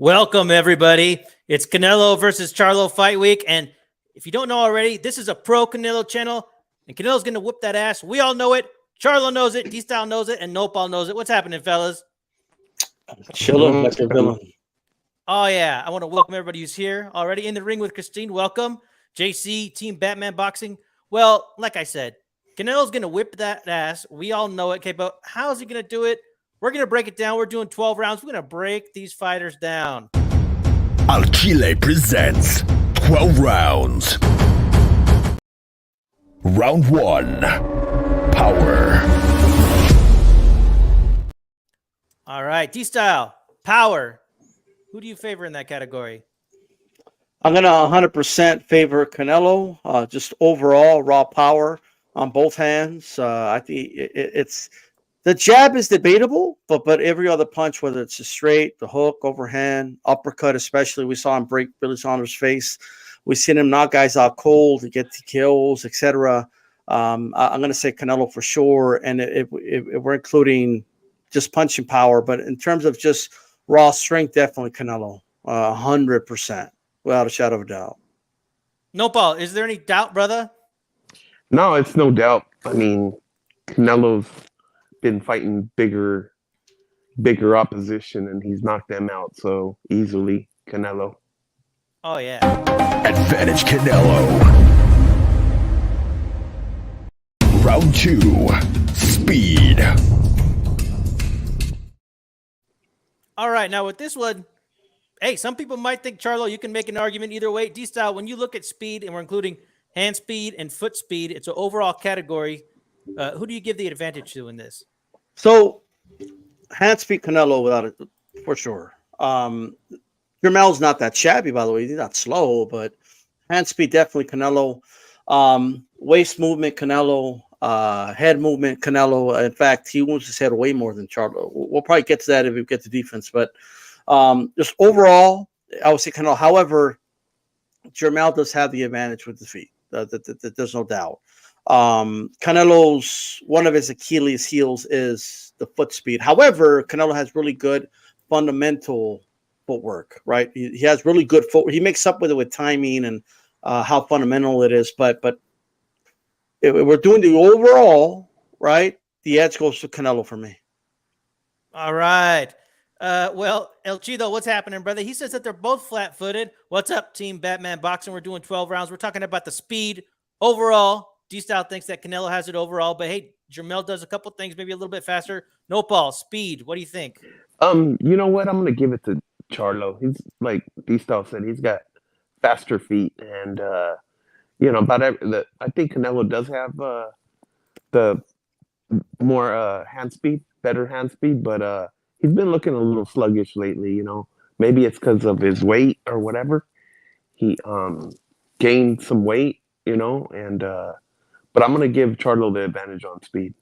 Welcome, everybody. It's Canelo versus Charlo fight week. And if you don't know already, this is a pro Canelo channel, and Canelo's going to whip that ass. We all know it. Charlo knows it. D-Style knows it. And Nopal knows it. What's happening, fellas? Chilling like a villain. Oh, yeah. I want to welcome everybody who's here already in the ring with Christine. Welcome. JC, Team Batman Boxing. Well, like I said, Canelo's going to whip that ass. We all know it. Okay, but how is he going to do it? We're going to break it down. We're doing 12 rounds. We're going to break these fighters down. Chile presents 12 rounds. Round 1. Power. All right. D-Style, power. Who do you favor in that category? I'm going to 100% favor Canelo. Just overall raw power on both hands. I think it's the jab is debatable, but every other punch, whether it's a straight, the hook, overhand, uppercut, especially we saw him break Billy Saunders' face. We've seen him knock guys out cold to get to kills, etc. I'm going to say Canelo for sure, and if we're including just punching power, but in terms of just raw strength, definitely Canelo, 100%, without a shadow of a doubt. Nopal, is there any doubt, brother? No, it's no doubt. I mean, Canelo's been fighting bigger opposition, and he's knocked them out so easily. Canelo. Oh, yeah. Advantage Canelo. Round 2. Speed. All right. Now, with this one, hey, some people might think, Charlo, you can make an argument either way. D-Style, when you look at speed, and we're including hand speed and foot speed, it's an overall category. Who do you give the advantage to in this? So, hand speed Canelo without it, for sure. Jermel's not that shabby, by the way. He's not slow, but hand speed definitely Canelo. Waist movement Canelo. Head movement Canelo. In fact, he moves his head way more than Charlo. We'll probably get to that if we get to defense, but just overall, I would say Canelo. However, Jermel does have the advantage with the feet. There's no doubt. Canelo's one of his Achilles heels is the foot speed. However, Canelo has really good fundamental footwork, right? He has really good footwork. He makes up with it with timing and how fundamental it is. But if we're doing the overall, right, the edge goes to Canelo for me. All right. Well, El Chido, what's happening, brother? He says that they're both flat-footed. What's up, Team Batman Boxing? We're doing 12 rounds. We're talking about the speed overall. D-Style thinks that Canelo has it overall, but hey, Jermel does a couple things, maybe a little bit faster. Nopal, speed. What do you think? You know what? I'm gonna give it to Charlo. He's like D-Style said, he's got faster feet, and I think Canelo does have the more hand speed, better hand speed, but he's been looking a little sluggish lately. You know, maybe it's because of his weight or whatever. He gained some weight, and but I'm going to give Charlo the advantage on speed.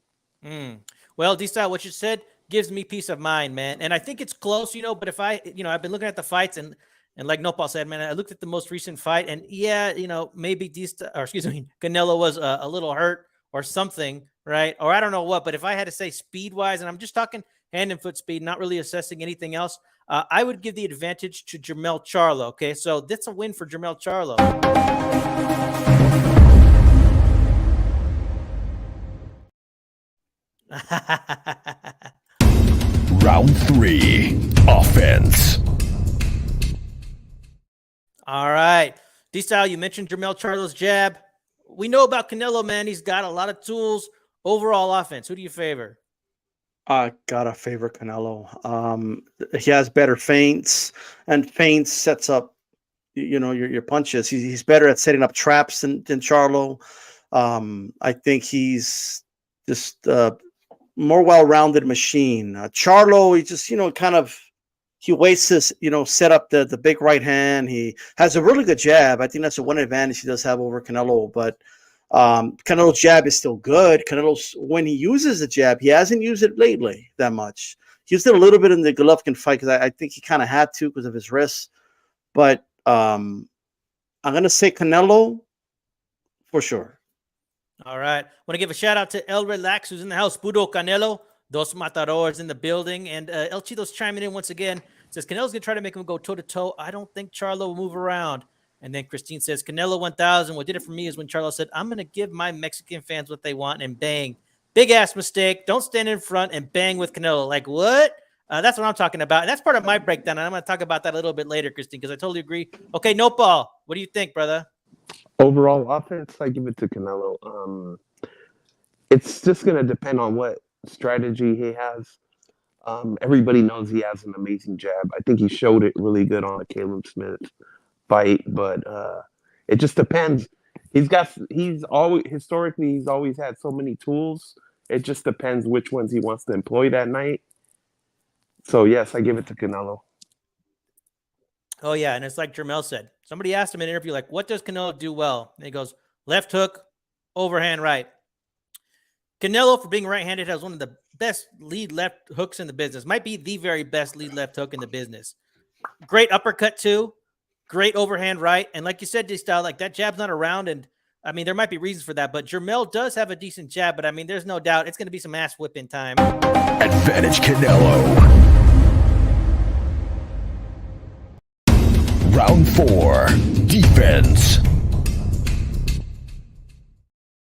Well, D-Style, what you said gives me peace of mind, man. And I think it's close, but if I've been looking at the fights and like Nopal said, man, I looked at the most recent fight and yeah, maybe Canelo was a little hurt or something, right? Or I don't know what, but if I had to say speed-wise, and I'm just talking hand and foot speed, not really assessing anything else, I would give the advantage to Jermel Charlo, okay? So that's a win for Jermel Charlo. Round 3. Offense. All right. D-Style, you mentioned Jermel Charlo's jab. We know about Canelo, man. He's got a lot of tools. Overall offense, who do you favor? I gotta favor Canelo. He has better feints, and feints sets up, your punches. He's better at setting up traps than Charlo. I think he's just more well-rounded machine. Charlo, he just he waits to set up the big right hand. He has a really good jab. I think that's the one advantage he does have over Canelo. But Canelo's jab is still good. Canelo's, when he uses the jab, he hasn't used it lately that much. He used it a little bit in the Golovkin fight because I think he kind of had to because of his wrists. But I'm gonna say Canelo for sure. All right. Want to give a shout out to El Relax, who's in the house. Pudo Canelo, Dos Matadores in the building. And El Chido's chiming in once again. Says Canelo's gonna try to make him go toe to toe. I don't think Charlo will move around. And then Christine says Canelo 1000. What did it for me is when Charlo said, "I'm gonna give my Mexican fans what they want," and bang, big ass mistake. Don't stand in front and bang with Canelo. Like what? That's what I'm talking about. And that's part of my breakdown. And I'm going to talk about that a little bit later, Christine, because I totally agree. Okay, Nopal, what do you think, brother? Overall offense, I give it to Canelo. It's just going to depend on what strategy he has. Everybody knows he has an amazing jab. I think he showed it really good on the Caleb Smith fight, but it just depends. He's always had so many tools. It just depends which ones he wants to employ that night. So yes, I give it to Canelo. Oh yeah, and it's like Jermel said. Somebody asked him in an interview, like, "What does Canelo do well?" And he goes, "Left hook, overhand right." Canelo, for being right-handed, has one of the best lead left hooks in the business. Might be the very best lead left hook in the business. Great uppercut too. Great overhand right. And like you said, D-Style, like that jab's not around. And I mean, there might be reasons for that, but Jermel does have a decent jab. But I mean, there's no doubt it's going to be some ass whipping time. Advantage Canelo. Round 4. Defense.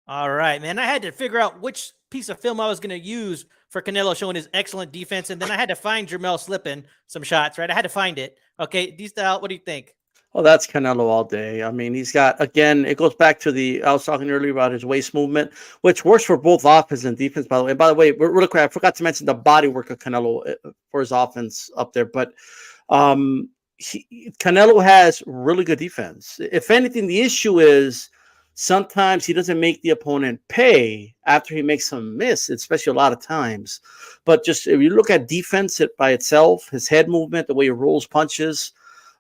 All right, man. I had to figure out which piece of film I was going to use for Canelo showing his excellent defense. And then I had to find Jermel slipping some shots, right? I had to find it. Okay, D-Style, what do you think? Oh, that's Canelo all day. I mean, he's got, again, it goes back to I was talking earlier about his waist movement, which works for both offense and defense, by the way. And by the way, really quick, I forgot to mention the body work of Canelo for his offense up there. But Canelo has really good defense. If anything, the issue is sometimes he doesn't make the opponent pay after he makes some miss, especially a lot of times. But just if you look at defense by itself, his head movement, the way he rolls punches,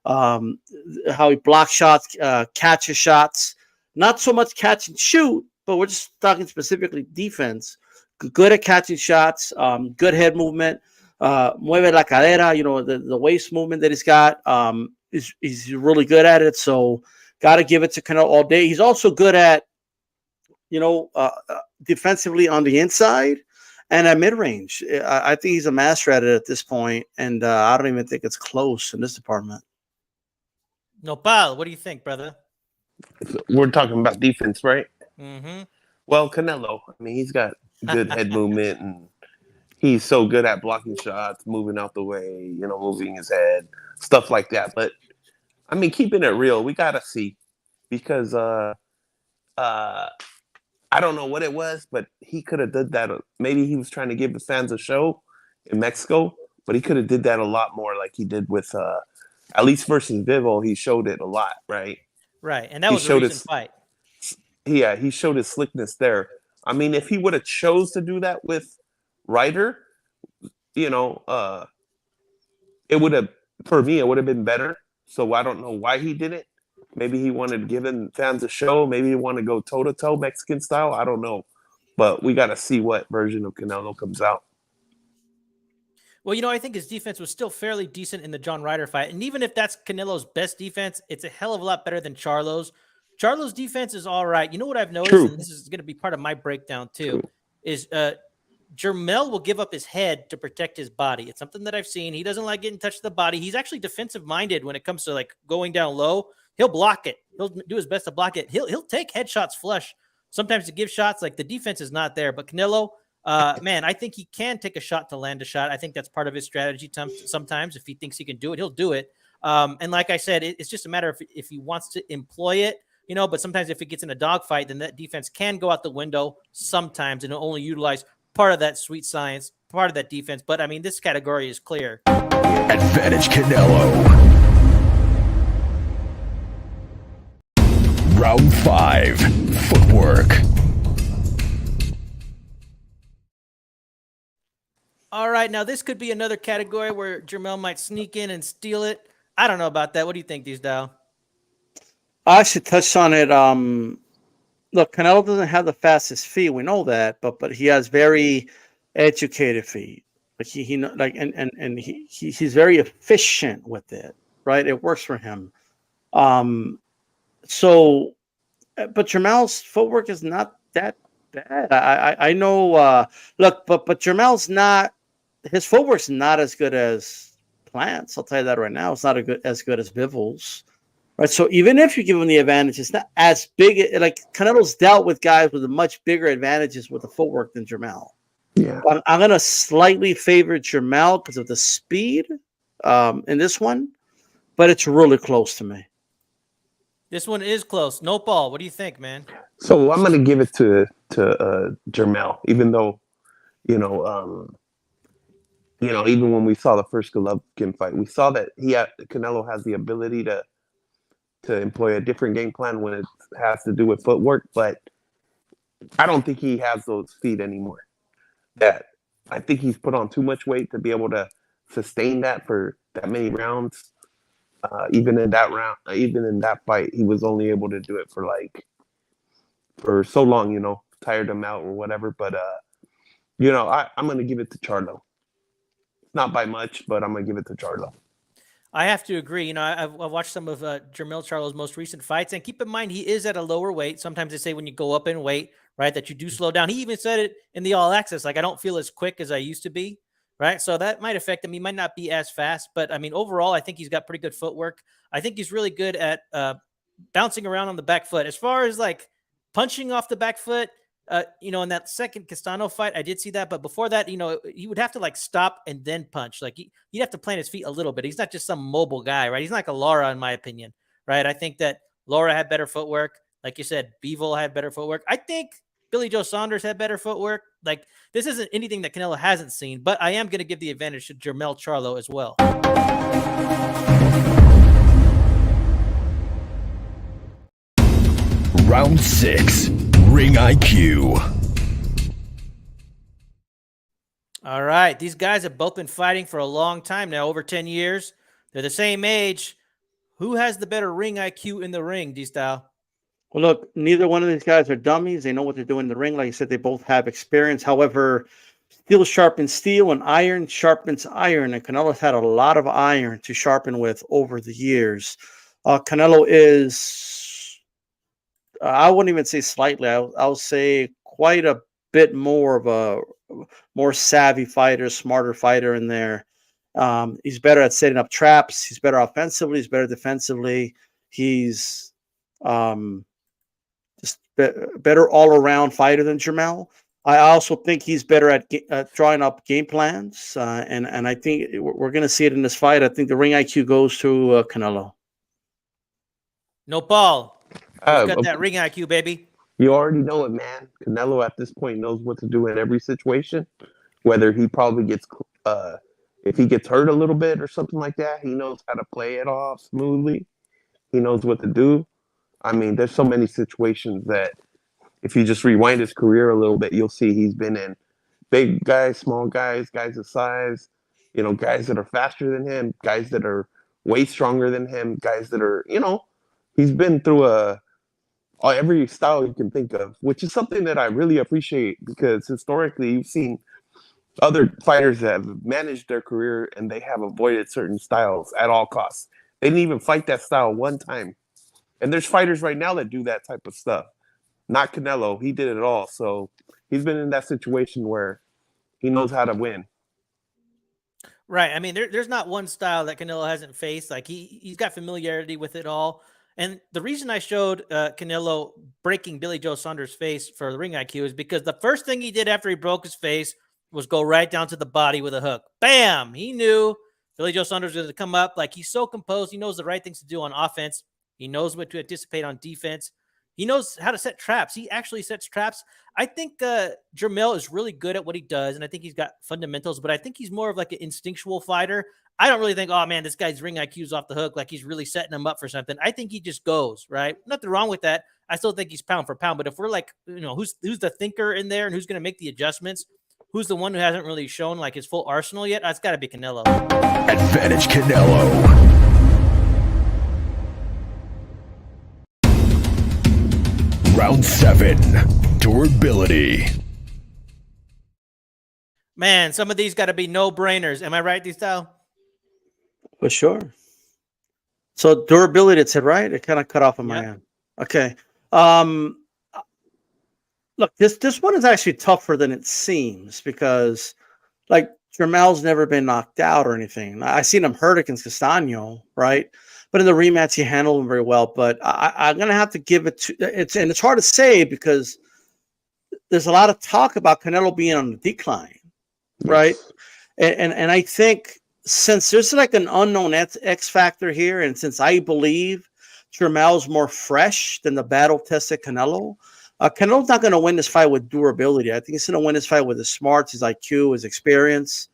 how he blocks shots, catches shots, not so much catch and shoot, but we're just talking specifically defense. Good at catching shots, good head movement, mueve la cadera, the waist movement that he's got, he's really good at it. So got to give it to Canelo all day. He's also good at, defensively on the inside and at mid-range. I think he's a master at it at this point, and I don't even think it's close in this department. Nopal, what do you think, brother? We're talking about defense, right? Mm-hmm. Well, Canelo, I mean, he's got good head movement, and he's so good at blocking shots, moving out the way, moving his head, stuff like that. But, I mean, keeping it real, we got to see, because I don't know what it was, but he could have did that. Maybe he was trying to give the fans a show in Mexico, but he could have did that a lot more like he did with at least versus Vivo. He showed it a lot, right? Right, and that was a recent fight. Yeah, he showed his slickness there. I mean, if he would have chose to do that with Ryder, it would have, for me, it would have been better. So I don't know why he did it. Maybe he wanted to give fans a show. Maybe he wanted to go toe-to-toe Mexican style. I don't know. But we got to see what version of Canelo comes out. Well, I think his defense was still fairly decent in the John Ryder fight. And even if that's Canelo's best defense, it's a hell of a lot better than Charlo's. Charlo's defense is all right. You know what I've noticed, True. and this is going to be part of my breakdown too, is Jermel will give up his head to protect his body. It's something that I've seen. He doesn't like getting touched the body. He's actually defensive-minded when it comes to like going down low. He'll block it. He'll do his best to block it. He'll take headshots flush sometimes to give shots. Like the defense is not there. But Canelo, man, I think he can take a shot to land a shot. I think that's part of his strategy. Sometimes if he thinks he can do it, he'll do it. And like I said, it's just a matter of if he wants to employ it, but sometimes if it gets in a dogfight, then that defense can go out the window sometimes and it'll only utilize part of that sweet science, part of that defense. But I mean, this category is clear. Advantage Canelo. Round 5. Footwork. All right, now this could be another category where Jermel might sneak in and steal it. I don't know about that. What do you think, D-Style? I actually touched on it. Look, Canelo doesn't have the fastest feet. We know that, but he has very educated feet. Like he's very efficient with it, right? It works for him. So, but Jermel's footwork is not that bad. I know. Look, but Jermel's not. His footwork's not as good as plants. I'll tell you that right now. It's not as good as Bivol's. Right. So even if you give him the advantage, it's not as big. Like Canelo's dealt with guys with much bigger advantages with the footwork than Jermell. Yeah. But I'm going to slightly favor Jermell because of the speed in this one. But it's really close to me. This one is close. No ball. What do you think, man? So I'm gonna give it to Jermell, even though, you know, even when we saw the first Golovkin fight, we saw that Canelo has the ability to employ a different game plan when it has to do with footwork, but I don't think he has those feet anymore. That I think he's put on too much weight to be able to sustain that for that many rounds. Even in that fight, he was only able to do it for so long, tired him out or whatever. But I'm gonna give it to Charlo. Not by much, but I'm gonna give it to Charlo. I have to agree. I've watched some of Jermell Charlo's most recent fights, and keep in mind he is at a lower weight. Sometimes they say when you go up in weight, right, that you do slow down. He even said it in the All Access, like I don't feel as quick as I used to be, right? So that might affect him. He might not be as fast, but I mean, overall, I think he's got pretty good footwork. I think he's really good at bouncing around on the back foot. As far as like punching off the back foot, in that second Castano fight, I did see that. But before that, he would have to like stop and then punch. Like he'd have to plant his feet a little bit. He's not just some mobile guy, right? He's not like a Lara, in my opinion, right? I think that Lara had better footwork. Like you said, Bivol had better footwork. I think Billy Joe Saunders had better footwork. Like this isn't anything that Canelo hasn't seen, but I am going to give the advantage to Jermell Charlo as well. Round 6, Ring IQ. All right. These guys have both been fighting for a long time now, over 10 years. They're the same age. Who has the better ring IQ in the ring, D-Style? Well, look, neither one of these guys are dummies. They know what they're doing in the ring. Like I said, they both have experience. However, steel sharpens steel and iron sharpens iron. And Canelo's had a lot of iron to sharpen with over the years. Canelo is, I wouldn't even say slightly. I'll say quite a bit more of a more savvy fighter, smarter fighter in there. He's better at setting up traps. He's better offensively. He's better defensively. He's just better all-around fighter than Jermell. I also think he's better at drawing up game plans, and I think we're going to see it in this fight. I think the ring IQ goes to Canelo. No ball. Who's got that ring IQ, baby? You already know it, man. Canelo at this point knows what to do in every situation. Whether he probably gets, if he gets hurt a little bit or something like that, he knows how to play it off smoothly. He knows what to do. I mean, there's so many situations that if you just rewind his career a little bit, you'll see he's been in big guys, small guys, guys of size, guys that are faster than him, guys that are way stronger than him, guys that are, he's been through every style you can think of, which is something that I really appreciate because historically you've seen other fighters that have managed their career and they have avoided certain styles at all costs. They didn't even fight that style one time. And there's fighters right now that do that type of stuff. Not Canelo. He did it all. So he's been in that situation where he knows how to win. Right. I mean, there's not one style that Canelo hasn't faced. Like he's got familiarity with it all. And the reason I showed Canelo breaking Billy Joe Saunders' face for the ring IQ is because the first thing he did after he broke his face was go right down to the body with a hook. Bam! He knew Billy Joe Saunders was going to come up. Like he's so composed. He knows the right things to do on offense. He knows what to anticipate on defense. He knows how to set traps. He actually sets traps. I think Jermell is really good at what he does, and I think he's got fundamentals, but I think he's more of like an instinctual fighter. I don't really think, oh, man, this guy's ring IQ's off the hook, like he's really setting him up for something. I think he just goes, right? Nothing wrong with that. I still think he's pound for pound, but if we're like, who's the thinker in there and who's going to make the adjustments, who's the one who hasn't really shown like his full arsenal yet? It's got to be Canelo. Advantage Canelo. Round 7, durability. Man, some of these got to be no-brainers. Am I right, D-Style? For sure. So durability, it said, right? It kind of cut off on my end. Okay. Look, this one is actually tougher than it seems because, like, Jermel's never been knocked out or anything. I seen him hurt against Castano, right? But in the rematch, he handled him very well. But I'm gonna have to give it to it's hard to say because there's a lot of talk about Canelo being on the decline, right? And I think since there's like an unknown X factor here, and since I believe Jermel's more fresh than the battle-tested Canelo, Canelo's not going to win this fight with durability. I think he's going to win this fight with his smarts, his IQ, his experience.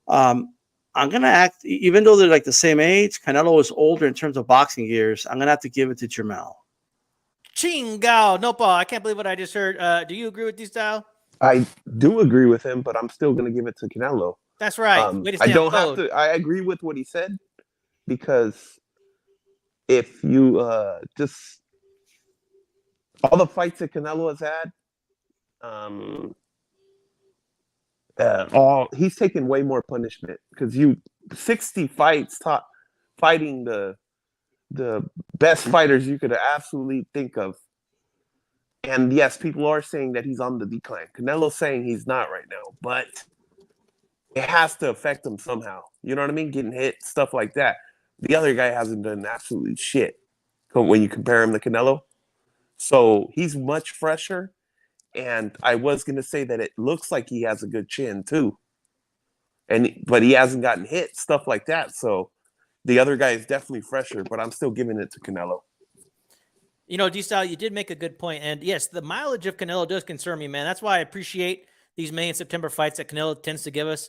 I'm going to act, even though they're like the same age, Canelo is older in terms of boxing years. I'm going to have to give it to Jermel. Chingao. No, Paul, I can't believe what I just heard. Do you agree with D-Style? I do agree with him, but I'm still going to give it to Canelo. That's right. I don't have to. I agree with what he said because if you just all the fights that Canelo has had, he's taken way more punishment because 60 fights fighting the best fighters you could absolutely think of. And yes, people are saying that he's on the decline. Canelo's saying he's not right now, but it has to affect him somehow. You know what I mean? Getting hit, stuff like that. The other guy hasn't done absolutely shit when you compare him to Canelo. So he's much fresher. And I was going to say that it looks like he has a good chin too. But he hasn't gotten hit, stuff like that. So the other guy is definitely fresher, but I'm still giving it to Canelo. You know, D-Style, you did make a good point. And yes, the mileage of Canelo does concern me, man. That's why I appreciate these May and September fights that Canelo tends to give us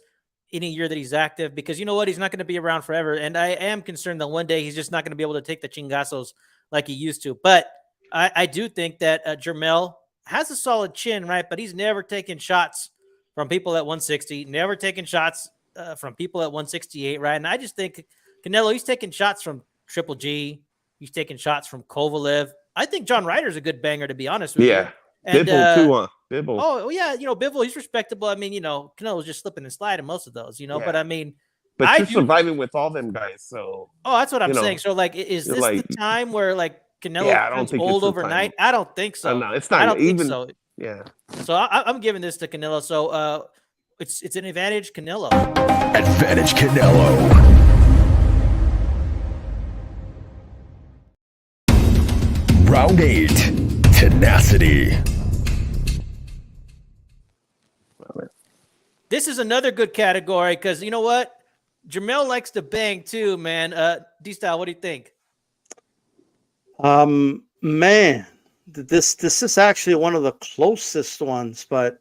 any year that he's active, because you know what? He's not going to be around forever. And I am concerned that one day he's just not going to be able to take the chingazos like he used to. But I do think that Jermel has a solid chin, right? But he's never taken shots from people at 160, never taken shots from people at 168, right? And I just think Canelo, he's taking shots from Triple G. He's taking shots from Kovalev. I think John Ryder's a good banger, to be honest with you. And, Bivol too, huh? Bivol. Oh, yeah, you know, Bivol, he's respectable. I mean, you know, Canelo's just slipping and sliding most of those, you know, but I mean. But you're surviving with all them guys, so. Oh, that's what I'm saying. So, like, is this the time where, like, Canelo turns old overnight? I don't think so. No, it's not. I don't think so. Yeah. So I'm giving this to Canelo. So it's an advantage, Canelo. Advantage, Canelo. Round 8, tenacity. This is another good category because you know what? Jermel likes to bang too, man. D-Style, what do you think? Man, this is actually one of the closest ones, but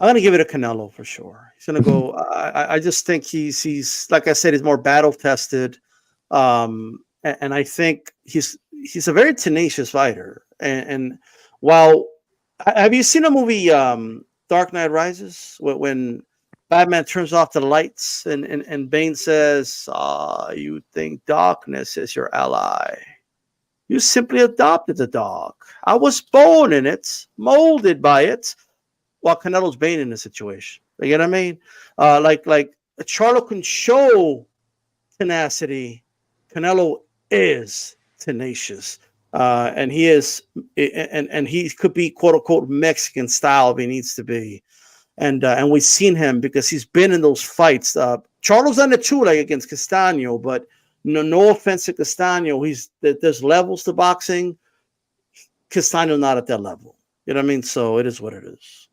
I'm gonna give it to Canelo for sure. He's gonna go. I just think he's like I said, he's more battle tested, and I think he's a very tenacious fighter. And while have you seen the movie Dark Knight Rises when Batman turns off the lights and Bane says, you think darkness is your ally. You simply adopted the dark. I was born in it, molded by it, while Canelo's Bane in the situation. You get what I mean? Like Charlo can show tenacity. Canelo is tenacious. And he is, and he could be quote unquote Mexican style if he needs to be. And we've seen him because he's been in those fights. Charlo's done it too, like against Castano, but no offense to Castano. There's levels to boxing. Castano's not at that level. You know what I mean? So it is what it is.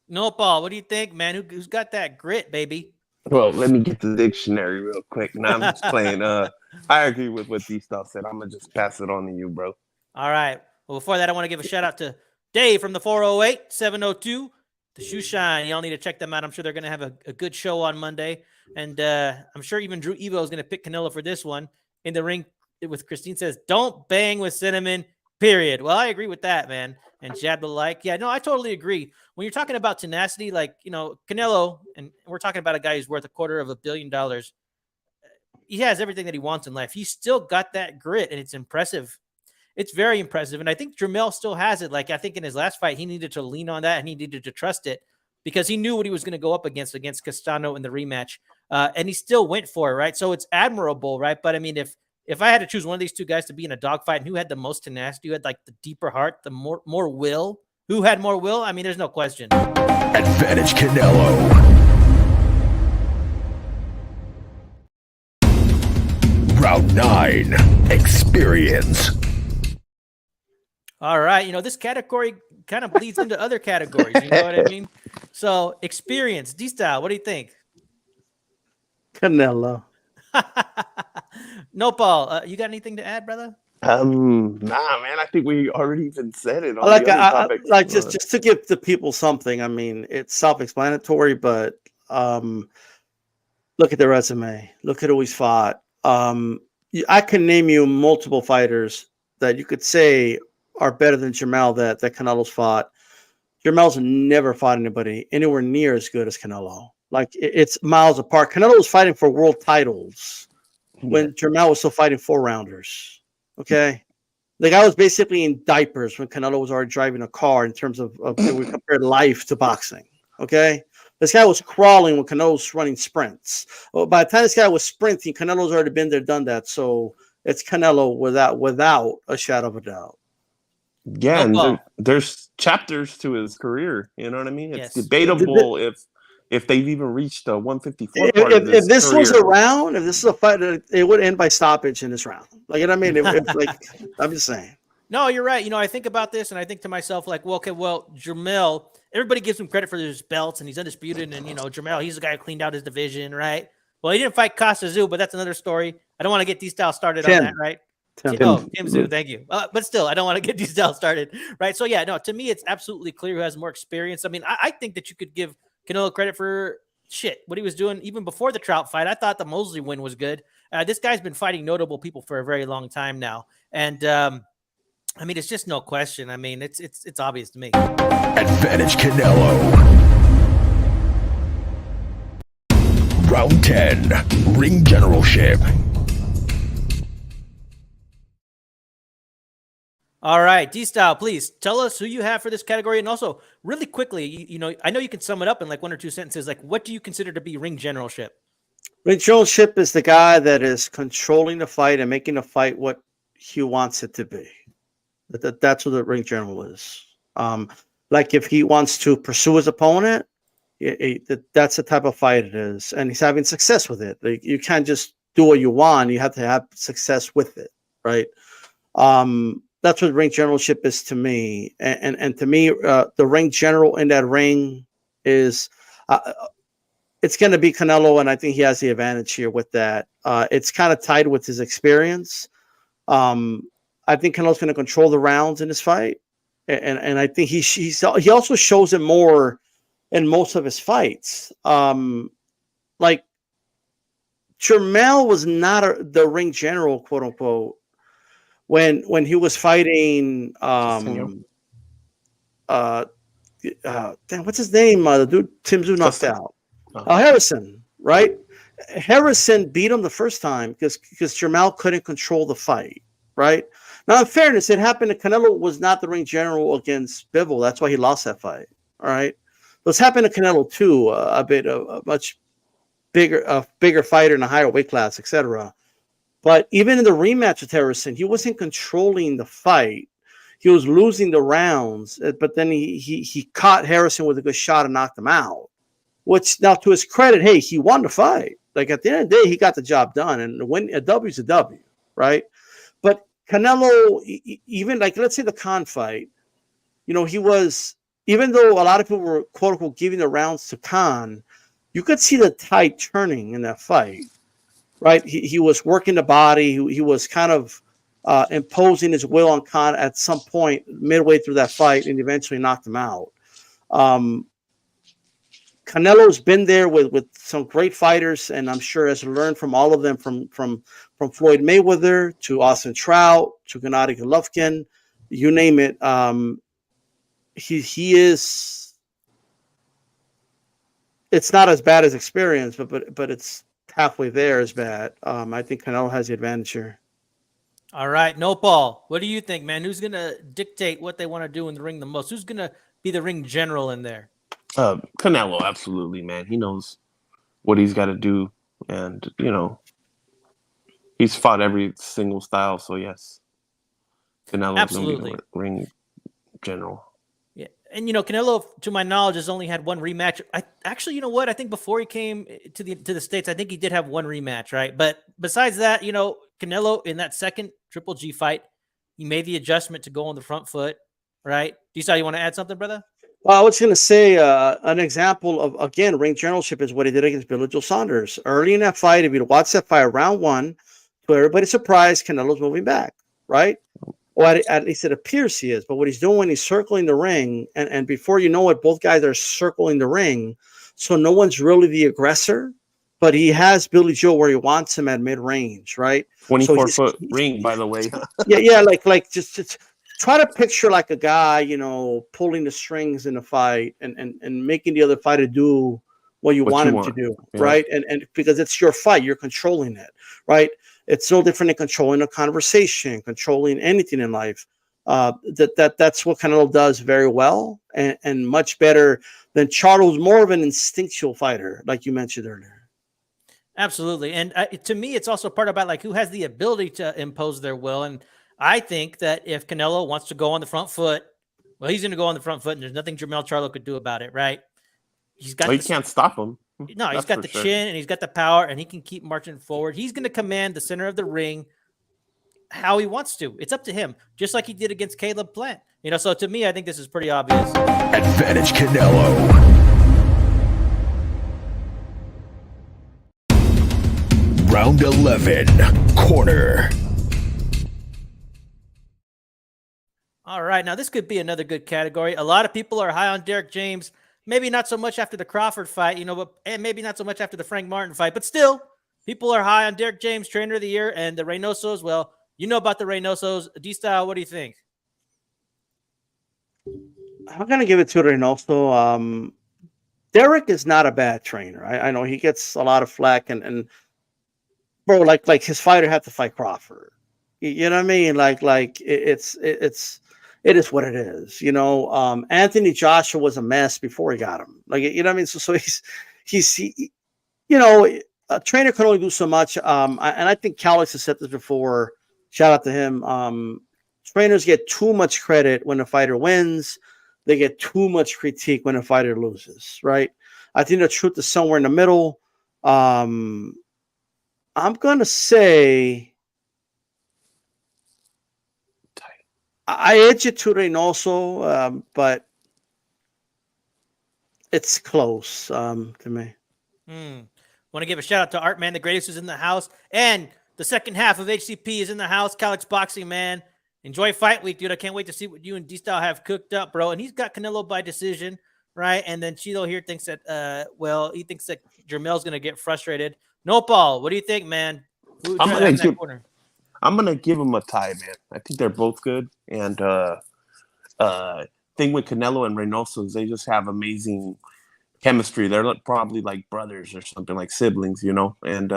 No, Paul, what do you think, man? Who's got that grit, baby? Well, let me get the dictionary real quick. Now I'm just playing. I agree with what D-Style said. I'm going to just pass it on to you, bro. All right. Well, before that, I want to give a shout out to Dave from the 408-702. The Shoe Shine. Y'all need to check them out. I'm sure they're going to have a good show on Monday. And I'm sure even Drew Evo is going to pick Canelo for this one. In the ring with Christine says, don't bang with cinnamon, period. Well, I agree with that, man. And Jad will like, yeah, no, I totally agree. When you're talking about tenacity, like, you know, Canelo, and we're talking about a guy who's worth $250 million. He has everything that he wants in life. He's still got that grit, and it's impressive. It's very impressive. And I think Jermel still has it. Like, I think in his last fight, he needed to lean on that and he needed to trust it because he knew what he was going to go up against Castano in the rematch. And he still went for it, right? So it's admirable, right? But I mean, if I had to choose one of these two guys to be in a dogfight and who had the most tenacity, who had like the deeper heart, the more will, who had more will? I mean, there's no question. Advantage Canelo. Round 9. Experience. All right. This category kind of bleeds into other categories. You know what I mean? So experience, D-Style, what do you think? Canelo. No, Paul, you got anything to add, brother? Nah, man. I think we already even said it on Like, the other topics. like just to give the people something. I mean, it's self-explanatory, but look at the resume. Look at who he's fought. I can name you multiple fighters that you could say are better than Jamel that Canelo's fought. Jamel's never fought anybody anywhere near as good as Canelo. Like, it's miles apart. Canelo was fighting for world titles when Jamel was still fighting 4-rounders. Okay, the guy was basically in diapers when Canelo was already driving a car. In terms of we compared life to boxing. Okay, this guy was crawling when Canelo was running sprints. Well, by the time this guy was sprinting, Canelo's already been there, done that. So it's Canelo without a shadow of a doubt. Yeah, and there's chapters to his career. You know what I mean? It's debatable if they've even reached the 154 part of his if this career. was a round, if this is a fight, it would end by stoppage in this round. Like, you know what I mean? I'm just saying. No, you're right. I think about this and I think to myself, like, well, okay, well, Jamel, everybody gives him credit for his belts and he's undisputed. And, Jamel, he's the guy who cleaned out his division, right? Well, he didn't fight Costa Zoo, but that's another story. I don't want to get D-Style started on that, right? Tim Zoo, thank you. But still, I don't want to get D-Style started, right? So, yeah, no, to me, it's absolutely clear who has more experience. I mean, I think that you could give Canelo credit for what he was doing even before the Trout fight. I thought the Mosley win was good. This guy's been fighting notable people for a very long time now. And, I mean, it's just no question. I mean, it's obvious to me. Advantage Canelo. Round 10. Ring generalship. All right, D-Style, please tell us who you have for this category. And also, really quickly, I know you can sum it up in like 1 or 2 sentences. Like, what do you consider to be ring generalship? Ring generalship is the guy that is controlling the fight and making the fight what he wants it to be. That's what the ring general is. Like, if he wants to pursue his opponent, that's the type of fight it is. And he's having success with it. Like, you can't just do what you want. You have to have success with it, right? That's what ring generalship is to me. And to me, the ring general in that ring is it's going to be Canelo, and I think he has the advantage here with that. It's kind of tied with his experience. I think Canelo's going to control the rounds in this fight, and I think he also shows it more in most of his fights. Like, Jermell was not the ring general, quote unquote, when he was fighting damn, what's his name? The dude Tim Zoo knocked out. Harrison, right? Harrison beat him the first time because Jermell couldn't control the fight, right? Now, in fairness, it happened that Canelo was not the ring general against Bivol. That's why he lost that fight. All right. This happened to Canelo too, a much bigger fighter in a higher weight class, etc. But even in the rematch with Harrison, he wasn't controlling the fight. He was losing the rounds, but then he caught Harrison with a good shot and knocked him out. Which, now, to his credit, hey, he won the fight. Like, at the end of the day, he got the job done, and a W is a W, right? But Canelo, even like, let's say the Khan fight, he was, even though a lot of people were, quote unquote, giving the rounds to Khan, you could see the tide turning in that fight, right? He was working the body. He was kind of imposing his will on Khan at some point midway through that fight, and eventually knocked him out. Canelo's been there with some great fighters, and I'm sure has learned from all of them, from Floyd Mayweather to Austin Trout to Gennady Golovkin, you name it. He is. It's not as bad as experience, but it's halfway there as bad. I think Canelo has the advantage here. All right, Nopal, what do you think, man? Who's gonna dictate what they want to do in the ring the most? Who's gonna be the ring general in there? Canelo, absolutely, man. He knows what he's got to do, and he's fought every single style. So yes, Canelo's going to be the ring general. Yeah, and Canelo, to my knowledge, has only had one rematch. I actually, you know what? I think before he came to the States, I think he did have one rematch, right? But besides that, Canelo in that second Triple G fight, he made the adjustment to go on the front foot, right? Desai, you want to add something, brother? Well, I was going to say an example of, again, ring generalship is what he did against Billy Joe Saunders. Early in that fight, if you watch that fight, round one, to everybody's surprise, Canelo's moving back, right? Well, at least it appears he is. But what he's doing, he's circling the ring. And before you know it, both guys are circling the ring. So no one's really the aggressor. But he has Billy Joe where he wants him at mid-range, right? 24-foot ring, by the way. Yeah, like just try to picture like a guy, pulling the strings in a fight and making the other fighter do what you want him to do, yeah. Right? And because it's your fight, you're controlling it, right? It's no different than controlling a conversation, controlling anything in life. That's what Canelo does very well and much better than Charlo, who's more of an instinctual fighter, like you mentioned earlier. Absolutely. And to me, it's also part about like who has the ability to impose their will. And I think that if Canelo wants to go on the front foot, well, he's going to go on the front foot, and there's nothing Jermell Charlo could do about it, right? He's got. Well, you can't stop him. No, he's got the chin, and he's got the power, and he can keep marching forward. He's going to command the center of the ring how he wants to. It's up to him, just like he did against Caleb Plant. So to me, I think this is pretty obvious. Advantage Canelo. Round 11, corner. All right, now this could be another good category. A lot of people are high on Derek James. Maybe not so much after the Crawford fight, and maybe not so much after the Frank Martin fight, but still, people are high on Derek James, trainer of the year, and the Reynosos. Well, you know about the Reynosos. D-Style, what do you think? I'm going to give it to Reynoso. Derek is not a bad trainer. I know he gets a lot of flack, and bro, like his fighter had to fight Crawford. You know what I mean? Like it is what it is. Anthony Joshua was a mess before he got him. Like, you know what I mean? So he a trainer can only do so much. And I think Calix has said this before. Shout out to him. Trainers get too much credit when a fighter wins. They get too much critique when a fighter loses, right? I think the truth is somewhere in the middle. I'm going to say I edge it to Reynoso, but it's close to me. Want to give a shout out to Art Man, the greatest is in the house. And the second half of HCP is in the house. Calix Boxing, man. Enjoy fight week, dude. I can't wait to see what you and D-Style have cooked up, bro. And he's got Canelo by decision, right? And then Cheeto here thinks that, he thinks that Jermel's going to get frustrated. Nopal, what do you think, man? I'm gonna give him a tie, man. I think they're both good, and thing with Canelo and Reynoso is they just have amazing chemistry. They're probably like brothers or something, like siblings, and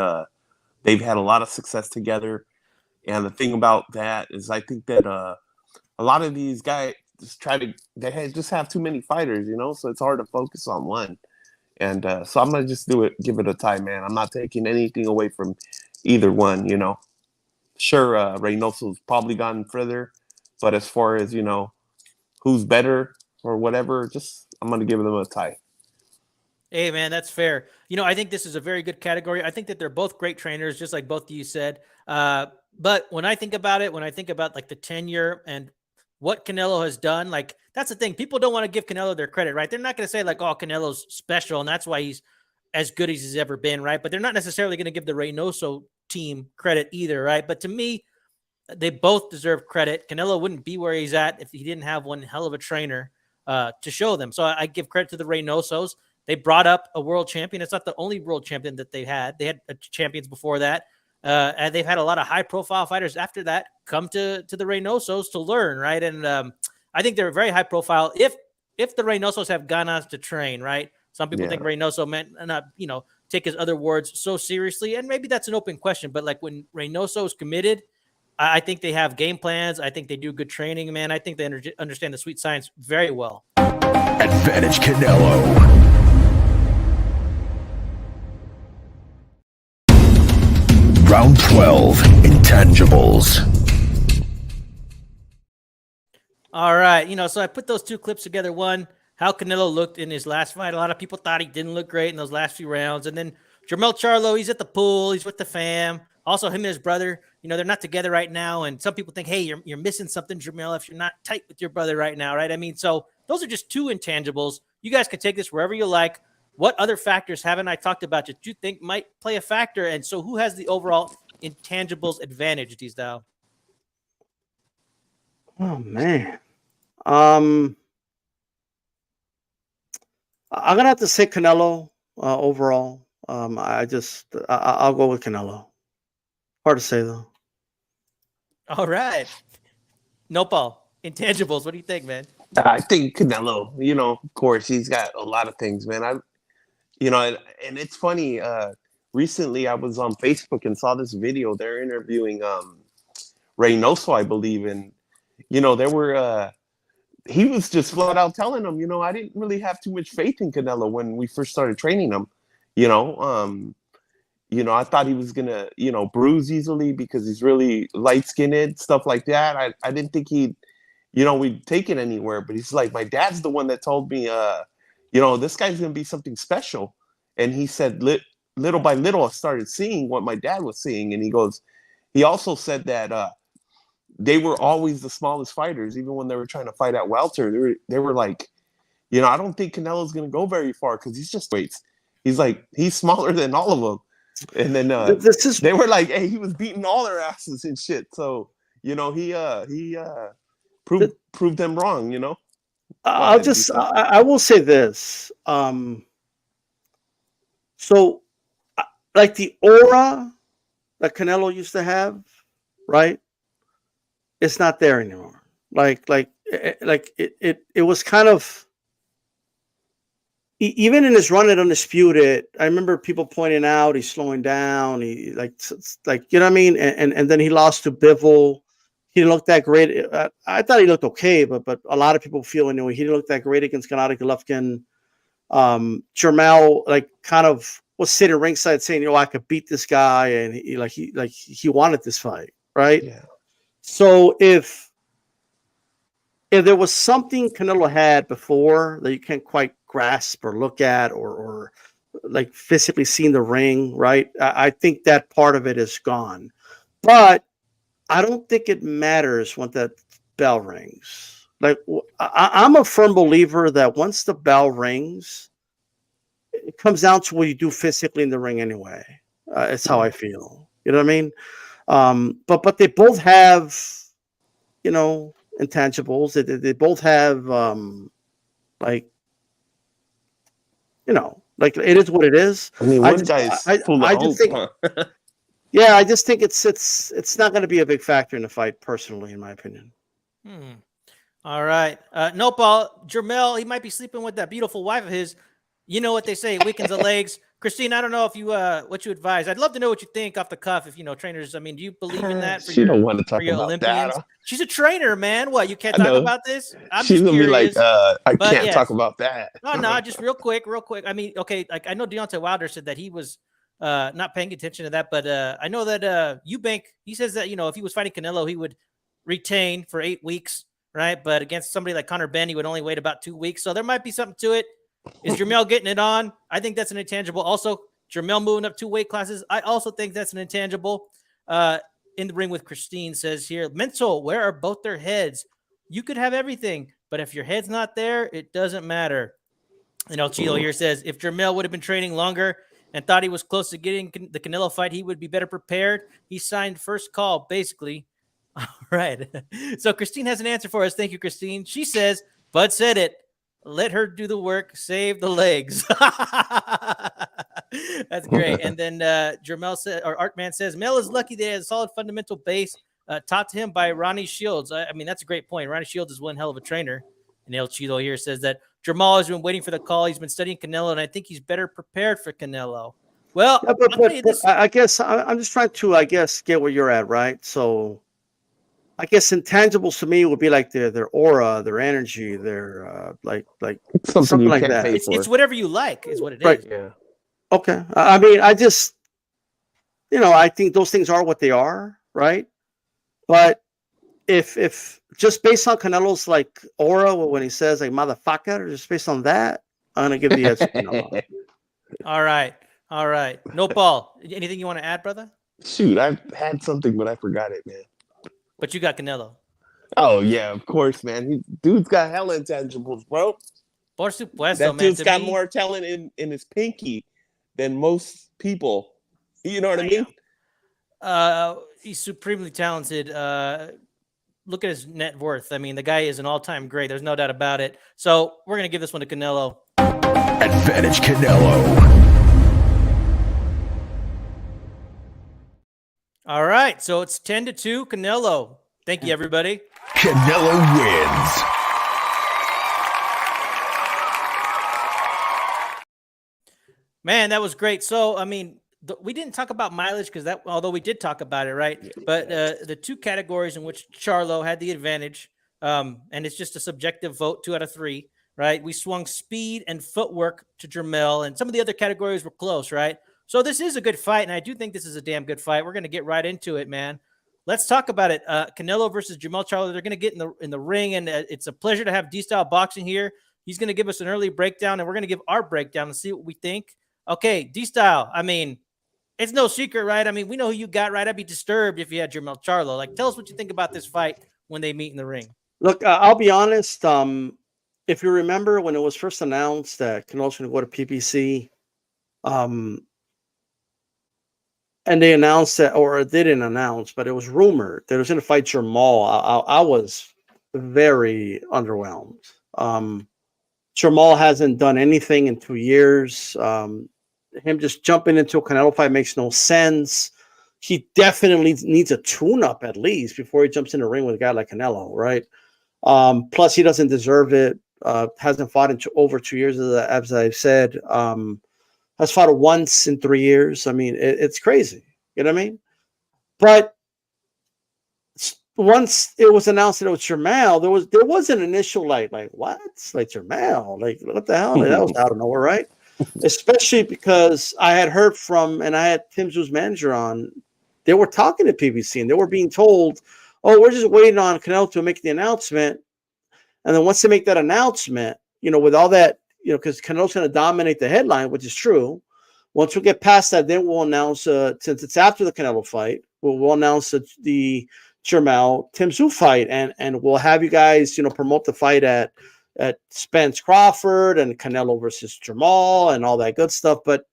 they've had a lot of success together. And the thing about that is, I think that a lot of these guys just just have too many fighters, so it's hard to focus on one. And so I'm gonna just give it a tie, man. I'm not taking anything away from either one, Sure, Reynoso's probably gotten further, but as far as who's better or whatever, I'm gonna give them a tie. Hey, man, that's fair. I think this is a very good category. I think that they're both great trainers, just like both of you said. But when I think about it, like the tenure and what Canelo has done, like that's the thing. People don't want to give Canelo their credit, right? They're not going to say like, oh, Canelo's special, and that's why he's as good as he's ever been, right? But they're not necessarily going to give the Reynoso team credit either, right? But to me, they both deserve credit. Canelo wouldn't be where he's at if he didn't have one hell of a trainer to show them. So I give credit to the Reynosos. They brought up a world champion. It's not the only world champion that they had. They had champions before that. And they've had a lot of high-profile fighters after that come to the Reynosos to learn, right? And I think they're very high-profile. If the Reynosos have ganas to train, right? Some people think Reynoso meant not, take his other words so seriously, and maybe that's an open question. But like when Reynoso is committed, I think they have game plans. I think they do good training, man. I think they understand the sweet science very well. Advantage Canelo. Round 12, intangibles. All right. So I put those two clips together. One, how Canelo looked in his last fight. A lot of people thought he didn't look great in those last few rounds. And then Jermell Charlo, he's at the pool. He's with the fam. Also, him and his brother they're not together right now. And some people think, hey, you're missing something, Jermell, if you're not tight with your brother right now, right? I mean, so those are just two intangibles. You guys can take this wherever you like. What other factors haven't I talked about that you think might play a factor? And so who has the overall intangibles advantage, Diesdale? Oh, man. I'm going to have to say Canelo overall. I'll go with Canelo. Hard to say, though. All right. Nopal, intangibles. What do you think, man? I think Canelo, of course, he's got a lot of things, man. And it's funny. Recently, I was on Facebook and saw this video. They're interviewing Reynoso, I believe, and there were. He was just flat out telling them, I didn't really have too much faith in Canelo when we first started training him. I thought he was gonna, bruise easily because he's really light skinned, stuff like that. I didn't think he'd, we'd take it anywhere. But he's like, my dad's the one that told me, this guy's gonna be something special. And he said, little by little, I started seeing what my dad was seeing. And he also said that they were always the smallest fighters, even when they were trying to fight at welter. They were like, I don't think Canelo's gonna go very far because he's just weights. He's like, he's smaller than all of them. And then they were like, hey, he was beating all their asses and shit. So, he proved them wrong, I will say this. So like the aura that Canelo used to have, right? It's not there anymore. Like it was kind of, even in his run at Undisputed, I remember people pointing out he's slowing down. He like you know what I mean. And then he lost to Bivol. He didn't look that great. I thought he looked okay, but a lot of people feel anyway he didn't look that great against Gennady Golovkin. Jermell like kind of was sitting ringside saying, I could beat this guy, and he wanted this fight, right? Yeah. So if there was something Canelo had before that you can't quite grasp or look at or like physically see in the ring, right? I think that part of it is gone. But I don't think it matters when that bell rings. Like I'm a firm believer that once the bell rings, it comes down to what you do physically in the ring anyway. It's how I feel. You know what I mean? But they both have, intangibles. They both have like it is what it is. I mean, one guy's full of hope, think, yeah, I just think it's not going to be a big factor in the fight, personally, in my opinion. All right. Nopal, Jermell, he might be sleeping with that beautiful wife of his. You know what they say, it weakens the legs. Christine, I don't know if you what you advise. I'd love to know what you think off the cuff. If trainers, I mean, do you believe in that? She don't want to talk about Olympians? that. She's a trainer, man. What, you can't talk about this? She's gonna be like, I can't talk about that. No, just real quick. I mean, okay, like I know Deontay Wilder said that he was not paying attention to that, but I know that Eubank, he says that if he was fighting Canelo, he would retain for 8 weeks, right? But against somebody like Conor Benn, he would only wait about 2 weeks. So there might be something to it. Is Jermell getting it on? I think that's an intangible. Also, Jermell moving up 2 weight classes. I also think that's an intangible. In the ring with Christine says here, mental, where are both their heads? You could have everything, but if your head's not there, it doesn't matter. And El Chido here says, if Jermell would have been training longer and thought he was close to getting the Canelo fight, he would be better prepared. He signed first call, basically. All right. So Christine has an answer for us. Thank you, Christine. She says, Bud said it. Let her do the work. Save the legs. That's great. And then Jermell said, or Artman says, Mel is lucky they had a solid fundamental base taught to him by Ronnie Shields. I mean, that's a great point. Ronnie Shields is one hell of a trainer. And El Chido here says that Jermell has been waiting for the call. He's been studying Canelo, and I think he's better prepared for Canelo. Well, yeah, but I guess I'm just trying to, get where you're at, right? So I guess intangibles to me would be like their aura, their energy, their like something like that. It's whatever you like, is what it is. Right. Yeah. Okay. I mean, I just, I think those things are what they are, right? But if just based on Canelo's like aura when he says like motherfucker, just based on that, I'm gonna give the edge to Canelo. All right. Nopal, anything you want to add, brother? Shoot, I had something, but I forgot it, man. But you got Canelo. Oh yeah, of course, man. Dude's got hella intangibles, bro. Por supuesto, That man. dude's To got me, more talent in his pinky than most people. You know what I mean? he's supremely talented. Look at his net worth. I mean, the guy is an all-time great. There's no doubt about it. So we're gonna give this one to Canelo. Advantage Canelo. All right, so it's 10-2, Canelo. Thank you, everybody. Canelo wins. Man, that was great. So, I mean, we didn't talk about mileage because although we did talk about it, right? But the two categories in which Charlo had the advantage, and it's just a subjective vote, 2 out of 3, right? We swung speed and footwork to Jermell, and some of the other categories were close, right? So this is a good fight, and I do think this is a damn good fight. We're going to get right into it, man. Let's talk about it. Canelo versus Jermell Charlo. They're going to get in the ring, and it's a pleasure to have D-Style Boxing here. He's going to give us an early breakdown, and we're going to give our breakdown and see what we think. Okay, D-Style, I mean, it's no secret, right? I mean, we know who you got, right? I'd be disturbed if you had Jermell Charlo. Like, tell us what you think about this fight when they meet in the ring. Look, I'll be honest. If you remember when it was first announced that Canelo's going to go to PBC, and they announced that, or they didn't announce, but it was rumored that it was going to fight Jermall. I was very underwhelmed. Jermall hasn't done anything in 2 years. Him just jumping into a Canelo fight makes no sense. He definitely needs a tune-up at least before he jumps in the ring with a guy like Canelo, right? Plus, he doesn't deserve it. Hasn't fought in over 2 years, as I've said. Has fought once in 3 years. I mean, it's crazy. You know what I mean? But once it was announced that it was Jermell, there was an initial like what? Like Jermell? Like what the hell? Like, that was out of nowhere, right? Especially because I had heard from, and I had Tim Tszju's manager on, they were talking to PBC and they were being told, oh, we're just waiting on Canelo to make the announcement. And then once they make that announcement, with all that, because Canelo's going to dominate the headline, which is true. Once we get past that, then we'll announce, since it's after the Canelo fight, we'll announce the Jermell Tim Tszyu fight, and we'll have you guys, promote the fight at Spence Crawford and Canelo versus Jermall and all that good stuff. But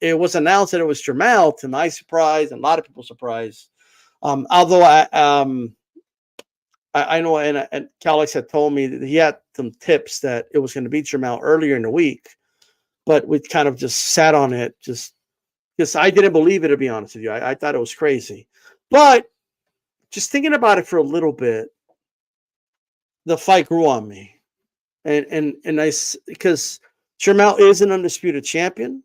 it was announced that it was Jermell, to my surprise and a lot of people's surprise. Although I know, and Calix had told me that he had some tips that it was going to be Jermell earlier in the week, but we kind of just sat on it just because I didn't believe it, to be honest with you. I thought it was crazy. But just thinking about it for a little bit, the fight grew on me. And because Jermell is an undisputed champion.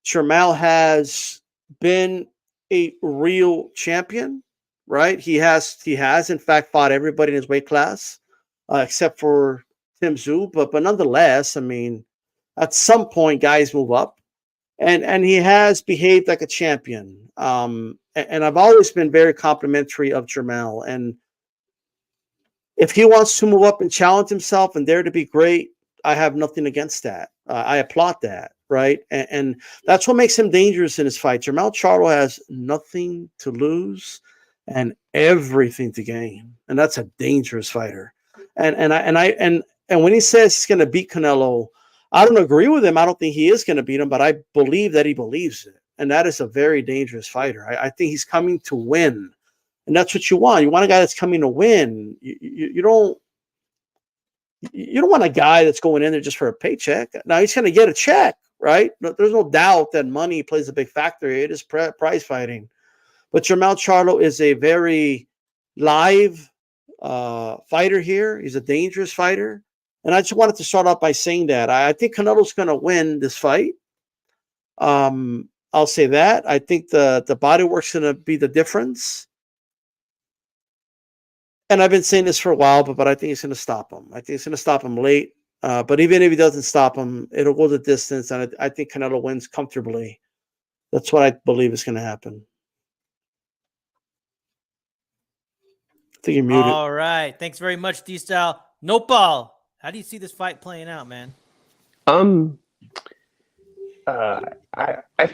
Jermell has been a real champion, right? He has in fact fought everybody in his weight class, except for Tim Tszyu. But nonetheless, I mean, at some point, guys move up, and he has behaved like a champion. And I've always been very complimentary of Jermell. And if he wants to move up and challenge himself and dare to be great, I have nothing against that. I applaud that, right? And that's what makes him dangerous in his fight. Jermell Charlo has nothing to lose and everything to gain, and that's a dangerous fighter. And when he says he's going to beat Canelo, I don't agree with him. I don't think he is going to beat him, but I believe that he believes it, and that is a very dangerous fighter. I think he's coming to win. And that's what you want. You want a guy that's coming to win. You don't want a guy that's going in there just for a paycheck. Now he's going to get a check, right? There's no doubt that money plays a big factor. It is prize fighting. But Jermell Charlo is a very live fighter here. He's a dangerous fighter. And I just wanted to start off by saying that. I think Canelo's going to win this fight. I'll say that. I think the body work's going to be the difference. And I've been saying this for a while, but I think it's going to stop him. I think it's going to stop him late. But even if he doesn't stop him, it'll go the distance. And I think Canelo wins comfortably. That's what I believe is going to happen. I think you're muted. All right. Thanks very much, D-Style. Nopal, how do you see this fight playing out, man? I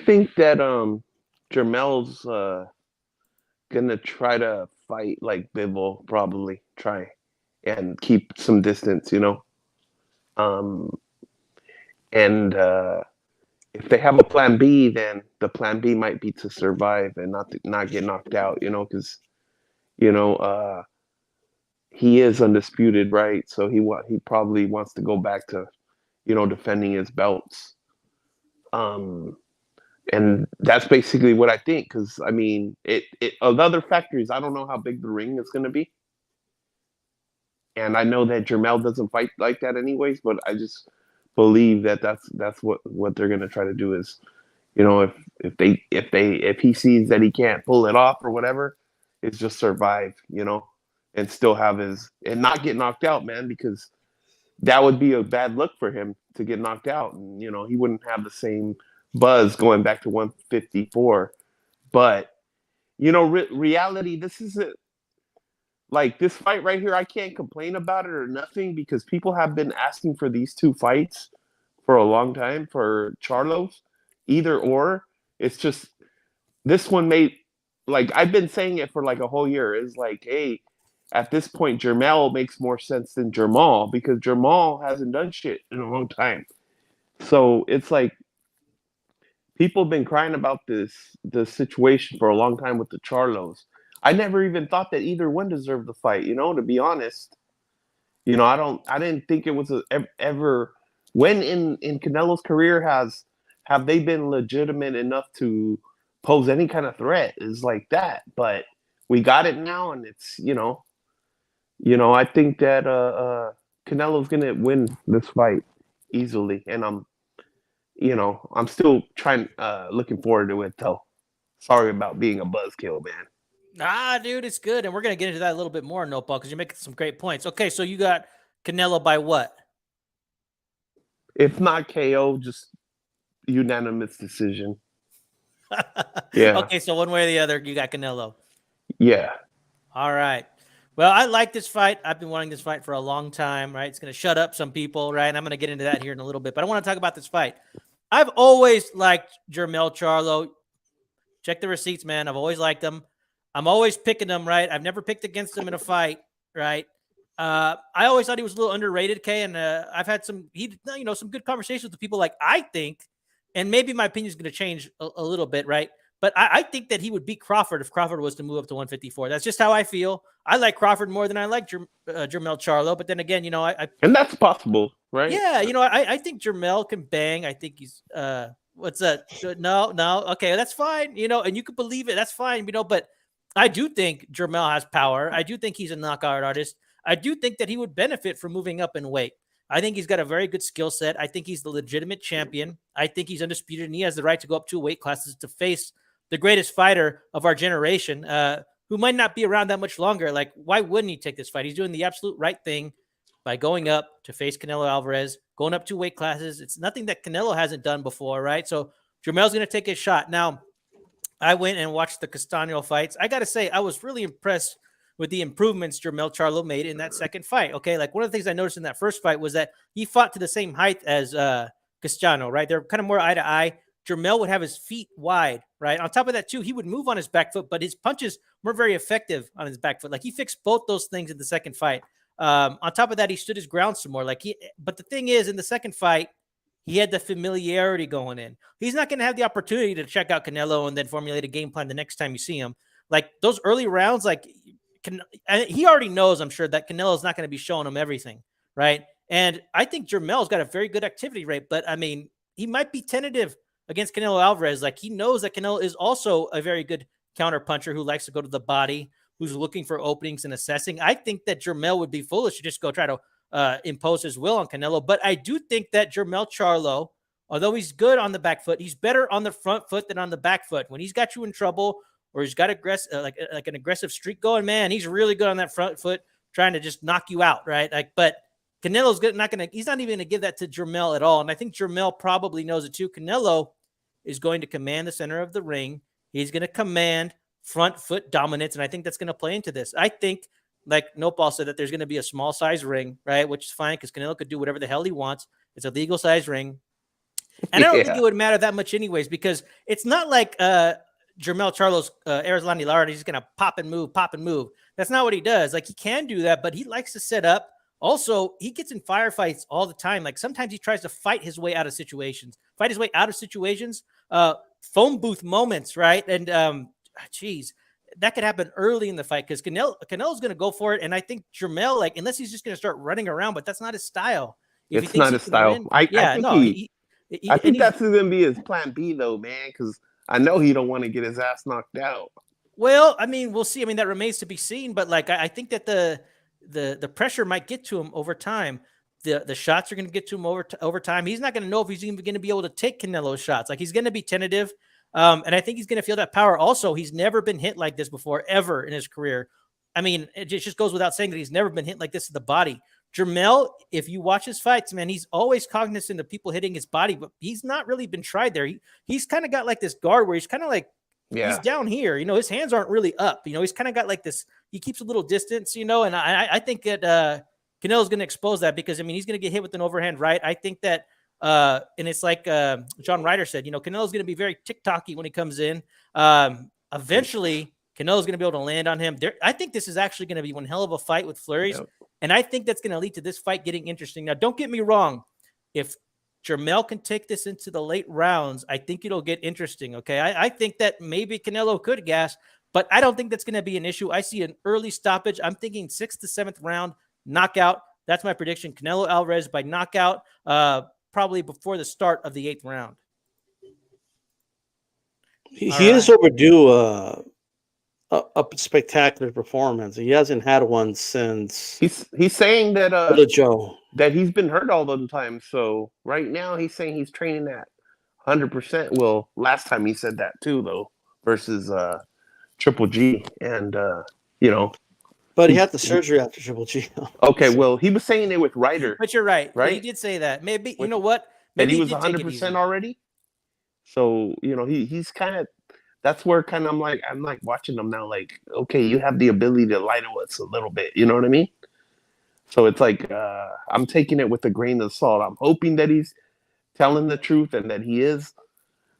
think that Jermel's gonna try to fight like Bivol, probably try and keep some distance, Um, and if they have a plan B, then the plan B might be to survive and not get knocked out, because you know he is undisputed, right? So he probably wants to go back to defending his belts. Um, and that's basically what I think. Because I mean, it of other factors, I don't know how big the ring is going to be, and I know that Jermell doesn't fight like that anyways. But I just believe that that's what they're going to try to do is, if he sees that he can't pull it off or whatever, it's just survive, and still have and not get knocked out, man, because that would be a bad look for him to get knocked out, and he wouldn't have the same buzz going back to 154. But reality, this isn't like this fight right here. I can't complain about it or nothing because people have been asking for these two fights for a long time for Charlo's, either or. It's just this one made, like, I've been saying it for like a whole year. It's like, hey, at this point, Jermell makes more sense than Jermall because Jermall hasn't done shit in a long time. So it's like people have been crying about the situation for a long time with the Charlos. I never even thought that either one deserved the fight. To be honest, I didn't think it was ever. When in Canelo's career have they been legitimate enough to pose any kind of threat? Is like that, but we got it now, and it's I think that Canelo's gonna win this fight easily, and I'm still looking forward to it though. Sorry about being a buzzkill, man. Ah, dude, it's good, and we're gonna get into that a little bit more, Noteball, because you're making some great points. Okay, so you got Canelo by what? If not KO, just unanimous decision. Yeah. Okay, so one way or the other, you got Canelo. Yeah. All right. Well, I like this fight. I've been wanting this fight for a long time, right? It's going to shut up some people, right? And I'm going to get into that here in a little bit, but I want to talk about this fight. I've always liked Jermell Charlo. Check the receipts, man. I've always liked him. I'm always picking him, right? I've never picked against him in a fight, right? I always thought he was a little underrated, Kay, and I've had some good conversations with people. Like, I think, and maybe my opinion is going to change a little bit, right? But I think that he would beat Crawford if Crawford was to move up to 154. That's just how I feel. I like Crawford more than I like Jermell Charlo. But then again, and that's possible, right? Yeah, I think Jermell can bang. I think he's what's that? No, okay, that's fine. And you can believe it. That's fine. But I do think Jermell has power. I do think he's a knockout artist. I do think that he would benefit from moving up in weight. I think he's got a very good skill set. I think he's the legitimate champion. I think he's undisputed, and he has the right to go up 2 weight classes to face the greatest fighter of our generation, who might not be around that much longer. Like, why wouldn't he take this fight? He's doing the absolute right thing by going up to face Canelo Alvarez, going up 2 weight classes. It's nothing that Canelo hasn't done before, right? So Jermell's going to take his shot. Now, I went and watched the Castano fights. I got to say, I was really impressed with the improvements Jermell Charlo made in that second fight. Okay, like one of the things I noticed in that first fight was that he fought to the same height as Castano, right? They're kind of more eye to eye. Jermell would have his feet wide, right? On top of that, too, he would move on his back foot, but his punches were very effective on his back foot. Like, he fixed both those things in the second fight. On top of that, he stood his ground some more. But the thing is, in the second fight, he had the familiarity going in. He's not going to have the opportunity to check out Canelo and then formulate a game plan the next time you see him. Like, those early rounds, he already knows, I'm sure, that Canelo's not going to be showing him everything, right? And I think Jermell's got a very good activity rate, but I mean, he might be tentative against Canelo Alvarez. Like, he knows that Canelo is also a very good counter puncher who likes to go to the body, who's looking for openings and assessing. I think that Jermell would be foolish to just go try to impose his will on Canelo. But I do think that Jermell Charlo, although he's good on the back foot, he's better on the front foot than on the back foot. When he's got you in trouble or he's got like an aggressive streak going, man, he's really good on that front foot, trying to just knock you out, right? But Canelo's he's not even going to give that to Jermell at all. And I think Jermell probably knows it too. Canelo is going to command the center of the ring. He's going to command front foot dominance, and I think that's going to play into this. I think, like Nopal said, that there's going to be a small size ring, right? Which is fine because Canelo could do whatever the hell he wants. It's a legal size ring. And I don't think it would matter that much anyways, because it's not like Jermell Charlo's Erislandy Lara, and he's just gonna pop and move, pop and move. That's not what he does. Like, he can do that, but he likes to set up. Also, he gets in firefights all the time. Like, sometimes he tries to fight his way out of situations, phone booth moments, right? And geez, that could happen early in the fight because Canelo's going to go for it. And I think Jermell, like, unless he's just going to start running around, but that's not his style. It's not his style. I think I think that's going to be his plan B, though, man, because I know he don't want to get his ass knocked out. Well, I mean, we'll see. I mean, that remains to be seen. But, like, I think that the pressure might get to him over time. The shots are going to get to him over time. He's not going to know if he's even going to be able to take Canelo's shots. Like, he's going to be tentative. And I think he's going to feel that power. Also, he's never been hit like this before, ever in his career. I mean, it just goes without saying that he's never been hit like this to the body. Jermell, if you watch his fights, man, he's always cognizant of people hitting his body, but he's not really been tried there. He's kind of got like this guard where he's kind of like, he's down here. You know, his hands aren't really up. You know, he's kind of got like this, he keeps a little distance, you know, and I think that Canelo's going to expose that because, I mean, he's going to get hit with an overhand right. I think that, and it's like John Ryder said, you know, Canelo's going to be very tick-tocky when he comes in. Eventually, Canelo's going to be able to land on him. I think this is actually going to be one hell of a fight with flurries. Yep. And I think that's going to lead to this fight getting interesting. Now, don't get me wrong. If Jermell can take this into the late rounds, I think it'll get interesting, okay? I think that maybe Canelo could gas, but I don't think that's going to be an issue. I see an early stoppage. I'm thinking 6th to 7th round knockout. That's my prediction. Canelo Alvarez by knockout, probably before the start of the 8th round. He is overdue a spectacular performance. He hasn't had one since. He's saying that Joe that he's been hurt all the time. So right now he's saying he's training at 100%. Well, last time he said that too, though, versus Triple G, and you know. But he had the surgery after Triple G. Okay, well, he was saying it with Ryder. But you're right. Right? He did say that. Maybe, you know what? Maybe he was 100% already. So, you know, he's kind of, that's where kind of I'm like watching him now, like, okay, you have the ability to lie to us a little bit. You know what I mean? So it's like, I'm taking it with a grain of salt. I'm hoping that he's telling the truth and that he is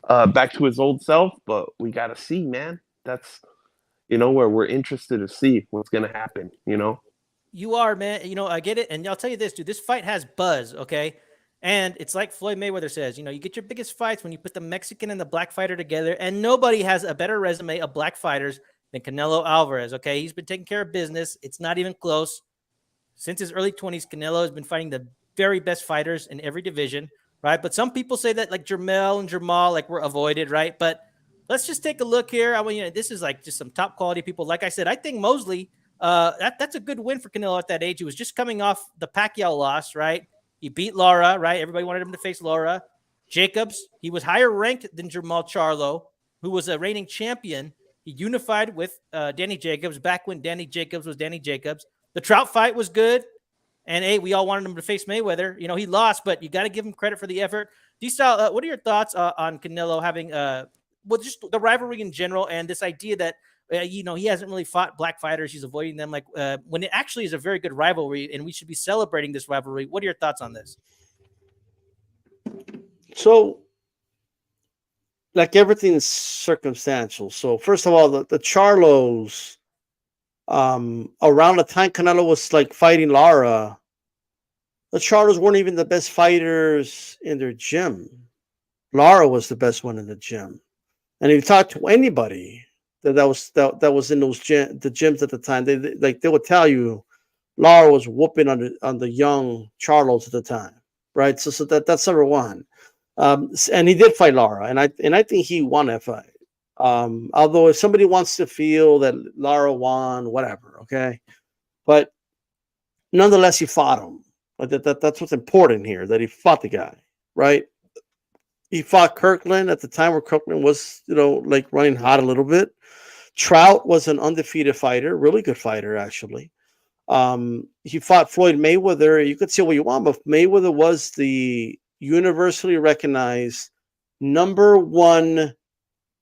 back to his old self, but we got to see, man. That's, you know, where we're interested to see what's going to happen, you know? You are, man. You know, I get it. And I'll tell you this, dude, this fight has buzz, okay? And it's like Floyd Mayweather says, you know, you get your biggest fights when you put the Mexican and the black fighter together, and nobody has a better resume of black fighters than Canelo Alvarez, okay? He's been taking care of business. It's not even close. Since his early 20s, Canelo has been fighting the very best fighters in every division, right? But some people say that, like, Jermell and Jermall, like, were avoided, right? But let's just take a look here. I mean, you know, this is like just some top quality people. Like I said, I think Mosley, that's a good win for Canelo at that age. He was just coming off the Pacquiao loss, right? He beat Lara, right? Everybody wanted him to face Lara. Jacobs, he was higher ranked than Jermall Charlo, who was a reigning champion. He unified with Danny Jacobs back when Danny Jacobs was Danny Jacobs. The Trout fight was good. And, hey, we all wanted him to face Mayweather. You know, he lost, but you got to give him credit for the effort. D-Style, what are your thoughts on Canelo having just the rivalry in general and this idea that, you know, he hasn't really fought black fighters. He's avoiding them, like when it actually is a very good rivalry and we should be celebrating this rivalry. What are your thoughts on this? So, like, everything is circumstantial. So first of all, the Charlos, around the time Canelo was like fighting Lara, the Charlos weren't even the best fighters in their gym. Lara was the best one in the gym. And if you talk to anybody that was in those the gyms at the time, they would tell you Lara was whooping on the young Charlos at the time, right? So that's number one. And he did fight Lara, and I think he won that fight. Although if somebody wants to feel that Lara won, whatever, okay, but nonetheless he fought him. That's what's important here, that he fought the guy, right? He fought Kirkland at the time where Kirkland was, you know, like running hot a little bit. Trout was an undefeated fighter, really good fighter, actually. He fought Floyd Mayweather. You could say what you want, but Mayweather was the universally recognized #1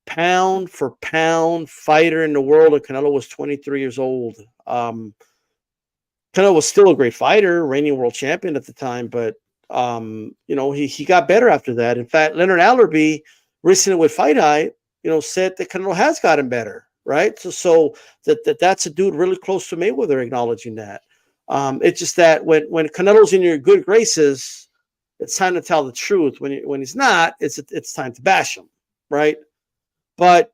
pound for pound fighter in the world. And Canelo was 23 years old. Canelo was still a great fighter, reigning world champion at the time, but you know, he got better after that. In fact, Leonard Allerby, recently with Fight Eye, said that Canelo has gotten better, right? So that's a dude really close to Mayweather acknowledging that. It's just that when Canelo's in your good graces, it's time to tell the truth. When he's not, it's time to bash him, right? But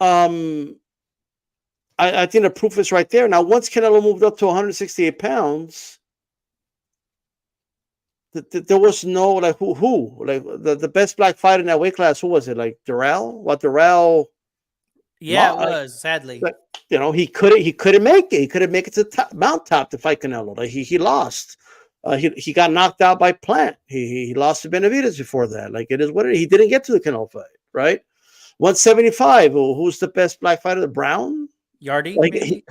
I think the proof is right there. Now, once Canelo moved up to 168 pounds, there was no who like the best black fighter in that weight class. Who was it? Like Durrell? What Durrell? Yeah, it was sadly. Like, he couldn't make it. He couldn't make it to the Mount Top to fight Canelo. Like he lost. He got knocked out by Plant. He lost to Benavidez before that. Like it is what it is. He didn't get to the Canelo fight, right? 175. Who's the best black fighter? Brown? Yardy, Like maybe?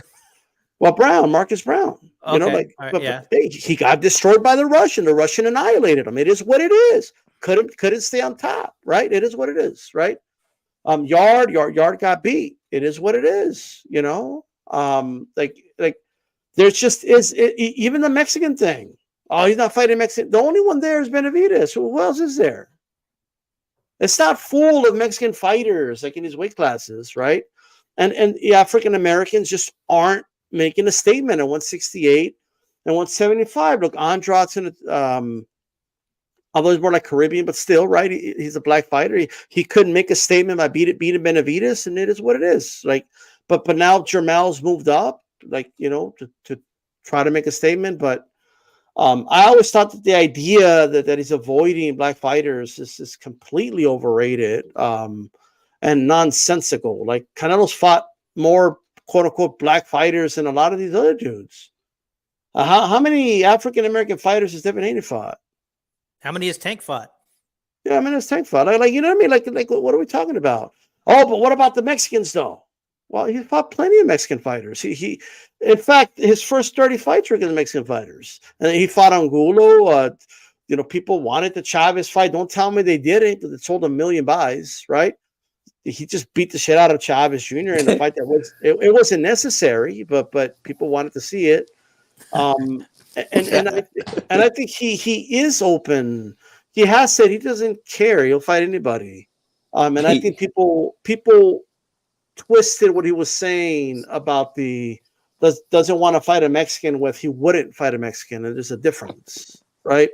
Brown, Marcus Brown. Okay. But Yeah. he got destroyed by the Russian. The Russian annihilated him. It is what it is. Couldn't stay on top, right? It is what it is, right? Yard got beat. It is what it is, like there's just even the Mexican thing. Oh, he's not fighting Mexican. The only one there is Benavidez. Who else is there? It's not full of Mexican fighters like in these weight classes, right? And the African Americans just aren't making a statement at 168 and 175. Look, Andrade's although he's more like Caribbean, but still, right? He's a black fighter. He couldn't make a statement by beating Benavidez, and it is what it is. Like, but now Jermel's moved up, like to try to make a statement. But I always thought that the idea that he's avoiding black fighters is completely overrated and nonsensical. Like Canelo's fought more quote unquote black fighters than a lot of these other dudes. How many African American fighters has Devin Haney fought? How many has Tank fought? Yeah, I mean, it's Tank fought. Like, you know what I mean? Like, what are we talking about? Oh, but what about the Mexicans, though? Well, he fought plenty of Mexican fighters. He in fact, his first 30 fights were against Mexican fighters. And he fought Angulo. People wanted the Chavez fight. Don't tell me they didn't, because it sold 1 million buys, right? He just beat the shit out of Chavez Jr. in a fight that it wasn't necessary, but people wanted to see it. And I think he is open. He has said he doesn't care. He'll fight anybody. And I think people twisted what he was saying about doesn't want to fight a Mexican with he wouldn't fight a Mexican. And there's a difference, right?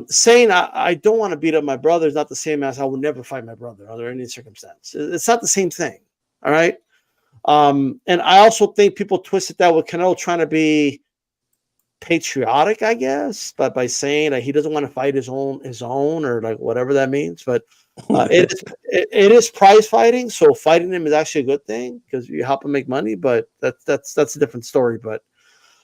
Saying I don't want to beat up my brother is not the same as I would never fight my brother under any circumstance. It's not the same thing. All right. And I also think people twisted that with Canelo trying to be patriotic, I guess, but by saying that he doesn't want to fight his own or like whatever that means. But it is prize fighting, so fighting him is actually a good thing because you help him make money. But that's a different story. But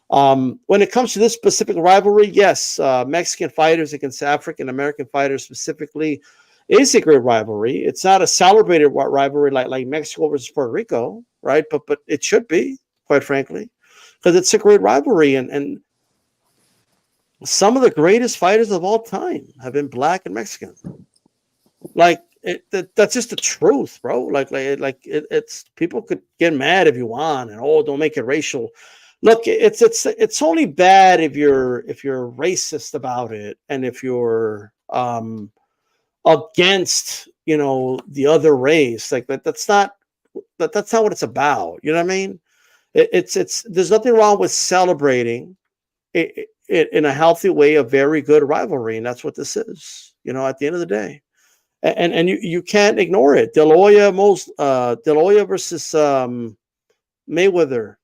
when it comes to this specific rivalry, yes, Mexican fighters against African American fighters specifically is a great rivalry. It's not a celebrated rivalry like Mexico versus Puerto Rico, right? But it should be, quite frankly, because it's a great rivalry and some of the greatest fighters of all time have been black and Mexican. Like that's just the truth, bro. Like it's people could get mad if you want, and don't make it racial. Look, it's only bad if you're racist about it, and if you're against the other race. Like that's not what it's about. You know what I mean? It's there's nothing wrong with celebrating it in a healthy way, a very good rivalry, and that's what this is. At the end of the day, and you can't ignore it. De La Hoya versus Mayweather.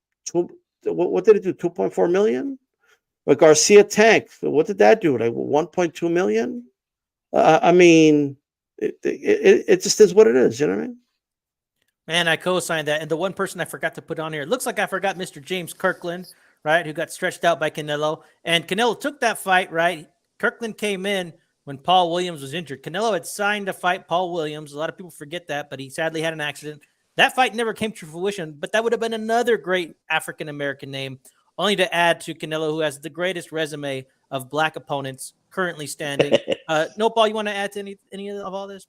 What did it do? 2.4 million. But Garcia Tank. What did that do? Like 1.2 million. I mean, it just is what it is. You know what I mean? Man, I co-signed that. And the one person I forgot to put on here, it looks like I forgot Mr. James Kirkland, right, who got stretched out by Canelo. And Canelo took that fight, right? Kirkland came in when Paul Williams was injured. Canelo had signed to fight Paul Williams. A lot of people forget that, but he sadly had an accident. That fight never came to fruition, but that would have been another great African-American name, only to add to Canelo, who has the greatest resume of black opponents currently standing. Paul, you want to add to any of all this?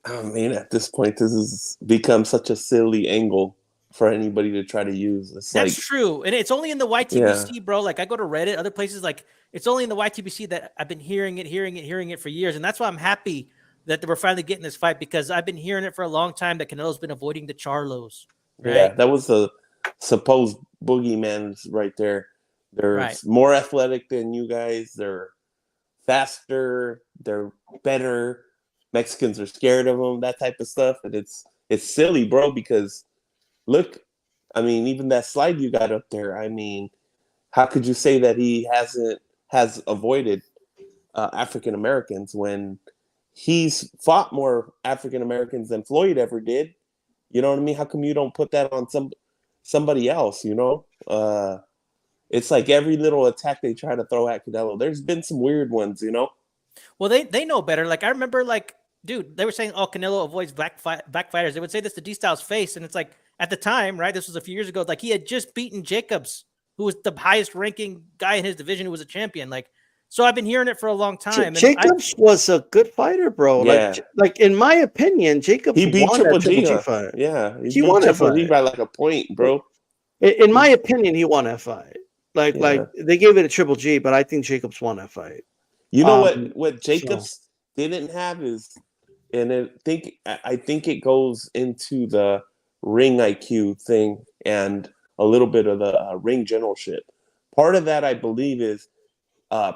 I mean, at this point, this has become such a silly angle for anybody to try to use. That's true. And it's only in the YTBC, bro. Like I go to Reddit, other places, like it's only in the YTBC that I've been hearing it for years. And that's why I'm happy that we're finally getting this fight, because I've been hearing it for a long time that Canelo's been avoiding the Charlos. Right? Yeah, that was the supposed boogeyman right there. They're Right. more athletic than you guys. They're faster. They're better. Mexicans are scared of them. That type of stuff, and it's silly, bro. Because look, I mean, even that slide you got up there. I mean, how could you say that he has avoided African Americans when he's fought more African Americans than Floyd ever did? You know what I mean? How come you don't put that on somebody else? You know, it's like every little attack they try to throw at Canelo. There's been some weird ones, you know. Well, they know better. Like, I remember, like, dude, they were saying, "Oh, Canelo avoids black fighters." They would say this to D Styles' face, and it's like, at the time, right? This was a few years ago. Like, he had just beaten Jacobs, who was the highest ranking guy in his division, who was a champion. Like, so I've been hearing it for a long time. Jacobs was a good fighter, bro. Yeah. Like in my opinion, Jacobs He beat won Triple that Triple G. G fight. Yeah, He won that Triple G fight by like a point, bro. In my opinion, he won that fight. Like they gave it a Triple G, but I think Jacobs won that fight. You know what Jacobs didn't have is, and I think it goes into the ring IQ thing and a little bit of the ring generalship. Part of that, I believe, is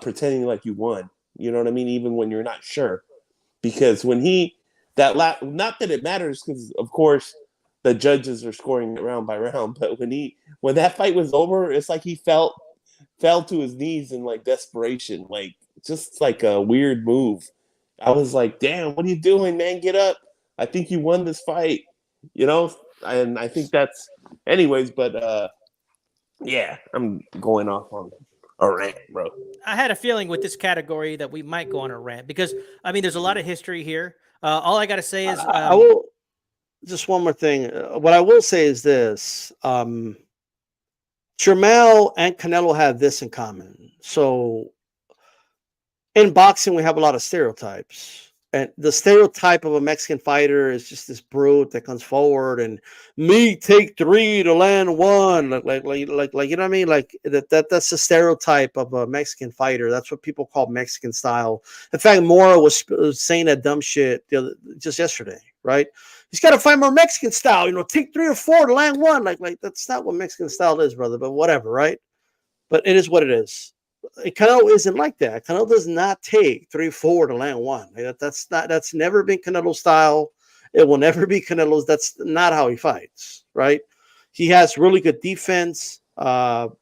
pretending like you won. You know what I mean? Even when you're not sure, because when not that it matters, because of course the judges are scoring round by round, but when that fight was over, it's like he fell to his knees in like desperation, like just like a weird move. I was like, damn, what are you doing, man? Get up. I think you won this fight, you know? And I think that's anyways, but yeah, I'm going off on a rant, bro. I had a feeling with this category that we might go on a rant, because I mean, there's a lot of history here. All I got to say is, I will just one more thing. What I will say is this: Jermell and Canelo have this in common. So in boxing, we have a lot of stereotypes. And the stereotype of a Mexican fighter is just this brute that comes forward and me take 3 to land 1, like you know what I mean? Like that's the stereotype of a Mexican fighter. That's what people call Mexican style. In fact, Mora was saying that dumb shit just yesterday, right? He's got to find more Mexican style, you know, take 3 or 4 to land 1. Like that's not what Mexican style is, brother. But whatever, right? But it is what it is. Canelo isn't like that. Canelo does not take 3, 4 to land 1. That's never been Canelo's style. It will never be Canelo's. That's not how he fights, right? He has really good defense. And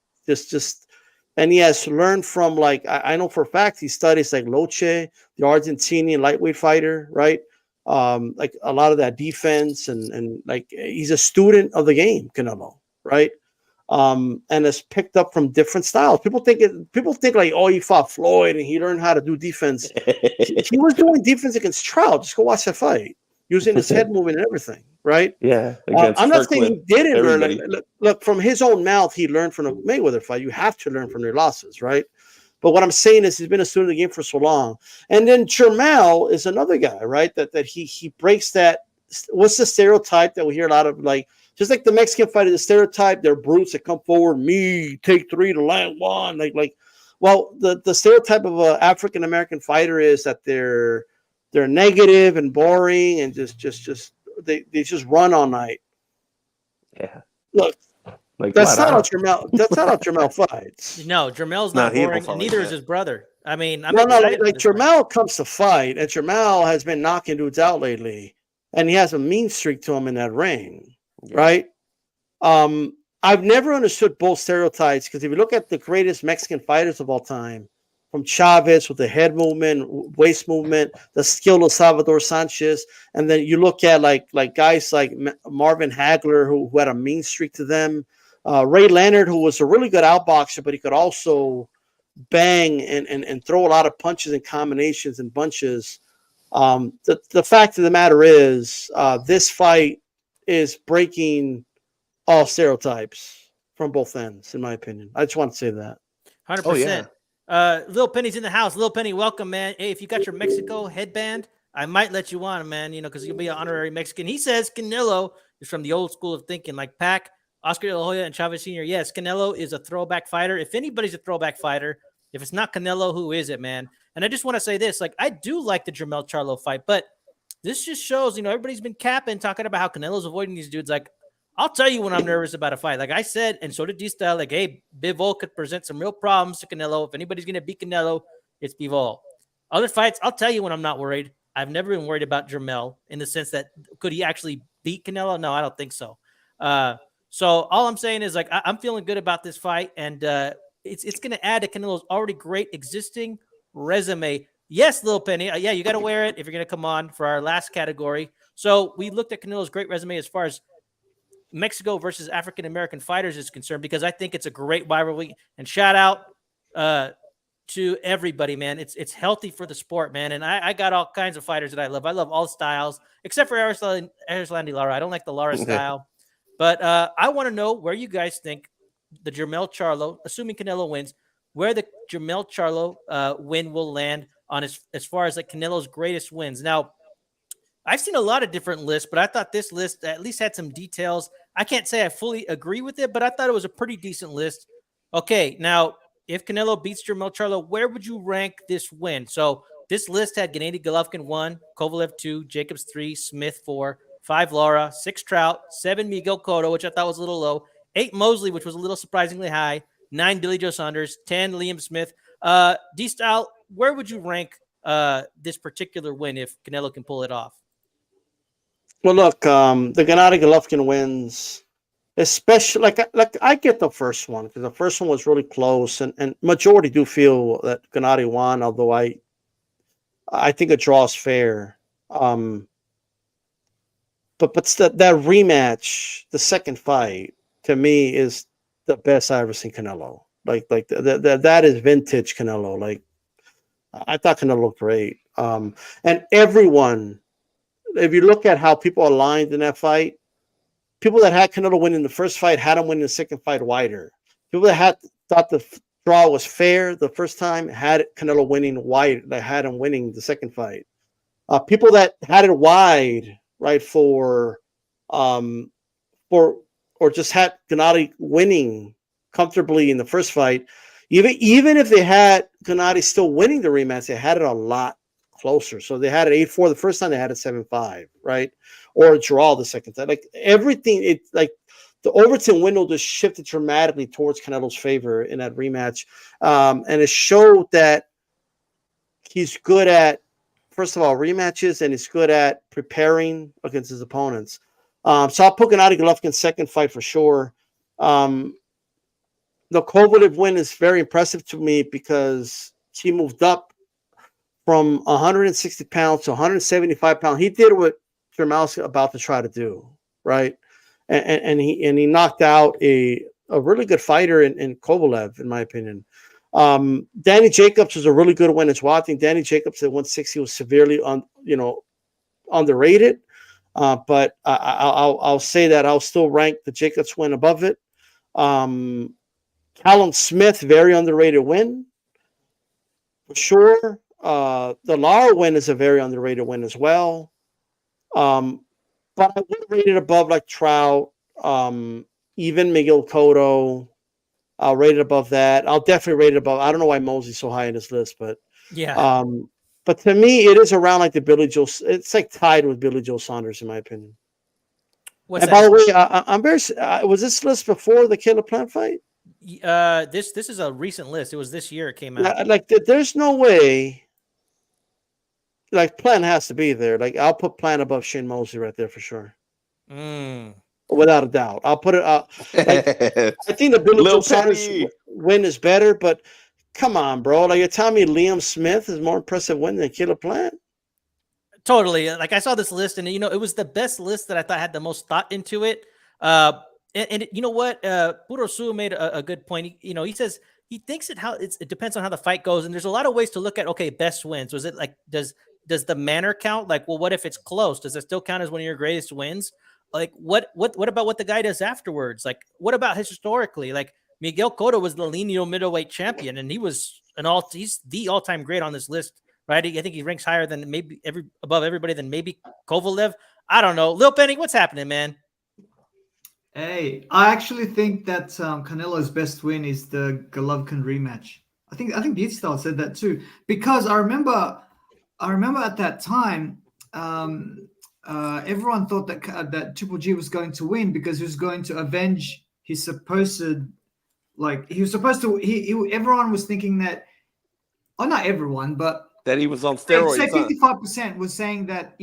he has learned from, like, I know for a fact he studies like Loche, the Argentinian lightweight fighter, right? Like a lot of that defense and like he's a student of the game, Canelo, right? And has picked up from different styles. People think like, oh, he fought Floyd and he learned how to do defense. He was doing defense against Trout. Just go watch that fight, using his head movement and everything, right? Yeah, I'm not saying he didn't learn. Look, from his own mouth, he learned from the Mayweather fight. You have to learn from their losses, right? But what I'm saying is he's been a student of the game for so long. And then Jermell is another guy, right? That he breaks that. What's the stereotype that we hear a lot of, like, just like the Mexican fighter, the stereotype, they're brutes that come forward, me, take 3 to land 1. Well, the stereotype of an African American fighter is that they're negative and boring and they just run all night. Yeah. Look, like that's not how Jermell fights. no, Jermell's not boring, and neither is his brother. I mean, like Jermell comes to fight, and Jermell has been knocking dudes out lately, and he has a mean streak to him in that ring. Yeah. Right. I've never understood both stereotypes, because if you look at the greatest Mexican fighters of all time, from Chavez with the head movement, waist movement, the skill of Salvador Sanchez, and then you look at like guys like Marvin Hagler who had a mean streak to them, Ray Leonard, who was a really good outboxer, but he could also bang and throw a lot of punches and combinations and bunches. The fact of the matter is, this fight is breaking all stereotypes from both ends, in my opinion. I just want to say that. 100%. Oh, yeah. Lil Penny's in the house. Lil Penny, welcome, man. Hey, if you got your Mexico headband, I might let you on, man, you know, because you'll be an honorary Mexican. He says Canelo is from the old school of thinking, like Pac, Oscar De La Hoya, and Chavez Sr. Yes, Canelo is a throwback fighter. If anybody's a throwback fighter, if it's not Canelo, who is it, man? And I just want to say this, like, I do like the Jermell Charlo fight, but this just shows, everybody's been capping, talking about how Canelo's avoiding these dudes. Like, I'll tell you when I'm nervous about a fight. Like I said, and so did D-Style, like, hey, Bivol could present some real problems to Canelo. If anybody's going to beat Canelo, it's Bivol. Other fights, I'll tell you when I'm not worried. I've never been worried about Jermell in the sense that could he actually beat Canelo? No, I don't think so. So all I'm saying is, like, I'm feeling good about this fight, and it's going to add to Canelo's already great existing resume. Yes, Lil Penny. Yeah, you got to wear it if you're going to come on for our last category. So we looked at Canelo's great resume as far as Mexico versus African-American fighters is concerned, because I think it's a great rivalry. And shout out to everybody, man. It's healthy for the sport, man. And I got all kinds of fighters that I love. I love all styles, except for Erislandy Lara. I don't like the Lara style. But I want to know where you guys think the Jermell Charlo, assuming Canelo wins, where the Jermell Charlo win will land on as far as like Canelo's greatest wins. Now, I've seen a lot of different lists, but I thought this list at least had some details. I can't say I fully agree with it, but I thought it was a pretty decent list. Okay, now, if Canelo beats Jermell Charlo, where would you rank this win? So this list had Gennady Golovkin 1, Kovalev 2, Jacobs 3, Smith 4, 5 Lara, 6 Trout, 7 Miguel Cotto, which I thought was a little low, 8 Mosley, which was a little surprisingly high, 9 Billy Joe Saunders, 10 Liam Smith. D-Style, where would you rank this particular win if Canelo can pull it off? Well, look, the Gennady Golovkin wins, especially like I get the first one because the first one was really close, and majority do feel that Gennady won, although I think a draw is fair. But that rematch, the second fight, to me is the best I've ever seen Canelo. Like that is vintage Canelo. Like I thought Canelo looked great. And everyone, if you look at how people aligned in that fight, people that had Canelo win in the first fight had him win in the second fight wider. People that thought the draw was fair the first time had Canelo winning wide. They had him winning the second fight. People that had it wide, right, or just had Gennady winning comfortably in the first fight, even if they had Gennady still winning the rematch, they had it a lot closer. So they had it 8-4 the first time, they had it 7-5, right? Or a draw the second time. Like everything, it's like the Overton window just shifted dramatically towards Canelo's favor in that rematch. And it showed that he's good at, first of all, rematches, and he's good at preparing against his opponents. So I'll put Gennady Golovkin's second fight for sure. The Kovalev win is very impressive to me because he moved up from 160 pounds to 175 pounds. He did what Jermell's about to try to do, right? And he knocked out a really good fighter in Kovalev, in my opinion. Danny Jacobs was a really good win as well. I think Danny Jacobs at 160 was severely underrated. But I'll say that I'll still rank the Jacobs win above it. Callum Smith, very underrated win for sure. The Lara win is a very underrated win as well. But I would rate it above like Trout, even Miguel Cotto. I'll rate it above that. I'll definitely rate it above. I don't know why Mosley's so high in this list, but yeah. But to me, it is around like the Billy Joe. It's like tied with Billy Joe Saunders, in my opinion. What's and that? by the way, I'm very. Was this list before the Caleb Plant fight? This is a recent list. It was this year it came out. Like there's no way. Like Plant has to be there. Like I'll put Plant above Shane Mosley right there for sure. Without a doubt, I'll put it. I think the Billy Joe Saunders win is better, but come on, bro. Like you're telling me Liam Smith is more impressive win than Caleb Plant? Totally. Like I saw this list, and it was the best list that I thought had the most thought into it. And you know what? Puro Su made a good point. He says he thinks it depends on how the fight goes, and there's a lot of ways to look at. Okay, best wins. Was it like does the manner count? Like, well, what if it's close? Does it still count as one of your greatest wins? Like, what about what the guy does afterwards? Like, what about historically? Like, Miguel Cotto was the lineal middleweight champion, and he's the all-time great on this list, right? I think he ranks higher than above everybody than maybe Kovalev. I don't know. Lil Penny, what's happening, man? Hey, I actually think that Canelo's best win is the Golovkin rematch. I think Beatstyle said that too, because I remember at that time everyone thought that that Triple G was going to win because he was going to avenge his supposed, like he was supposed to. Everyone was thinking that, oh, not everyone, but That he was on say steroids. huh? 55% was saying that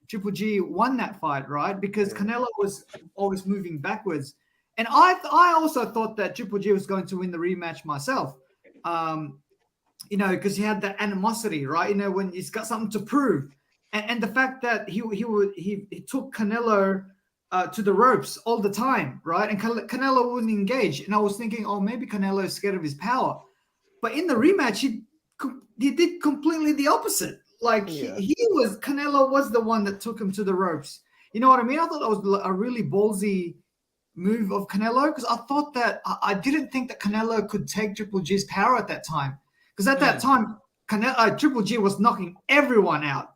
Triple G won that fight, right? Because Canelo was always moving backwards, and I also thought that Triple G was going to win the rematch myself. Because he had that animosity, right? When he's got something to prove, and the fact that he took Canelo to the ropes all the time, right? And Canelo wouldn't engage, and I was thinking, oh, maybe Canelo is scared of his power, but in the rematch, he did completely the opposite. Like Canelo was the one that took him to the ropes. You know what I mean? I thought that was a really ballsy move of Canelo because I thought that I didn't think that Canelo could take Triple G's power at that time. Because at that time, Triple G was knocking everyone out,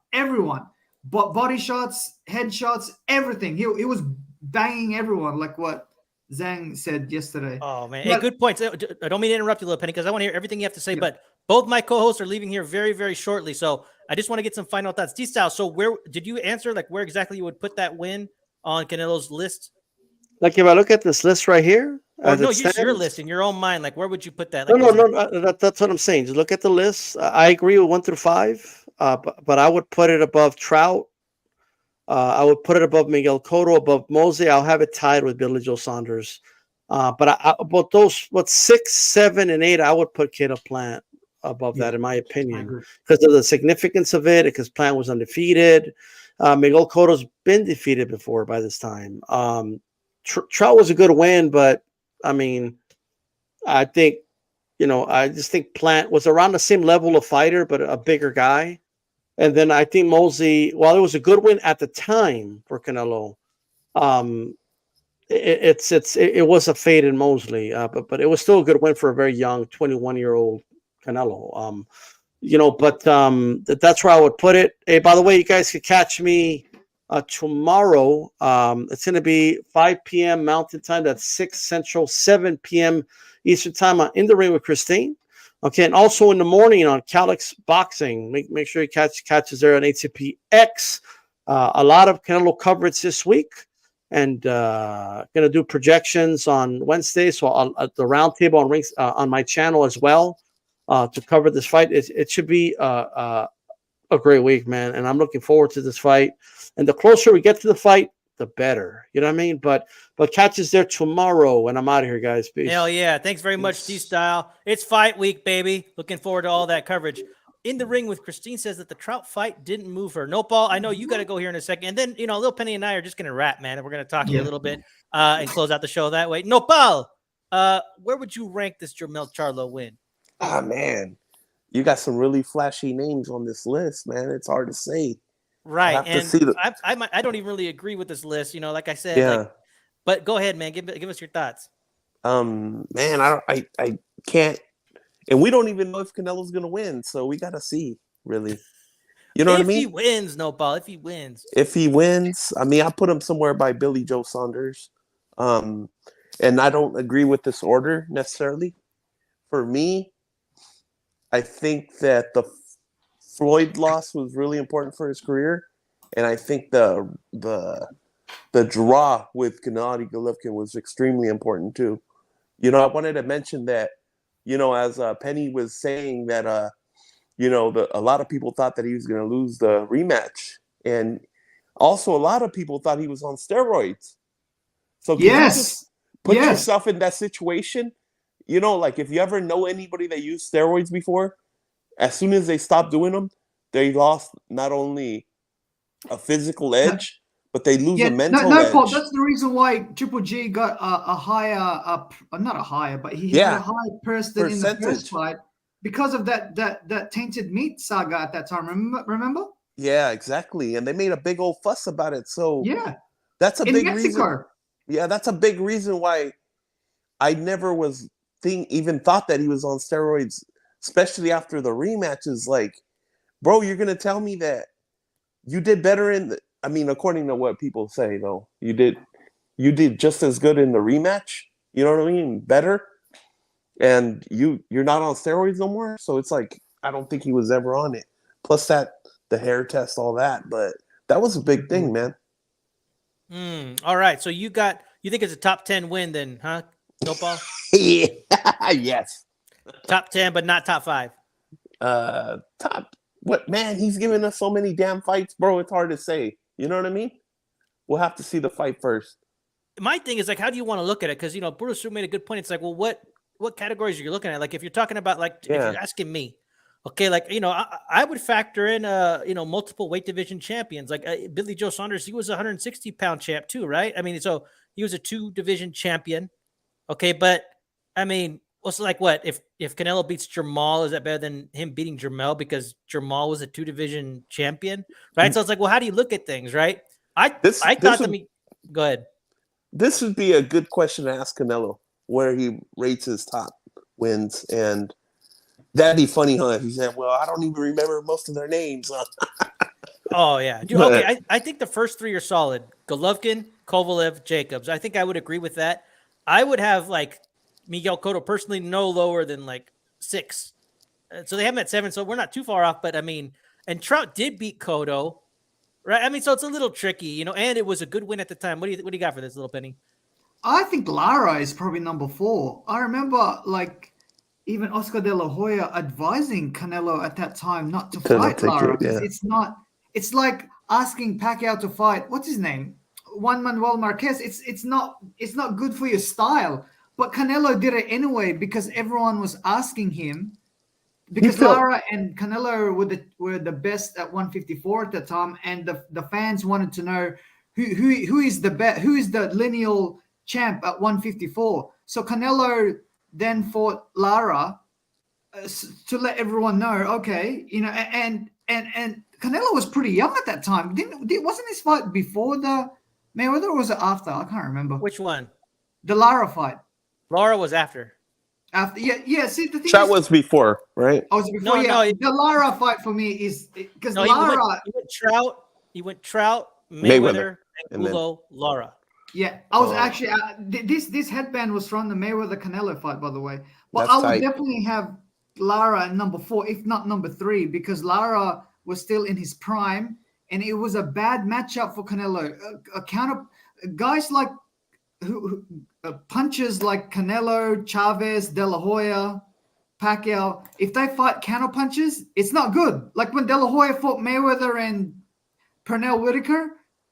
but body shots, head shots, everything. He was banging everyone, like what Zhang said yesterday. Oh man, hey, good points. I don't mean to interrupt you, little Penny, because I want to hear everything you have to say. But both my co-hosts are leaving here very, very shortly, so I just want to get some final thoughts. D-Style, so where did you answer? Like where exactly you would put that win on Canelo's list? Like if I look at this list right here, Or no, use your list in your own mind. Like where would you put that? No, Like, that's what I'm saying. Just look at the list. I agree with 1 through 5, but I would put it above Trout. I would put it above Miguel Cotto, above Mosley. I'll have it tied with Billy Joe Saunders. But about those, 6, 7, and 8, I would put Caleb Plant above that, in my opinion, because of the significance of it. Because Plant was undefeated. Miguel Cotto's been defeated before by this time. Trout was a good win, but I mean, I think, I just think Plant was around the same level of fighter, but a bigger guy. And then I think Mosley, while it was a good win at the time for Canelo, it was a fade in Mosley, but it was still a good win for a very young 21-year-old Canelo. But that's where I would put it. Hey, by the way, you guys could catch me tomorrow. It's going to be 5 p.m. Mountain Time. That's 6 Central, 7 p.m. Eastern Time on In the Ring with Christine. Okay, and also in the morning on Calix Boxing. Make sure you catches there on ATPX. A lot of Canelo coverage this week, and going to do projections on Wednesday. So at the roundtable on rings on my channel as well to cover this fight. It should be a great week, man, and I'm looking forward to this fight. And the closer we get to the fight, the better. You know what I mean? But catch us there tomorrow, and I'm out of here, guys. Peace. Hell yeah. Thanks very much, D-Style. It's fight week, baby. Looking forward to all that coverage. In the Ring with Christine says that the Trout fight didn't move her. No, Paul, I know you got to go here in a second. And then, Lil Penny and I are just going to wrap, man. And we're going to talk to you a little bit and close out the show that way. No, Paul, where would you rank this Jermell Charlo win? Ah, man. You got some really flashy names on this list, man. It's hard to say. Right. And I don't even really agree with this list, like I said. Yeah. But go ahead, man. Give us your thoughts. Man, I can't. And we don't even know if Canelo's going to win. So we got to see, really. You know what I mean? If he wins, no, Paul. If he wins. I mean, I put him somewhere by Billy Joe Saunders. And I don't agree with this order necessarily. For me, I think that the Floyd loss was really important for his career, and I think the draw with Gennady Golovkin was extremely important too. I wanted to mention that, as Penny was saying that, a lot of people thought that he was going to lose the rematch, and also a lot of people thought he was on steroids. So can you just put yourself in that situation? Like if you ever know anybody that used steroids before, as soon as they stopped doing them, they lost not only a physical edge, but they lose a mental edge. Paul, that's the reason why Triple G got a higher, not a higher, but he had a higher percentage in the first fight because of that tainted meat saga at that time. Remember? Yeah, exactly. And they made a big old fuss about it. So that's a in big Mexico. reason. Yeah, that's a big reason why I never even thought that he was on steroids, especially after the rematches. Like, bro, you're gonna tell me that you did better according to what people say, though, you did just as good in the rematch. You know what I mean? Better, and you're not on steroids no more. So it's like I don't think he was ever on it. Plus that the hair test, all that. But that was a big thing, man. All right. So you think it's a top 10 win then, huh? Nopal? Yes. Top 10, but not top 5. Top. What, man? He's giving us so many damn fights, bro. It's hard to say. You know what I mean? We'll have to see the fight first. My thing is like, how do you want to look at it? Because Bruce made a good point. It's like, well, what categories are you looking at? Like, if you're talking about if you're asking me, okay, like I would factor in multiple weight division champions. Like Billy Joe Saunders, he was a 160-pound champ too, right? I mean, so he was a 2-division champion. Okay, but I mean, what's like what if Canelo beats Jamal? Is that better than him beating Jermell because Jamal was a 2-division champion, right? So it's like, well, how do you look at things, right? Go ahead. This would be a good question to ask Canelo, where he rates his top wins, and that'd be funny, huh? If he said, "Well, I don't even remember most of their names." Oh yeah, dude, okay. I think the first 3 are solid: Golovkin, Kovalev, Jacobs. I think I would agree with that. I would have like Miguel Cotto personally no lower than like 6. So they have him at 7, so we're not too far off. But I mean, and Trout did beat Cotto. Right, I mean, so it's a little tricky, and it was a good win at the time. What do you got for this, little Penny? I think Lara is probably number 4. I remember like even Oscar De La Hoya advising Canelo at that time not to fight Lara. It's like asking Pacquiao to fight what's his name, Juan Manuel Marquez. It's not good for your style. But Canelo did it anyway because everyone was asking him. Because Lara and Canelo were the best at 154 at the time, and the fans wanted to know who is the best, who is the lineal champ at 154. So Canelo then fought Lara to let everyone know, okay, and Canelo was pretty young at that time. Wasn't his fight before the Mayweather, or was it after? I can't remember. Which one? The Lara fight. Lara was after. After, yeah. See, the thing that was before, right? Oh, was it before? No, the Lara fight for me is because Lara. He went Trout, Mayweather, and Gulo, Lara. Yeah, I was actually this headband was from the Mayweather Canelo fight, by the way. But I would definitely have Lara at number 4, if not number 3, because Lara was still in his prime, and it was a bad matchup for Canelo. Guys like who punches like Canelo, Chavez, De La Hoya, Pacquiao, if they fight counter punches, it's not good. Like when De La Hoya fought Mayweather and Pernell Whitaker,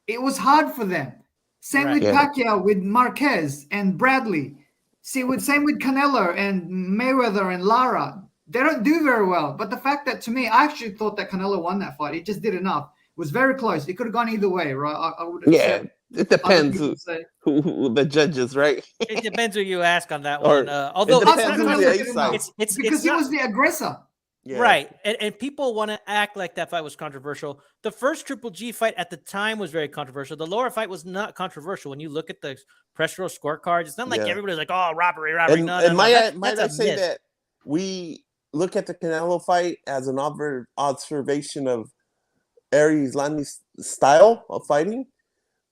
it was hard for them. Same with Pacquiao, with Marquez and Bradley. Same with Canelo and Mayweather and Lara. They don't do very well. But the fact that, to me, I actually thought that Canelo won that fight. He just did enough. It was very close. It could have gone either way, right? I would have said. It depends who the judges, right? It depends who you ask on that one. Although it's because he was the aggressor. Yeah. Right. And people want to act like that fight was controversial. The first Triple G fight at the time was very controversial. The Lara fight was not controversial. When you look at the press row scorecards, it's not like everybody's like, oh, robbery. And might I say that we look at the Canelo fight as an observation of Ari Islami's style of fighting,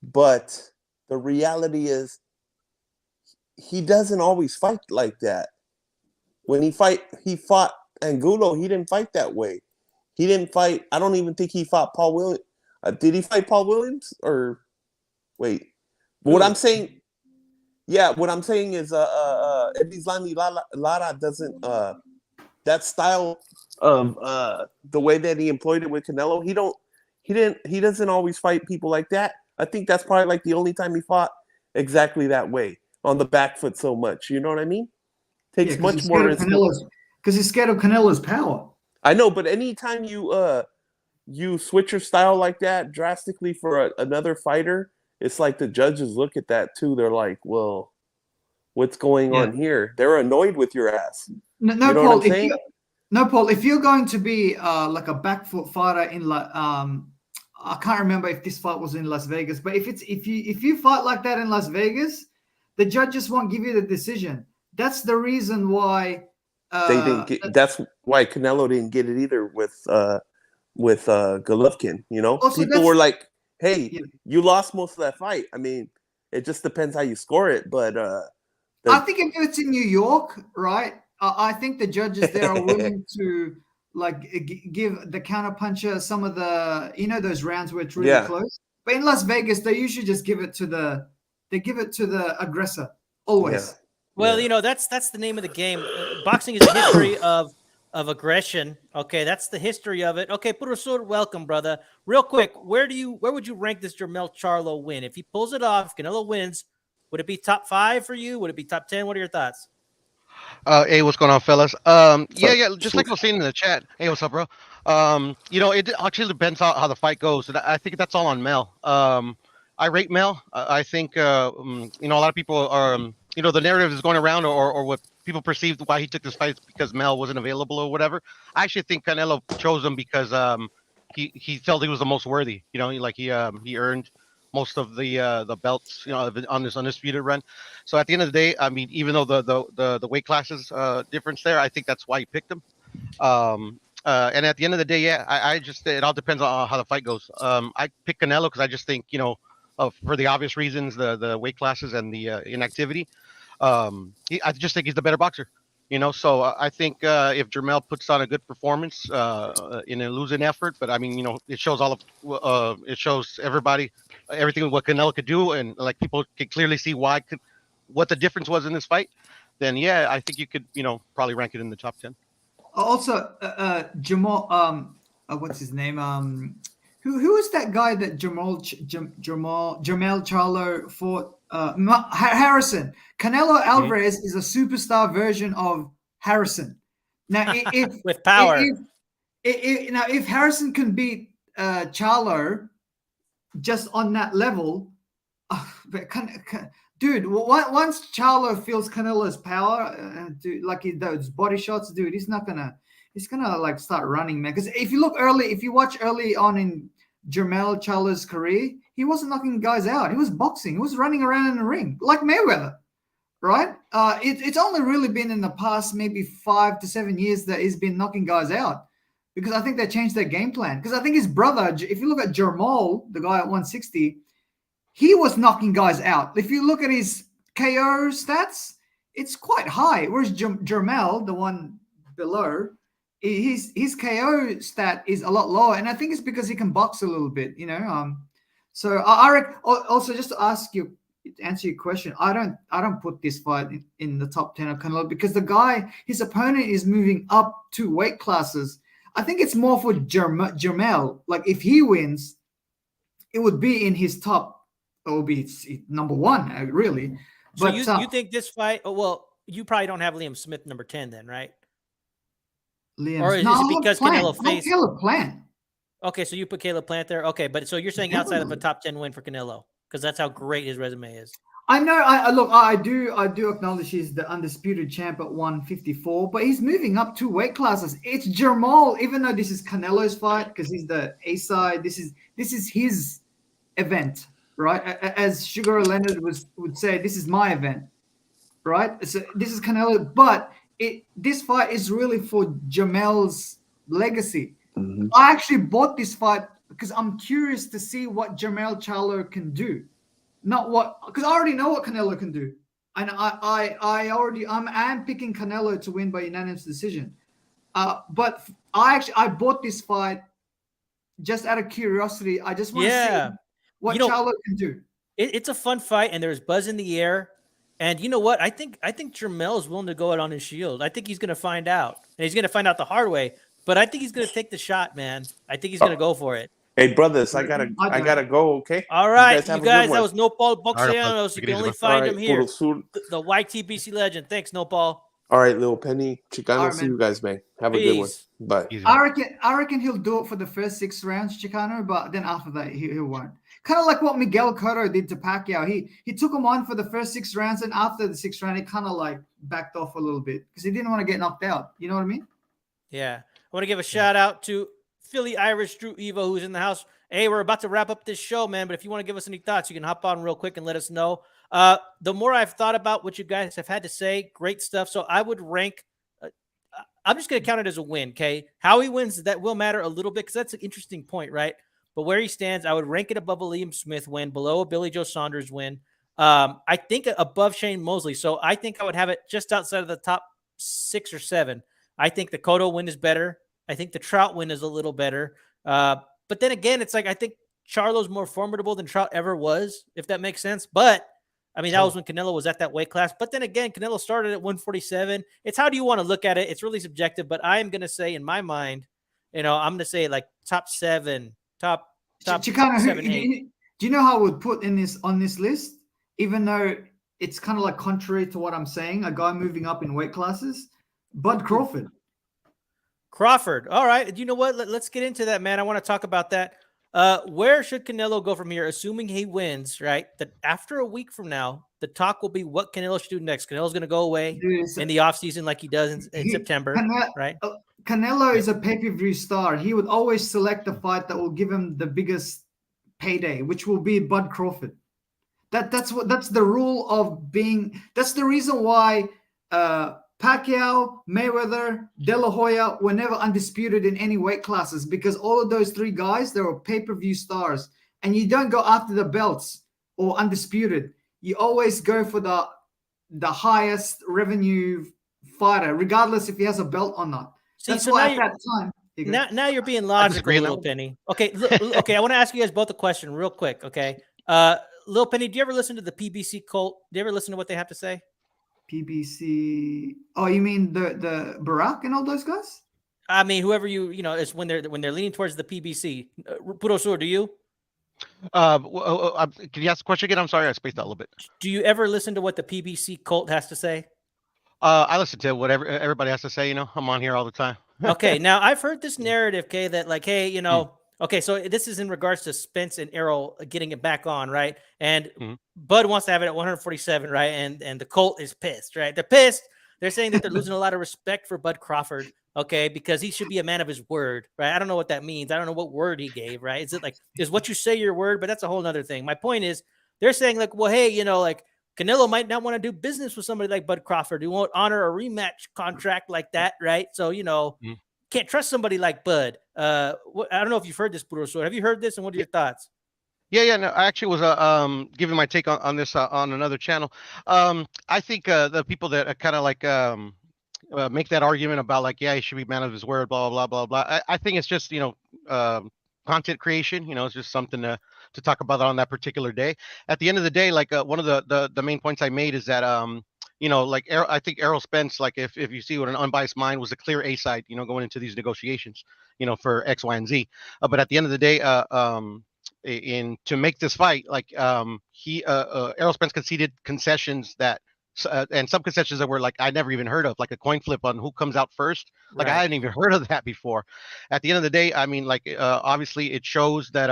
but the reality is he doesn't always fight like that. When he fought Angulo, he didn't fight that way. He didn't fight. I don't even think he fought Paul Williams. Did he fight Paul Williams? Or wait, what I'm saying is Islami Lara doesn't that style of the way that he employed it with Canelo. He doesn't always fight people like that. I think that's probably like the only time he fought exactly that way, on the back foot so much. You know what I mean? Takes much more. Because he's scared of Canelo's power. I know, but anytime you switch your style like that drastically for another fighter, it's like the judges look at that too. They're like, well, what's going on here? They're annoyed with your ass. No, Paul, if you're going to be like a back foot fighter in I can't remember if this fight was in Las Vegas, but if you fight like that in Las Vegas, the judges won't give you the decision. That's the reason why they didn't get. That's why Canelo didn't get it either with Golovkin. People were like, "Hey, you lost most of that fight." I mean, it just depends how you score it. But I think if it's in New York, right? I think the judges there are willing to like give the counter puncher some of the those rounds where it's really Yeah. close. But in Las Vegas, they usually just give it to the aggressor always. Well, that's the name of the game. Boxing is a history of aggression. Okay, that's the history of it. Okay, Professor, welcome, brother. Real quick, where would you rank this Jermell Charlo win? If he pulls it off, Canelo wins, would it be top 5 for you? Would it be top 10? What are your thoughts? Hey, what's going on, fellas? Yeah, up, yeah, just like I was saying in the chat. Hey, what's up, bro? It actually depends on how the fight goes. And I think that's all on Mel. I rate Mel. I think, a lot of people are, the narrative is going around or what people perceived why he took this fight because Mel wasn't available or whatever. I actually think Canelo chose him because he felt he was the most worthy. He earned most of the belts, on this undisputed run. So at the end of the day, I mean, even though the weight classes difference there, I think that's why he picked him. And at the end of the day, yeah, I just it all depends on how the fight goes. I pick Canelo because I just think for the obvious reasons, the weight classes and the inactivity. I just think he's the better boxer. So I think if Jermell puts on a good performance in a losing effort, but I mean, it shows it shows everybody everything what Canelo could do, and like people can clearly see what the difference was in this fight. Then yeah, I think you could probably rank it in the top 10. Also, Jamal, what's his name? Who is that guy that Jamel Charlo fought? Harrison. Canelo Alvarez is a superstar version of Harrison. Now, if with power, if Harrison can beat Charlo just on that level, dude, once Charlo feels Canelo's power, dude, like those body shots, dude, he's gonna like start running, man. Because if you watch early on in Jermell Charlo's career, he wasn't knocking guys out. He was boxing. He was running around in the ring like Mayweather, right? It's only really been in the past maybe 5 to 7 years that he's been knocking guys out, because I think they changed their game plan. Because I think his brother, if you look at Jermall, the guy at 160, he was knocking guys out. If you look at his KO stats, it's quite high. Whereas Jermell, the one below, his KO stat is a lot lower, and I think it's because he can box a little bit, So I reckon, also just to answer your question, I don't put this fight in the top 10 of Canelo, because his opponent is moving up 2 weight classes. I think it's more for Jermell. Like if he wins, it would be in his top. It will be number 1, really. So you think this fight? Oh, well, you probably don't have Liam Smith number 10 then, right? Or is it because Canelo faced Caleb Plant? Okay, so you put Caleb Plant there. Okay, but so you're saying outside of a top 10 win for Canelo, because that's how great his resume is. I know. I do acknowledge he's the undisputed champ at 154, but he's moving up 2 weight classes. It's Jermall, even though this is Canelo's fight because he's the A side. This is his event, right? As Sugar Leonard would say, this is my event, right? So this is Canelo, but this fight is really for Jermell's legacy. Mm-hmm. I actually bought this fight because I'm curious to see what Jermell Charlo can do, because I already know what Canelo can do, and I'm picking Canelo to win by unanimous decision. But I bought this fight just out of curiosity. I just want to see what Charlo can do. It's a fun fight, and there's buzz in the air. And you know what? I think Jermell is willing to go out on his shield. I think he's going to find out, and he's going to find out the hard way. But I think he's going to take the shot, man. I think he's going to go for it. Hey, brothers, I gotta go. Okay. All right, you guys. That was Nopal Boxeanos. You can only find him here. The YTBC legend. Thanks, Nopal. All right, little Penny Chicano. See you guys, man. Have a good one. Bye. I reckon he'll do it for the first 6 rounds, Chicano, but then after that he won't. Kind of like what Miguel Cotto did to Pacquiao. He took him on for the first 6 rounds, and after the 6th round, he kind of like backed off a little bit because he didn't want to get knocked out. You know what I mean? Yeah. I want to give a shout out to Philly Irish Drew Evo, who's in the house. Hey, we're about to wrap up this show, man. But if you want to give us any thoughts, you can hop on real quick and let us know. The more I've thought about what you guys have had to say, great stuff. So I would rank. I'm just going to count it as a win. Okay, how he wins, that will matter a little bit because that's an interesting point, right? But where he stands, I would rank it above a Liam Smith win, below a Billy Joe Saunders win. I think above Shane Mosley. So I think I would have it just outside of the top 6 or 7. I think the Cotto win is better. I think the Trout win is a little better. But then again, it's like I think Charlo's more formidable than Trout ever was, if that makes sense. But I mean, that was when Canelo was at that weight class. But then again, Canelo started at 147. It's how do you want to look at it? It's really subjective. But I am going to say, in my mind, I'm going to say like top 7, top Chicano, 7, 8. do you know how I would put on this list? Even though it's kind of like contrary to what I'm saying, a guy moving up in weight classes, Bud Crawford. All right. You know what? Let's get into that, man. I want to talk about that. Where should Canelo go from here, assuming he wins, right? That after a week from now, the talk will be what Canelo should do next. Canelo's going to go away in the offseason like he does in September, right? Canelo is a pay-per-view star. He would always select the fight that will give him the biggest payday, which will be Bud Crawford. That's the rule of being. That's the reason why Pacquiao, Mayweather, De La Hoya were never undisputed in any weight classes, because all of those 3 guys, they were pay-per-view stars. And you don't go after the belts or undisputed. You always go for the highest revenue fighter, regardless if he has a belt or not. That's why at that time. Now you're being logical, Little Penny. Okay, okay. I want to ask you guys both a question real quick. Okay, Little Penny, do you ever listen to the PBC cult? Do you ever listen to what they have to say? PBC. Oh, you mean the Barack and all those guys? I mean, whoever it's when they're leaning towards the PBC. Puro Sur, do you? Can you ask the question again? I'm sorry, I spaced out a little bit. Do you ever listen to what the PBC cult has to say? I listen to whatever everybody has to say. I'm on here all the time. Okay, now I've heard this narrative, okay, that like, hey, okay, so this is in regards to Spence and Errol getting it back on, right? And Bud wants to have it at 147, right? And the Colt is pissed, right? They're pissed. They're saying that they're losing a lot of respect for Bud Crawford, okay, because he should be a man of his word, right? I don't know what that means. I don't know what word he gave, right? Is what you say your word? But that's a whole nother thing. My point is, they're saying like, well, hey, like Canelo might not want to do business with somebody like Bud Crawford who won't honor a rematch contract like that, right? So, can't trust somebody like Bud. I don't know if you've heard this, Puro Sur. Have you heard this, and what are your thoughts? Yeah. No, I actually was giving my take on this on another channel. I think the people that kind of like make that argument about like, yeah, he should be man of his word, blah blah blah blah. I think it's just content creation. It's just something to talk about on that particular day. At the end of the day, like one of the main points I made is that like I think Errol Spence, like if you see what an unbiased mind, was a clear A side, going into these negotiations, for X, Y, and Z. But at the end of the day, to make this fight, like Errol Spence conceded concessions that. And some concessions that were like I never even heard of, like a coin flip on who comes out first. Like I hadn't even heard of that before. At the end of the day, I mean, like obviously it shows that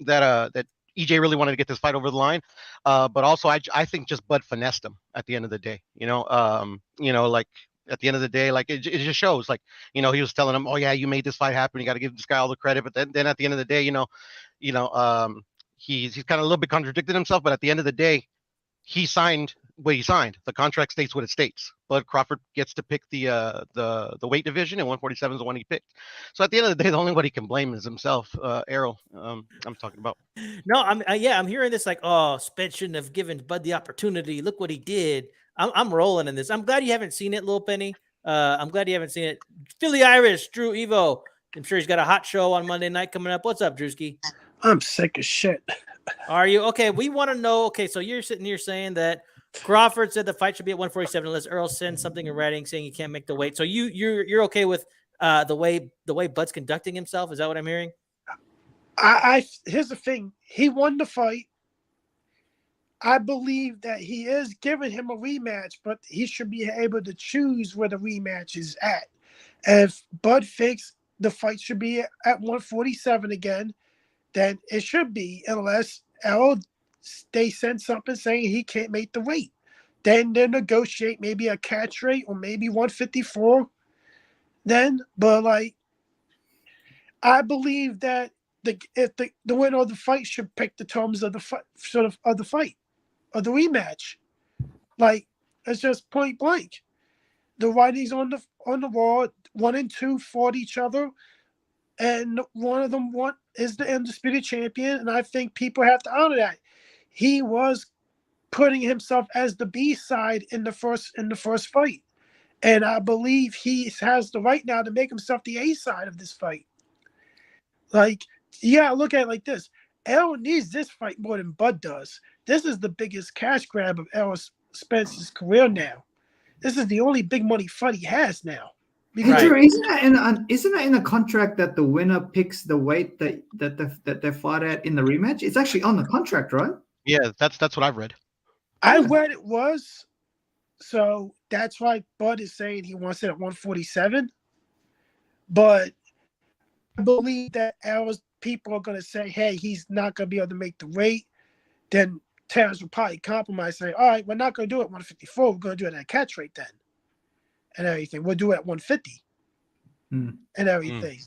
that EJ really wanted to get this fight over the line, but also I think just Bud finessed him at the end of the day. Like at the end of the day, like it just shows, like he was telling him, oh yeah, you made this fight happen. You got to give this guy all the credit. But then at the end of the day, he's kind of a little bit contradicted himself. But at the end of the day, he signed what he signed. The contract states what it states. Bud Crawford gets to pick the weight division, and 147 is the one he picked. So at the end of the day, the only one he can blame is himself, Errol. I'm talking about. No, I'm hearing this like, oh, Spence shouldn't have given Bud the opportunity. Look what he did. I'm rolling in this. I'm glad you haven't seen it, Lil Penny. I'm glad you haven't seen it. Philly Irish, Drew Evo. I'm sure he's got a hot show on Monday night coming up. What's up, Drewski? I'm sick as shit. Are you? Okay, we want to know. Okay, so you're sitting here saying that Crawford said the fight should be at 147 unless Earl sends something in writing saying he can't make the weight. So you're okay with the way Bud's conducting himself? Is that what I'm hearing? Here's the thing. He won the fight. I believe that he is giving him a rematch, but he should be able to choose where the rematch is at. If Bud thinks the fight should be at 147 again, then it should be, unless they send something saying he can't make the weight. Then they negotiate maybe a catch rate or maybe 154. But like, I believe that if the winner of the fight should pick the terms of the fight, of the fight, or the rematch. Like, it's just point blank. The writing's on the wall. 1 and 2 fought each other, and one of them is the undisputed champion. And I think people have to honor that. He was putting himself as the B side in the first fight, And I believe he has the right now to make himself the A side of this fight. Like, yeah, look at it like this. Errol needs this fight more than Bud does. This is the biggest cash grab of Errol Spence's career now. This is the only big money fight he has now. Hey, Right. Drew, isn't that in the contract that the winner picks the weight that they fight at in the rematch? It's actually on the contract, right? Yeah, that's what I've read. I read it was, so that's why Bud is saying he wants it at 147. But I believe that Errol's people are going to say, hey, he's not going to be able to make the weight. Then Terrence will probably compromise, say, all right, we're not going to do it at 154. We're going to do it at a catch rate then. And everything. We'll do it at 150 and everything.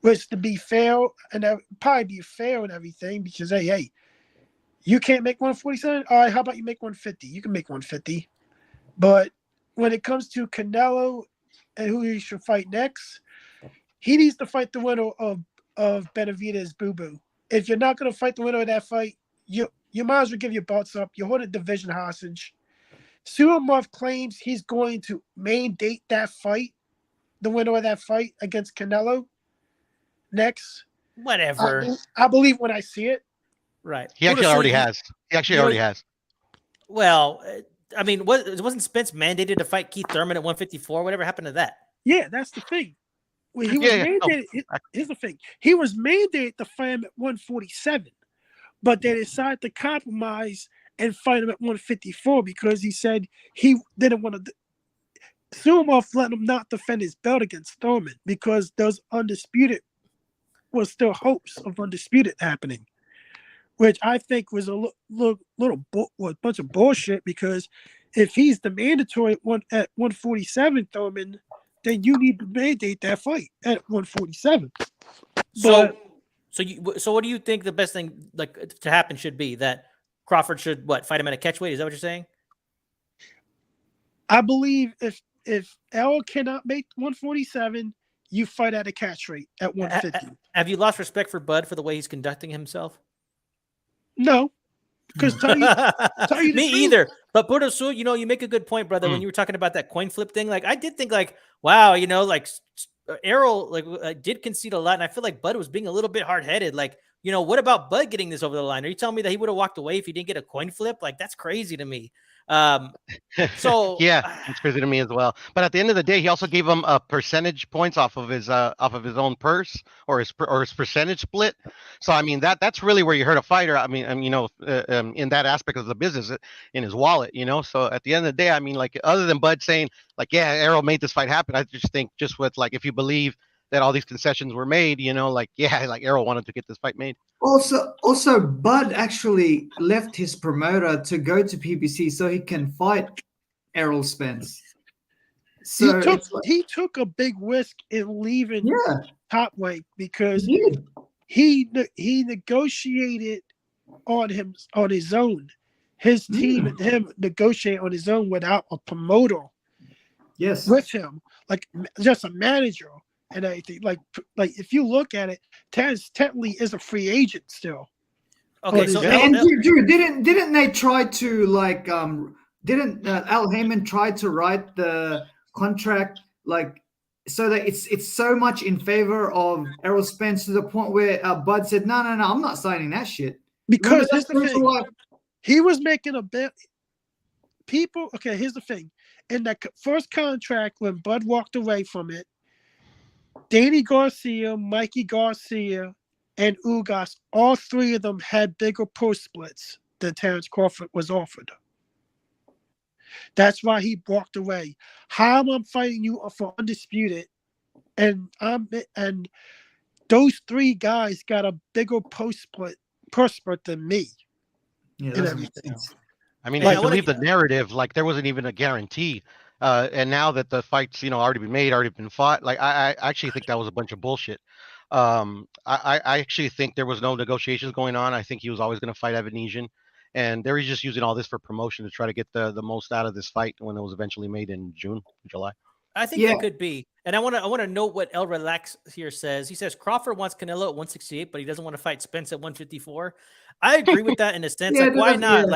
Which to be fair, and that would probably be fair and everything, because hey, you can't make 147. All right, how about you make 150? You can make 150. But when it comes to Canelo and who he should fight next, he needs to fight the winner of Benavidez Boo Boo. If you're not going to fight the winner of that fight, you might as well give your belts up. You're holding division hostage. Suamov claims he's going to mandate that fight, the winner of that fight against Canelo next. Whatever. I believe when I see it. Right. He actually already has. He actually already has. Well, I mean, wasn't Spence mandated to fight Keith Thurman at 154? Whatever happened to that? Yeah, that's the thing. When he was mandated, here's the thing. He was mandated to fight him at 147, but they decided to compromise and fight him at 154 because he said he didn't want to. Suamov let him not defend his belt against Thurman because those undisputed was still hopes of undisputed happening, which I think was a bunch of bullshit. Because if he's the mandatory at 147 Thurman, then you need to mandate that fight at 147. So what do you think the best thing to happen should be? That Crawford should fight him at a catchweight? Is that what you're saying? I believe if Errol cannot make 147, you fight at a catch rate at 150. Have you lost respect for Bud for the way he's conducting himself? No, because me either. But Bordosu, you make a good point, brother. When you were talking about that coin flip thing, I did think wow, Errol did concede a lot, and I feel like Bud was being a little bit hard headed. What about Bud getting this over the line? Are you telling me that he would have walked away if he didn't get a coin flip? That's crazy to me. So yeah, it's crazy to me as well. But at the end of the day, he also gave him a percentage points off of his own purse or his percentage split. So I mean that's really where you hurt a fighter. I mean in that aspect of the business, in his wallet. So at the end of the day, I mean other than Bud saying yeah, Errol made this fight happen, I just think with if you believe that all these concessions were made, Errol wanted to get this fight made. Also, Bud actually left his promoter to go to PBC so he can fight Errol Spence. So he took a big risk in leaving top weight because he negotiated on his own. His team and him negotiate on his own without a promoter. Yes, with him, just a manager. And everything, if you look at it, Terrence technically is a free agent still. Okay, so Drew, didn't they try to didn't Al Heyman try to write the contract so that it's so much in favor of Errol Spence to the point where Bud said no, I'm not signing that shit. Because here's the thing, he was making a bet. Here's the thing. In that first contract, when Bud walked away from it, Danny Garcia, Mikey Garcia, and Ugas, all three of them had bigger post splits than Terrence Crawford was offered. That's why he walked away. How am I fighting you for undisputed? And those three guys got a bigger post split than me. Yeah, and everything. I mean, I believe the narrative, there wasn't even a guarantee. And now that the fight's, already been made, already been fought, I actually think that was a bunch of bullshit. I actually think there was no negotiations going on. I think he was always going to fight Evanesian. And they were just using all this for promotion to try to get the most out of this fight when it was eventually made in July. I think that could be. And I want to note what El Relax here says. He says Crawford wants Canelo at 168, but he doesn't want to fight Spence at 154. I agree with that in a sense. Why not?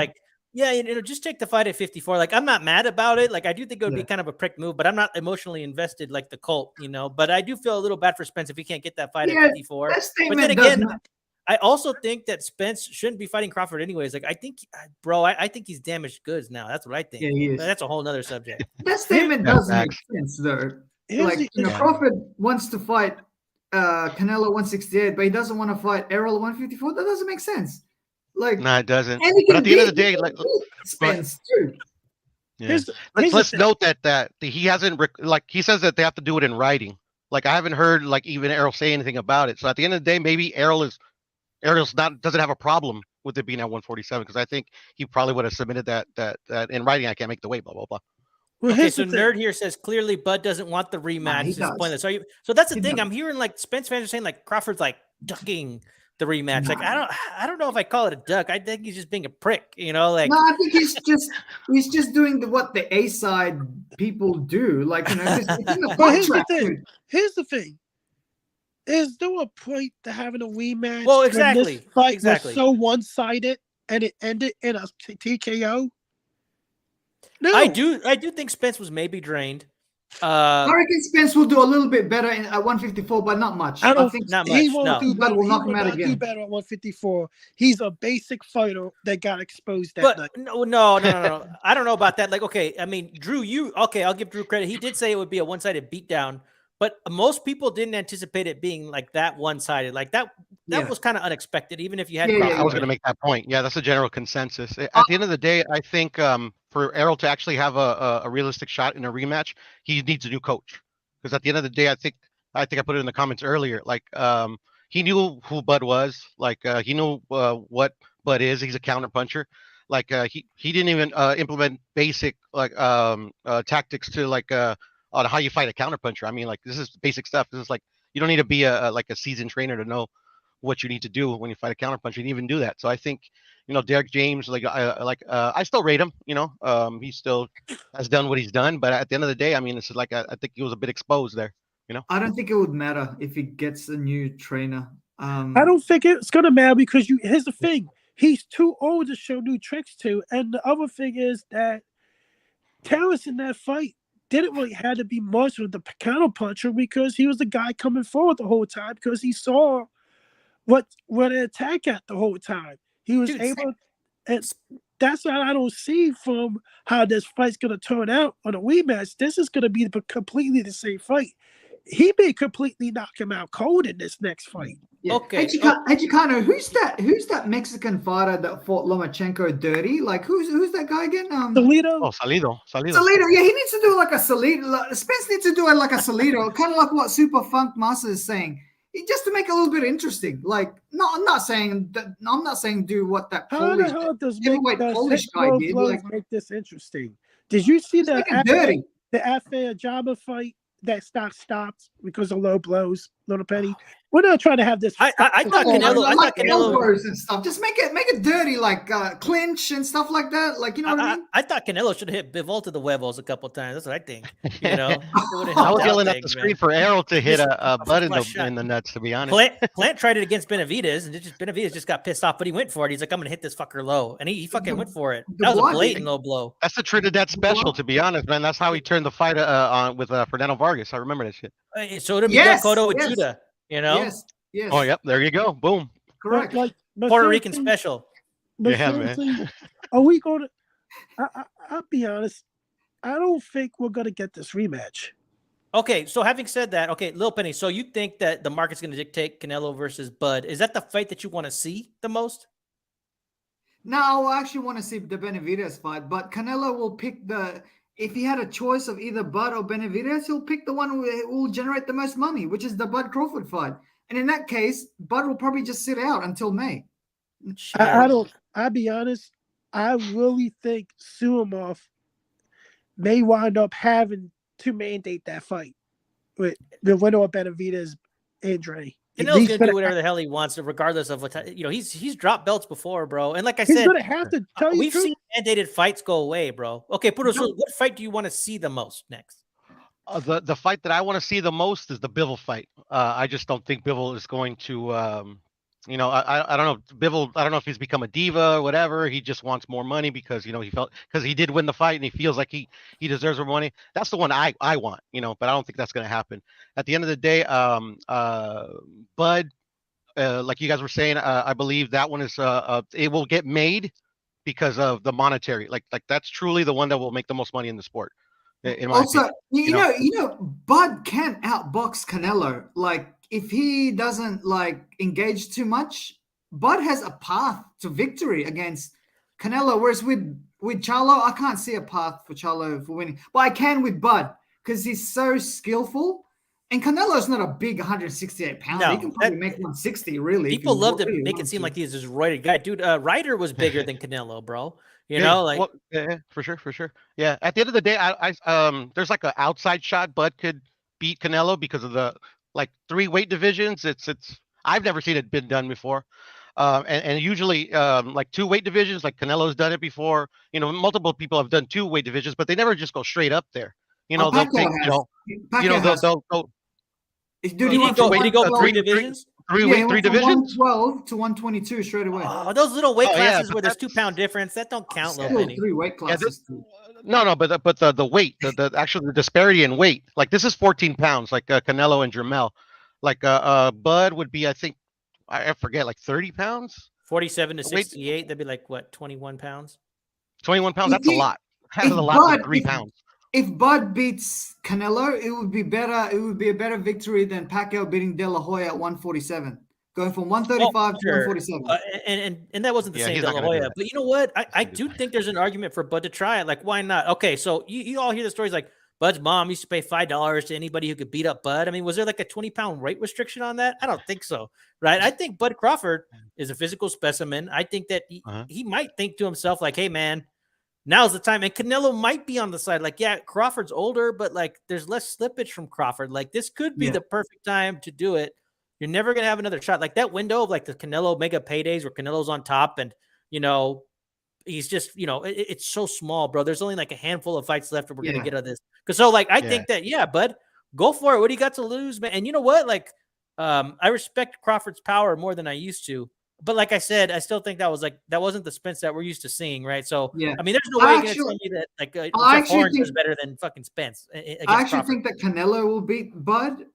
Yeah, just take the fight at 54. Like, I'm not mad about it. Like, I do think it would be kind of a prick move, but I'm not emotionally invested like the Colt, But I do feel a little bad for Spence if he can't get that fight at 54. That But statement then does again, not. I also think that Spence shouldn't be fighting Crawford anyways. Like, I think, bro, I think he's damaged goods now. That's what I think. Yeah, he is. But that's a whole nother subject. That statement Yeah, does make facts. sense, though. Here's Like, the issue. Crawford wants to fight Canelo 168, but he doesn't want to fight Errol 154. That doesn't make sense. Like, No, it doesn't. and he But can at the end of the beat- day, he can like, beat Spence too. yeah. Here's the- here's let's the note that he hasn't like he says that they have to do it in writing. Like I haven't heard like even Errol say anything about it. So at the end of the day, maybe Errol's doesn't have a problem with it being at 147 because I think he probably would have submitted that in writing. I can't make the weight. Blah blah blah. Well, Okay, here's so the thing. Nerd here says clearly Bud doesn't want the rematch. he It's does. pointless. So that's the He thing. does. I'm hearing like Spence fans are saying like Crawford's like ducking the rematch. Like I don't know if I call it a duck. I think he's just being a prick. Like No, I think he's just doing what the A side people do. Like, 'cause it's in the Well, here's the contract, thing. dude. Here's the thing. Is there a point to having a rematch? Well, when exactly, This fight exactly. was so one-sided and it ended in a TKO. No, I do think Spence was maybe drained. I reckon Spence will do a little bit better at 154, but not much. I don't think not He much, won't no. do Bud better. will He knock will him out not do again. better at 154. He's a basic fighter that got exposed that But night. no. I don't know about that. Like, okay, I mean, Drew, I'll give Drew credit. He did say it would be a one-sided beatdown, but most people didn't anticipate it being like that one-sided. Like that Yeah. was kind of unexpected, even if you had Yeah, Crawford I was winning. going to make that point. Yeah, that's a general consensus. At the end of the day, I think for Errol to actually have a realistic shot in a rematch, he needs a new coach. Because at the end of the day, I think I put it in the comments earlier. Like he knew who Bud was. Like he knew what Bud is. He's a counter puncher. Like he didn't even implement basic like tactics to like on how you fight a counter puncher. I mean, like this is basic stuff. This is like you don't need to be a seasoned trainer to know what you need to do when you fight a counter puncher. You didn't even do that. So I think Derek James, I still rate him. He still has done what he's done. But at the end of the day, I mean, it's like I think he was a bit exposed there. I don't think it would matter if he gets a new trainer. I don't think it's gonna matter because here's the thing. He's too old to show new tricks to. And the other thing is that Terrence in that fight didn't really have to be much with the counter puncher because he was the guy coming forward the whole time because he saw what an attack at the whole time. He was Dude, able, and that's what I don't see from how this fight's gonna turn out on a rematch. This is gonna be completely the same fight. He may completely knock him out cold in this next fight. Yeah. Okay. Chicano, who's that Mexican fighter that fought Lomachenko dirty? Like who's that guy again? Toledo. Oh, Salido. Salido. Yeah, he needs to do like a Salido. Spence needs to do it like a Salido, kind of like what Super Funk Master is saying. Just to make it a little bit interesting. Like, no, I'm not saying do what that How the Polish hell does heavyweight Polish guy did. Like, make this interesting? Did you see make it dirty. the Afe Ajaba fight that stopped because of low blows, little penny? We're not trying to have this. I thought Canelo. I thought Canelo. elbows and stuff. Just make it dirty, like clinch and stuff like that. Like, you know what I mean? I thought Canelo should have hit Bivol to the huevos a couple times. That's what I think. It would've I was helped yelling out at the things, screen man. for Errol to hit a Bud in flush shot. the nuts. To be honest, Plant tried it against Benavidez, and Benavidez just got pissed off, but he went for it. He's like, "I'm gonna hit this fucker low," and he fucking went for it. That was a blatant low blow. that's the Trinidad special. To be honest, man, that's how he turned the fight on with Fernando Vargas. I remember that shit. So did Miguel Yes, Cotto with yes. Judah. Yes. Oh, yep, there you go. Boom. Correct. But Puerto Rican seriously- special. but Yeah, man. seriously, are we going to? I'll be honest. I don't think we're going to get this rematch. Okay, so having said that, okay, Lil Penny, so you think that the market's going to dictate Canelo versus Bud? Is that the fight that you want to see the most? No, I actually want to see the Benavidez fight, but Canelo will pick if he had a choice of either Bud or Benavidez, he'll pick the one who will generate the most money, which is the Bud Crawford fight. And in that case, Bud will probably just sit out until May. I'll be honest. I really think Suamov may wind up having to mandate that fight with the winner of Benavidez, Andre. Canelo's gonna do whatever the hell he wants, regardless of what he's dropped belts before, bro. And like I said, he's gonna have to tell you. We've seen mandated fights go away, bro. Okay, what fight do you want to see the most next? The fight that I want to see the most is the Bivol fight. I just don't think Bivol is going to I don't know. Bivol, I don't know if he's become a diva or whatever. He just wants more money because because he did win the fight and he feels like he deserves more money. That's the one I want, but I don't think that's going to happen. At the end of the day, Bud, like you guys were saying, I believe that one is it will get made because of the monetary. Like that's truly the one that will make the most money in the sport. In my Also, opinion. you know, Bud can't outbox Canelo. Like, if he doesn't engage too much, Bud has a path to victory against Canelo. Whereas with Charlo, I can't see a path for Charlo for winning, but I can with Bud because he's so skillful. And Canelo's not a big 168 pounder. No, he can probably make 160. Really, if People he love to really make it wants seem to. like he's this roided guy, dude. Ryder was bigger than Canelo, bro. Well, yeah, for sure. Yeah. At the end of the day, there's like an outside shot. Bud could beat Canelo because of the 3 weight divisions. It's I've never seen it been done before. And usually, 2 weight divisions, like Canelo's done it before. Multiple people have done 2 weight divisions, but they never just go straight up there. They'll take, Pacquiao has. they'll Dude, he went did from he go 3 112 divisions? three Yeah, he weight, 3 went from divisions. 112 to 122 straight away. Oh, those little weight Oh, yeah, classes but where there's that's- 2 pound difference, that don't count, little Still Benny. 3 weight classes. too. No, but the weight, the actual the disparity in weight, like this is 14 pounds, like Canelo and Jermel, Bud would be, I think, I forget, like 30 pounds, 47 to Weight- 68, that'd be like what, 21 pounds? 21 pounds. If That's a he- lot. That's if a lot for Bud- 3 if- pounds. If Bud beats Canelo, it would be better. It would be a better victory than Pacquiao beating De La Hoya at 147, going from 135 to Sure. 147. And that wasn't the Yeah, same he's De not La gonna do Hoya. that. But you know what? I gonna do do that. think there's an argument for Bud to try it. Like, why not? Okay, so you all hear the stories like Bud's mom used to pay $5 to anybody who could beat up Bud. I mean, was there like a 20-pound weight restriction on that? I don't think so, right? I think Bud Crawford is a physical specimen. I think that he might think to himself like, hey, man, now's the time. And Canelo might be on the side. Like, yeah, Crawford's older, but there's less slippage from Crawford. Like, this could be the perfect time to do it. You're never going to have another shot. Like that window of the Canelo mega paydays where Canelo's on top and, he's just, it's so small, bro. There's only a handful of fights left that we're going to get out of this. I think that, Bud, go for it. What do you got to lose, man? And you know what? I respect Crawford's power more than I used to. But like I said, I still think that wasn't the Spence that we're used to seeing, right? So, Yeah. I mean, there's no way you're going to tell me that Jeff Horns is better than fucking Spence. I actually think that Canelo will beat Bud,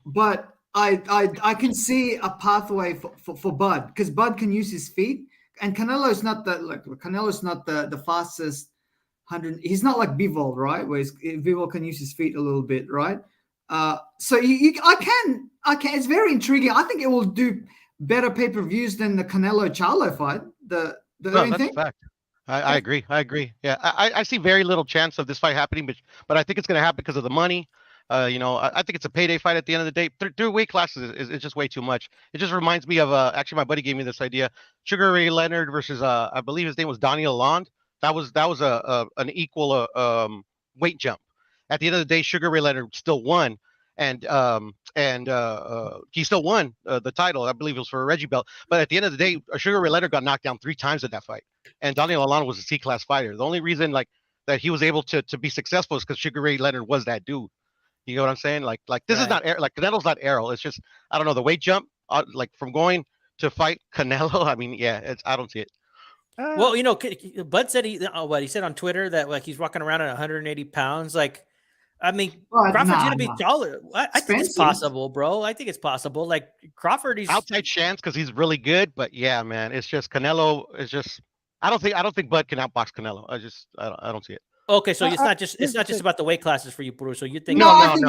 but I can see a pathway for Bud because Bud can use his feet, and Canelo's not the fastest 100. He's not like Bivol, right? Where Bivol can use his feet a little bit, right? So I can. It's very intriguing. I think it will do better pay-per-views than the Canelo Charlo fight. The That's a fact. I agree. Yeah, I see very little chance of this fight happening, but I think it's going to happen because of the money. I think it's a payday fight at the end of the day. 3 weight classes is just way too much. It just reminds me of actually my buddy gave me this idea: Sugar Ray Leonard versus I believe his name was Donnie Lalonde. That was an equal weight jump. At the end of the day, Sugar Ray Leonard still won, and he still won the title. I believe it was for a Reggie belt. But at the end of the day, Sugar Ray Leonard got knocked down 3 times in that fight, and Donnie Lalonde was a C-class fighter. The only reason that he was able to be successful is because Sugar Ray Leonard was that dude. You know what I'm saying? This is not Canelo's not Errol. It's just I don't know the weight jump. From going to fight Canelo. I mean, yeah, I don't see it. Well, Bud said he said on Twitter that he's walking around at 180 pounds. I mean, Crawford's gonna be taller. I think it's possible, bro. I think it's possible. Crawford, he's outside chance because he's really good, but yeah, man, it's just Canelo is just. I don't think Bud can outbox Canelo. I don't see it. Okay, so it's not just about the weight classes for you, Bruce. So you think I think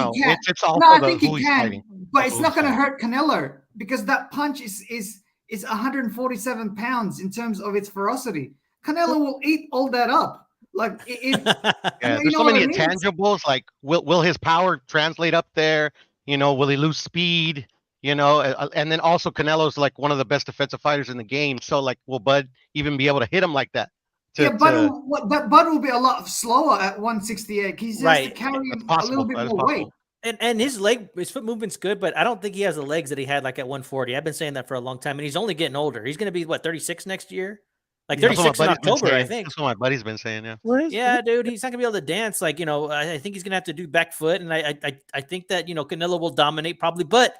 it's also I think who he he's can, fighting. but it's not going to hurt Canelo because that punch is 147 pounds in terms of its ferocity. Canelo will eat all that up. There's so many intangibles. Will his power translate up there? Will he lose speed? And then also Canelo's one of the best defensive fighters in the game. So will Bud even be able to hit him like that? Bud will be a lot slower at 168. He's has to carry a little bit more weight. And his foot movement's good, but I don't think he has the legs that he had at 140. I've been saying that for a long time, and he's only getting older. He's going to be 36 next year, 36 in October, I think. That's what my buddy's been saying. Yeah. Yeah, dude, he's not going to be able to dance. I think he's going to have to do back foot, and I think that Canelo will dominate probably, but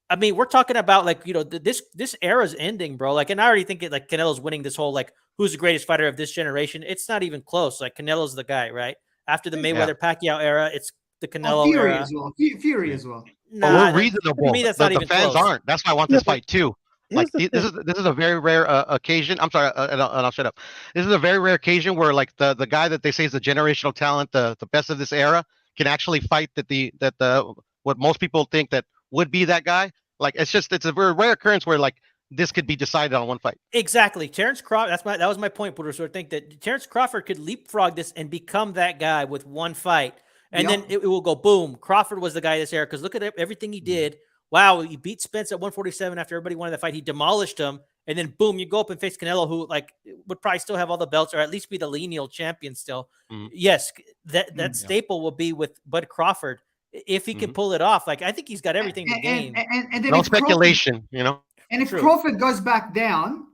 I mean, we're talking about like, this era's ending, bro. Like, and I already think like Canelo's winning this whole like who's the greatest fighter of this generation. It's not even close. Like Canelo's the guy, right? After the Mayweather Pacquiao era, it's the Canelo Fury era. as well. Fury as well. But Nah, we're reasonable. to me, that's the not even fans close. aren't. That's why I want Yeah, this but fight too. here's Like the this thing. is a very rare occasion. I'm sorry, and I'll shut up. This is a very rare occasion where like the guy that they say is the generational talent, the best of this era, can actually fight the what most people think that would be that guy. Like it's a very rare occurrence where like this could be decided on one fight. Exactly. Terrence Crawford, that was my point, Bruce. I think that Terrence Crawford could leapfrog this and become that guy with one fight. And then it will go boom. Crawford was the guy this era because look at everything he did. Wow, he beat Spence at 147 after everybody wanted the fight. He demolished him. And then boom, you go up and face Canelo, who like would probably still have all the belts or at least be the lineal champion still. Yes, that staple will be with Bud Crawford if he can pull it off. Like I think he's got everything to gain. And then No if Crawford- speculation, And if Crawford goes back down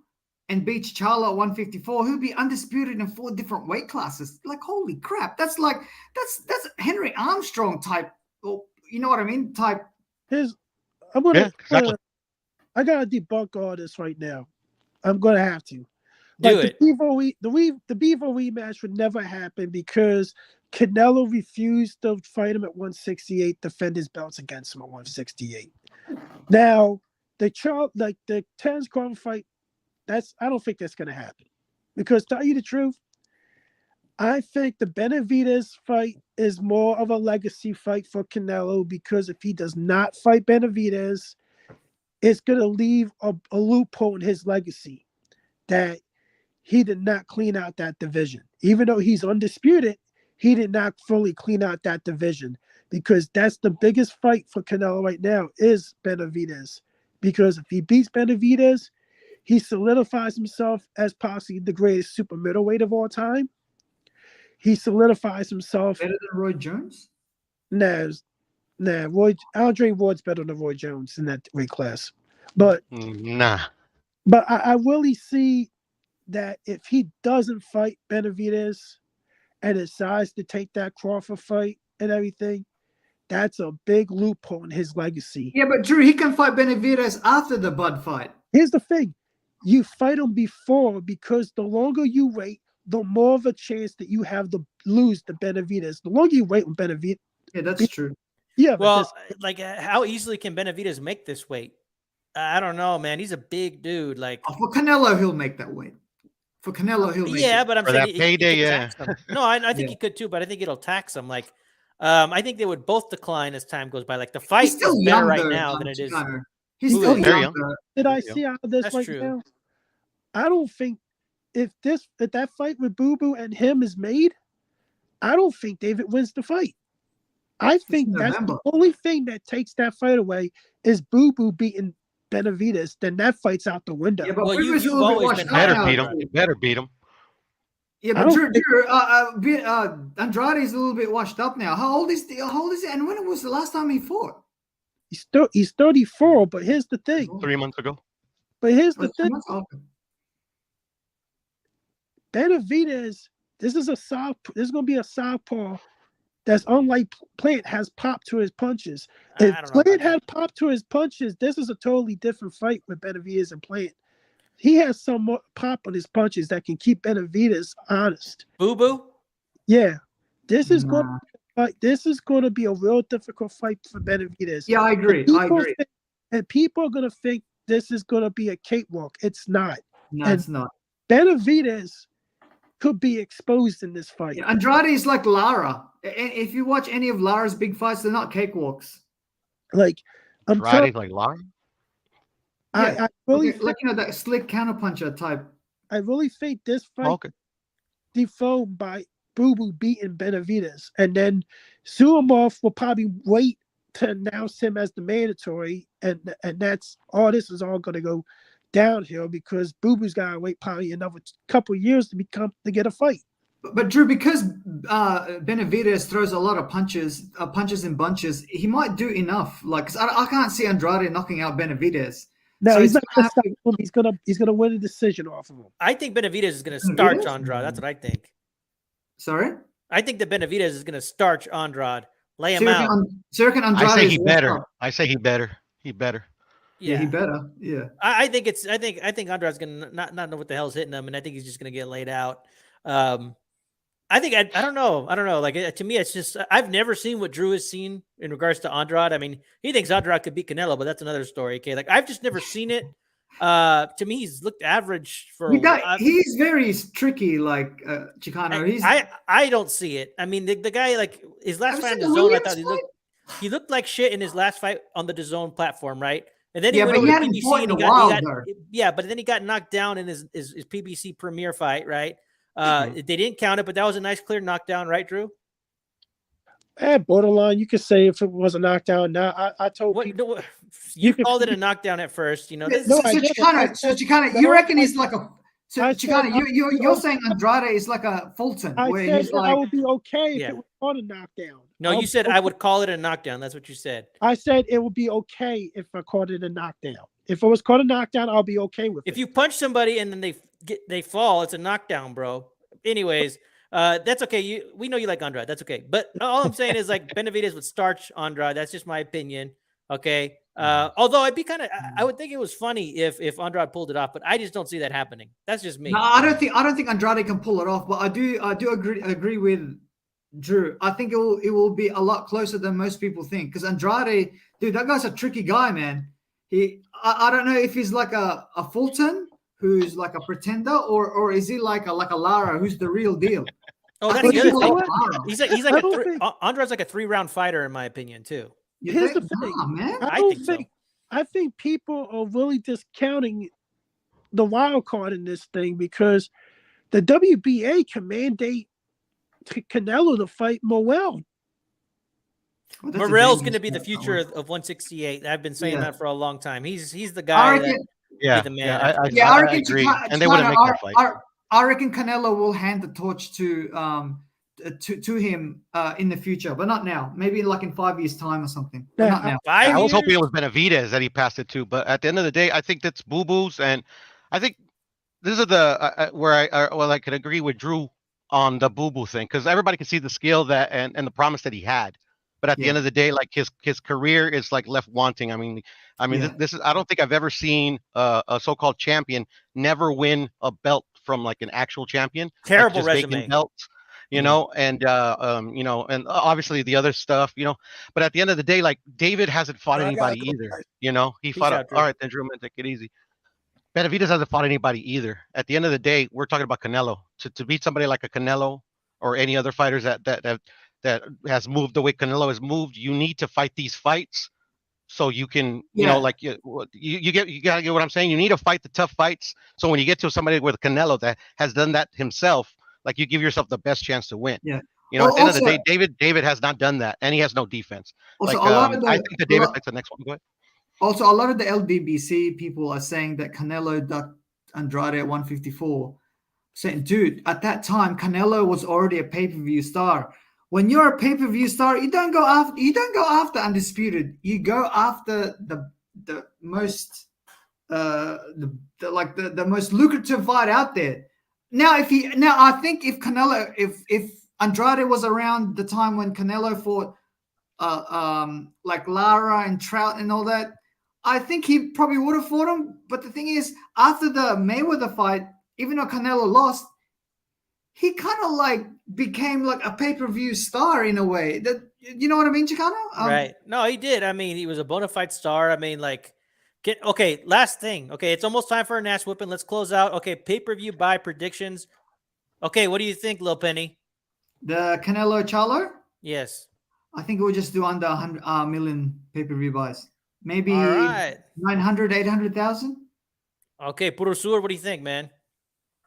and beats Charlo at 154, he'll be undisputed in 4 different weight classes. Like, holy crap. That's Henry Armstrong type, or you know what I mean? Type. I'm gonna, exactly. I gotta debunk all this right now. I'm gonna have to. Do it. The Bevo rematch would never happen because Canelo refused to fight him at 168, defend his belts against him at 168. Now, the Terrence Crawford fight, I don't think that's gonna happen. Because to tell you the truth, I think the Benavidez fight is more of a legacy fight for Canelo because if he does not fight Benavidez, it's going to leave a loophole in his legacy that he did not clean out that division. Even though he's undisputed, he did not fully clean out that division because that's the biggest fight for Canelo right now is Benavidez. Because if he beats Benavidez, he solidifies himself as possibly the greatest super middleweight of all time. He solidifies himself. Better than Roy Jones? Nah, Andre Ward's better than Roy Jones in that weight class. But nah. But I really see that if he doesn't fight Benavidez and decides to take that Crawford fight and everything, that's a big loophole in his legacy. Yeah, but Drew, he can fight Benavidez after the Bud fight. Here's the thing. You fight him before because the longer you wait, the more of a chance that you have to lose the Benavidez. The longer you wait with Benavidez. Yeah, that's true. Yeah. Well, like how easily can Benavidez make this weight? I don't know, man. He's a big dude. Like for Canelo, he'll make that weight. For Canelo, he'll make it. but I'm for saying that payday, yeah. No, I think he could too, but I think it'll tax him. Like, I think they would both decline as time goes by. Like the fight is better right now than it is. He's still young. Did I see how this That's right true. now? I don't think if that fight with Boo Boo and him is made, I don't think David wins the fight. I think that's the only thing that takes that fight away is Boo Boo beating Benavidez. Then that fight's out the window. Yeah, but well, you've always been better beat him. You better beat him. Yeah, but Drew, Andrade's a little bit washed up now. How old is he? And when was the last time he fought? He's 34, but here's the thing. 3 months ago. But here's the thing. Benavidez, this is going to be a southpaw that's unlike Plant has pop to his punches. If Plant had pop to his punches, this is a totally different fight with Benavidez and Plant. He has some more pop on his punches that can keep Benavidez honest. Boo Boo? Yeah. This is going to be a real difficult fight for Benavidez. Yeah, I agree. And people are going to think this is going to be a cakewalk. It's not. No, it's not. Benavidez could be exposed in this fight. Yeah, Andrade is like Lara. If you watch any of Lara's big fights, they're not cakewalks. Like Andrade's like Lara. I really like that slick counterpuncher type. I really think this fight defined by Boo Boo beating Benavidez, and then Suamov will probably wait to announce him as the mandatory, and that's all. This is all going to go downhill because Boo Boo's got to wait probably another couple of years to get a fight. But Drew, because Benavidez throws a lot of punches in bunches, he might do enough. Like, 'cause I can't see Andrade knocking out Benavidez. No, he's not going to stop him. He's gonna win a decision off of him. I think Benavidez is going to starch Andrade. That's what I think. Sorry? I think that Benavidez is going to starch Andrade, lay him out. So Andrade I say he better. I say he better. He better. Yeah, he Yeah. better. Yeah. I think it's I think Andrade's gonna not know what the hell's hitting him, and I think he's just gonna get laid out. I think I don't know. I don't know. Like to me, it's just I've never seen what Drew has seen in regards to Andrade. I mean, he thinks Andrade could beat Canelo, but that's another story. Okay, like I've just never seen it. To me, he's looked average for. He's very tricky, like Chicano. He's I don't see it. I mean, the guy like his last Have fight you on the seen the zone, I thought Williams he looked like shit in his last fight on the DAZN platform, right? And then he Yeah, went but over he to hadn't fought PBC in and a while, he got though. yeah, but then he got knocked down in his PBC premiere fight, right? They didn't count it, but that was a nice clear knockdown, right, Drew? Borderline. You could say if it was a knockdown. Now I told What, people no, you could- called it a knockdown at first, you know. This, No, so I didn't. Chicano, you no, reckon I he's like a so I said Chicano, you're no. saying Andrade is like a Fulton, I where said he's like I would be okay if Yeah. it was on a knockdown. no, you said I would call it a knockdown. That's what you said. I said it would be okay if I called it a knockdown. If it was called a knockdown, I'll be okay with If it. you punch somebody and then they fall, it's a knockdown, bro. Anyways, that's okay. We know you like Andrade. That's okay. But all I'm saying is like Benavidez would starch Andrade. That's just my opinion. Okay. Although I'd be I would think it was funny if Andrade pulled it off, but I just don't see that happening. That's just me. No, I don't think Andrade can pull it off, but I do agree with Drew. I think it will be a lot closer than most people think, because Andrade, dude, that guy's a tricky guy, man. I don't know if he's like a Fulton who's like a pretender, or is he like a Lara who's the real deal? Oh, I that's think the other he's thing. like Lara. He's I like don't think- Andrade's like a 3-round fighter in my opinion too. You Here's think? the thing. Nah, man. I don't think so. I think people are really discounting the wild card in this thing, because the WBA can mandate Canelo to fight Morel. Well, that's a Morel's dangerous going to be the fight, future that one. of 168. I've been saying Yeah. that for a long time. He's the I guy reckon. that Yeah, the man. yeah, after I this. I I reckon agree. Chicano- And they wouldn't make that fight. I reckon Canelo will hand the torch to him in the future, but not now. Maybe like in 5 years' time or something. But Yeah, not now. I was hoping years? it was Benavidez that he passed it to, but at the end of the day, I think that's boo-boos, and I think this is the where I could agree with Drew on the boo-boo thing, because everybody can see the skill that and the promise that he had, but at the Yeah. end of the day, like his career is like left wanting. I mean, Yeah. this is I don't think I've ever seen a so-called champion never win a belt from like an actual champion. Like, Terrible just vacant resume. belts. You know, and and obviously the other stuff, but at the end of the day, like David hasn't fought I gotta anybody go, either. guys. He Peace fought. out, Drew. All right, then Drew, man, take it easy. Benavidez hasn't fought anybody either. At the end of the day, we're talking about Canelo. To beat somebody like a Canelo or any other fighters that has moved the way Canelo has moved, you need to fight these fights so you can, Yeah. like you gotta get what I'm saying. You need to fight the tough fights. So when you get to somebody with Canelo that has done that himself, like you give yourself the best chance to win. Yeah. At the end of the Also- day, David has not done that, and he has no defense. Also, Like a lot of I the think that David fights the next one. Go ahead. Also, a lot of the LDBC people are saying that Canelo ducked Andrade at 154. Saying, dude, at that time, Canelo was already a pay-per-view star. When you're a pay-per-view star, you don't go after undisputed. You go after the most the most lucrative fight out there. Now, I think if Canelo, if Andrade was around the time when Canelo fought like Lara and Trout and all that, I think he probably would have fought him. But the thing is, after the Mayweather fight, even though Canelo lost, he kind of like became like a pay-per-view star in a way. That, you know what I mean, Chicano? Right. No, he did. I mean, he was a bona fide star. I mean, like, okay, last thing. Okay, it's almost time for a Nash whipping. Let's close out. Okay, pay-per-view buy predictions. Okay, what do you think, Lil Penny? The Canelo Charlo, Yes. I think we'll just do under 100 million pay-per-view buys. Maybe All right. 900, 800,000. Okay, Puro Sur, what do you think, man?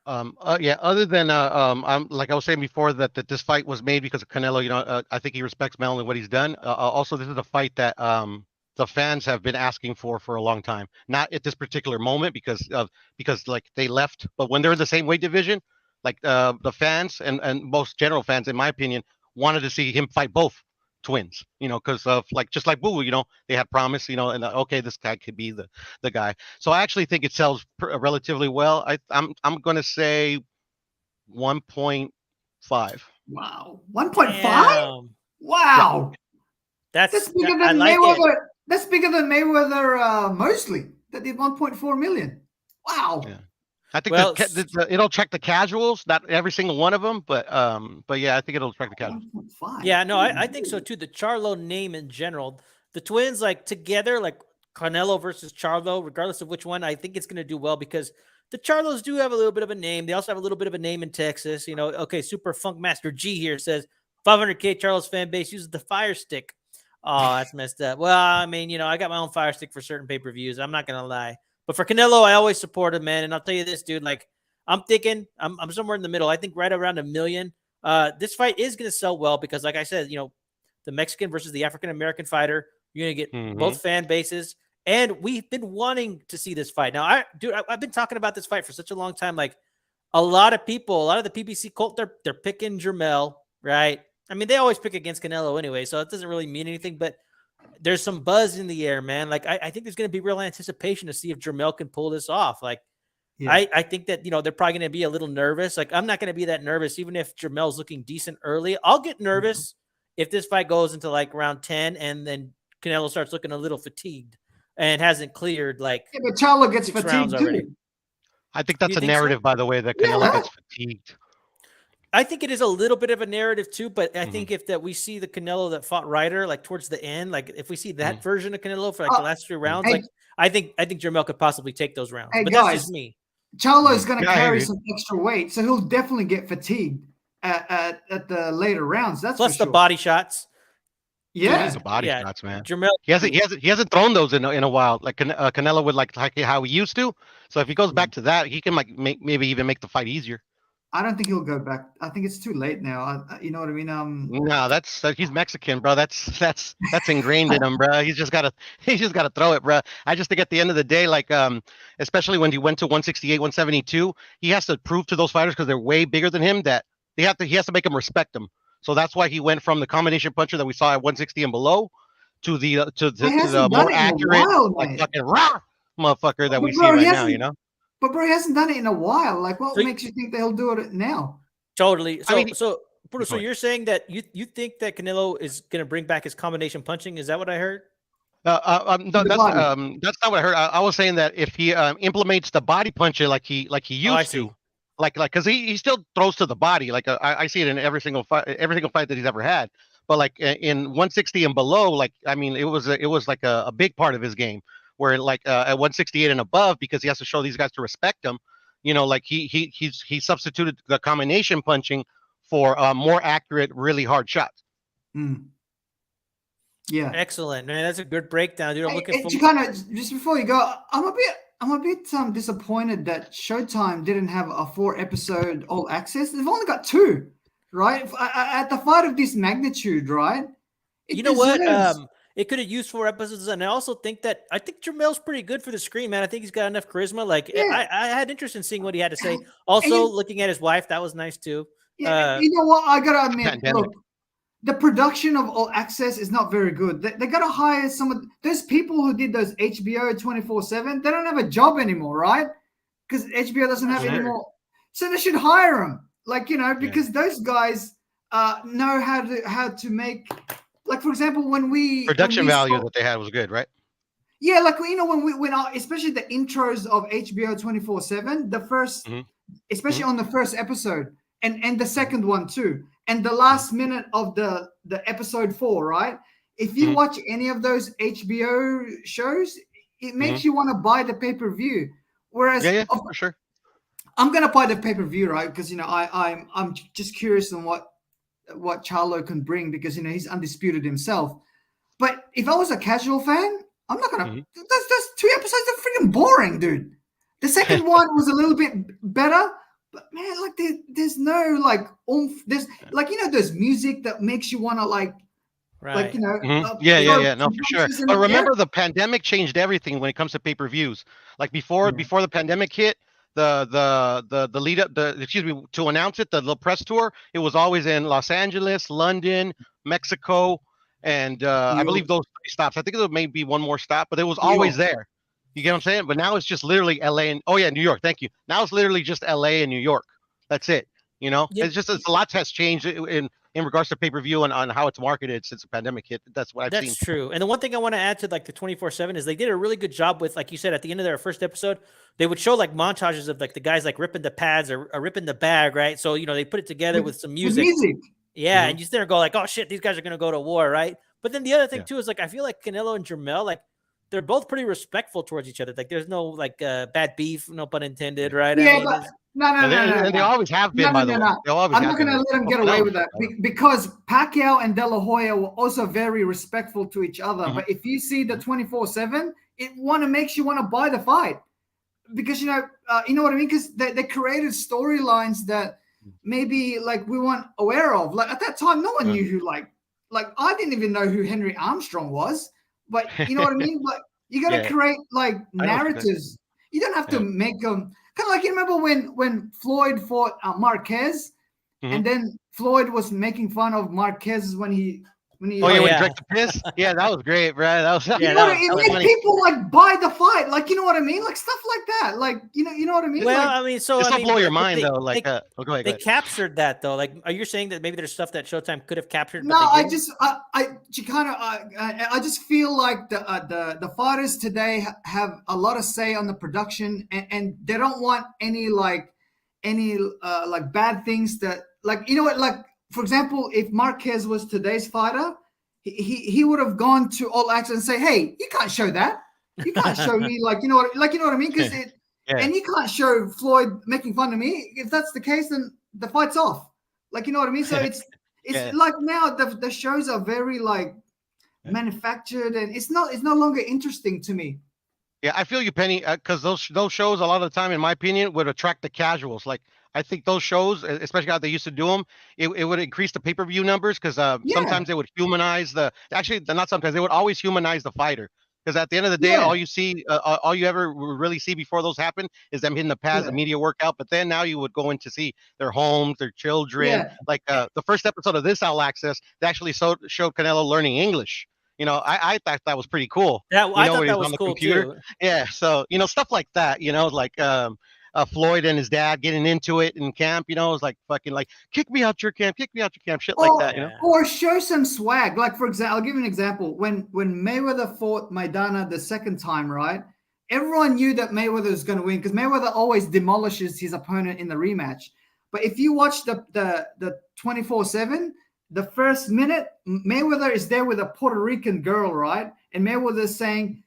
Yeah. Other than I'm like I was saying before that this fight was made because of Canelo. I think he respects Mel and what he's done. Also, this is a fight that the fans have been asking for a long time. Not at this particular moment because like they left, but when they're in the same weight division, like the fans and most general fans, in my opinion, wanted to see him fight both twins, because of just like Boo, they had promise, and okay, this guy could be the guy. So I actually think it sells relatively well. I'm going to say 1.5. Wow, 1.5. Damn. Wow, That's that's bigger I than like it. Mayweather. That's bigger than Mayweather Mosley that did 1.4 million. Wow. Yeah. I think Well, it'll check the casuals, not every single one of them, but yeah, I think it'll check the casuals. 1.5. yeah, no, I think so too. The Charlo name in general, the twins like together, like Canelo versus Charlo, regardless of which one, I think it's going to do well because the Charlos do have a little bit of a name. They also have a little bit of a name in Texas. You know, okay, Super Funk Master G here says 500K Charlos fan base uses the Fire Stick. Oh, that's messed up. Well, I mean, you know, I got my own Fire Stick for certain pay-per-views. I'm not gonna lie, but for Canelo, I always support him, man. And I'll tell you this, dude. Like, I'm thinking, I'm somewhere in the middle. I think right around 1 million. This fight is gonna sell well because, like I said, you know, the Mexican versus the African American fighter. You're gonna get both fan bases, and we've been wanting to see this fight. Now, I've been talking about this fight for such a long time. Like, a lot of people, a lot of the PBC cult, they're picking Jermel, right? I mean, they always pick against Canelo anyway, so it doesn't really mean anything. But there's some buzz in the air, man. Like, I think there's going to be real anticipation to see if Jermel can pull this off. Like, Yeah. I think that, you know, they're probably going to be a little nervous. Like, I'm not going to be that nervous, even if Jermel's looking decent early. I'll get nervous if this fight goes into like round 10 and then Canelo starts looking a little fatigued and hasn't cleared like Yeah, but Charlo gets 6 fatigued rounds already. too. I think that's You a think so? narrative, by the way, that Canelo Yeah. gets fatigued. I think it is a little bit of a narrative too, but I think if that we see the Canelo that fought Ryder like towards the end, like if we see that version of Canelo for like the last 3 rounds, hey- like I think Jermel could possibly take those rounds. Hey, But that's guys, just me. Charlo's going to Yeah, I hear carry you. some extra weight, so he'll definitely get fatigued at the later rounds. That's Plus for the sure. body shots. Yeah. The body Yeah. shots, man. Jermel, He hasn't thrown those in a while. Like Canelo would like how he used to. So if he goes back to that, he can like maybe even make the fight easier. I don't think he'll go back. I think it's too late now. You know what I mean? No, he's Mexican, bro. That's ingrained in him, bro. He's just gotta throw it, bro. I just think at the end of the day, like especially when he went to 168, 172, he has to prove to those fighters because they're way bigger than him that he has to make them respect him. So that's why he went from the combination puncher that we saw at 160 and below to the more accurate, like fucking raw motherfucker that we see right now. You know. But bro, he hasn't done it in a while. Like, what So- makes you think they'll do it now? totally. So, I mean- Bruno, so you're saying that you think that Canelo is going to bring back his combination punching? Is that what I heard? No, the body. that's not what I heard. I was saying that if he implements the body puncher like he I used see. to, like because he still throws to the body. Like I see it in every single fight that he's ever had. But like in 160 and below, like I mean, it was like a big part of his game. Where like at 168 and above, because he has to show these guys to respect him. You know, like he substituted the combination punching for more accurate, really hard shots. Mm. Yeah. Excellent, man. That's a good breakdown, dude. I'm looking You forward. kind of just before you go, I'm a bit disappointed that Showtime didn't have a 4-episode all access. They've only got 2, right? At the fight of this magnitude, right? It You know what? deserves- It could have used 4 episodes, and I also think Jermel's pretty good for the screen, man. I think he's got enough charisma. Like, Yeah. I had interest in seeing what he had to say. Also, looking at his wife, that was nice too. Yeah, you know what? I gotta admit, Pandemic. look, the production of All Access is not very good. They gotta hire some of those people who did those HBO 24/7. They don't have a job anymore, right? Because HBO doesn't have any more. So they should hire them, like because those guys know how to make. Like for example, when we Production value that they had was good, right? yeah, like when especially the intros of HBO 24/7, the first, especially on the first episode and the second one too, and the last minute of the episode 4, right? If you watch any of those HBO shows, it makes you want to buy the pay-per-view. Whereas for sure. I'm gonna buy the pay-per-view, right? Because I'm just curious on what Charlo can bring because he's undisputed himself. But if I was a casual fan, I'm not gonna. Those 2 episodes are freaking boring, dude. The second one was a little bit better, but man, like there's no like oomph. There's like there's music that makes you want to like Right. No, for sure. But remember, the pandemic changed everything when it comes to pay-per-views. Like before the pandemic hit, the lead up, to announce it, the press tour, it was always in Los Angeles, London, Mexico, and I believe those 3 stops. I think there may be one more stop, but it was always there. You get what I'm saying? But now it's just literally LA and New York. Thank you. Now it's literally just LA and New York. That's it. Yeah. It's just a lot has changed in in regards to pay-per-view and on how it's marketed since the pandemic hit. That's what I've That's seen. true. And the one thing I want to add to like the 24/7 is they did a really good job with, like you said, at the end of their first episode, they would show like montages of like the guys like ripping the pads or ripping the bag, right? So they put it together with some music. Yeah, and you sit there and go like, oh shit, these guys are gonna go to war, right? But then the other thing too is like I feel like Canelo and Jermel, like they're both pretty respectful towards each other. Like there's no like bad beef, no pun intended, right? Yeah, I mean, but no. They always have been, by the way. I'm not going to let them get away with that because Pacquiao and De La Hoya were also very respectful to each other. But if you see the 24/7, it makes you want to buy the fight because you know what I mean. Because they created storylines that maybe like we weren't aware of. Like at that time, no one knew who like I didn't even know who Henry Armstrong was. But you know what I mean. Like you got to create like narratives. You don't have to make them. Kind of like you remember when Floyd fought Marquez, and then Floyd was making fun of Marquez when he when he drank the piss. Yeah, that was great, bro. That was it made people like buy the fight, like you know what I mean, like stuff like that, like you know what I mean. Well, like, I mean, so it's I mean, blow your mind they, though. Like, they, go ahead. They captured that though. Like, are you saying that maybe there's stuff that Showtime could have captured? No, I just feel like the fighters today have a lot of say on the production, and they don't want any bad things that like you know what like. For example, if Marquez was today's fighter, he would have gone to All Access and say, "Hey, you can't show that. You can't show me you know what I mean? Because and you can't show Floyd making fun of me. If that's the case, then the fight's off. Like you know what I mean? So it's like now the shows are very like manufactured, and it's no longer interesting to me. Yeah, I feel you, Penny, because those shows a lot of the time, in my opinion, would attract the casuals. Like I think those shows, especially how they used to do them, it would increase the pay-per-view numbers because sometimes they would humanize not sometimes, they would always humanize the fighter. Because at the end of the day, all you ever really see before those happen is them hitting the pads, the media workout. But then now you would go in to see their homes, their children. Yeah. Like the first episode of this All Access, they actually showed Canelo learning English. You know, I thought that was pretty cool. Yeah, I thought that was cool too. Yeah, so stuff like that. Like Floyd and his dad getting into it in camp. It was like fucking like kick me out your camp, shit like that. Or show some swag. Like for example, I'll give you an example. When Mayweather fought Maidana the second time, right? Everyone knew that Mayweather was going to win because Mayweather always demolishes his opponent in the rematch. But if you watch the 24/7. The first minute, Mayweather is there with a Puerto Rican girl, right? And Mayweather is saying,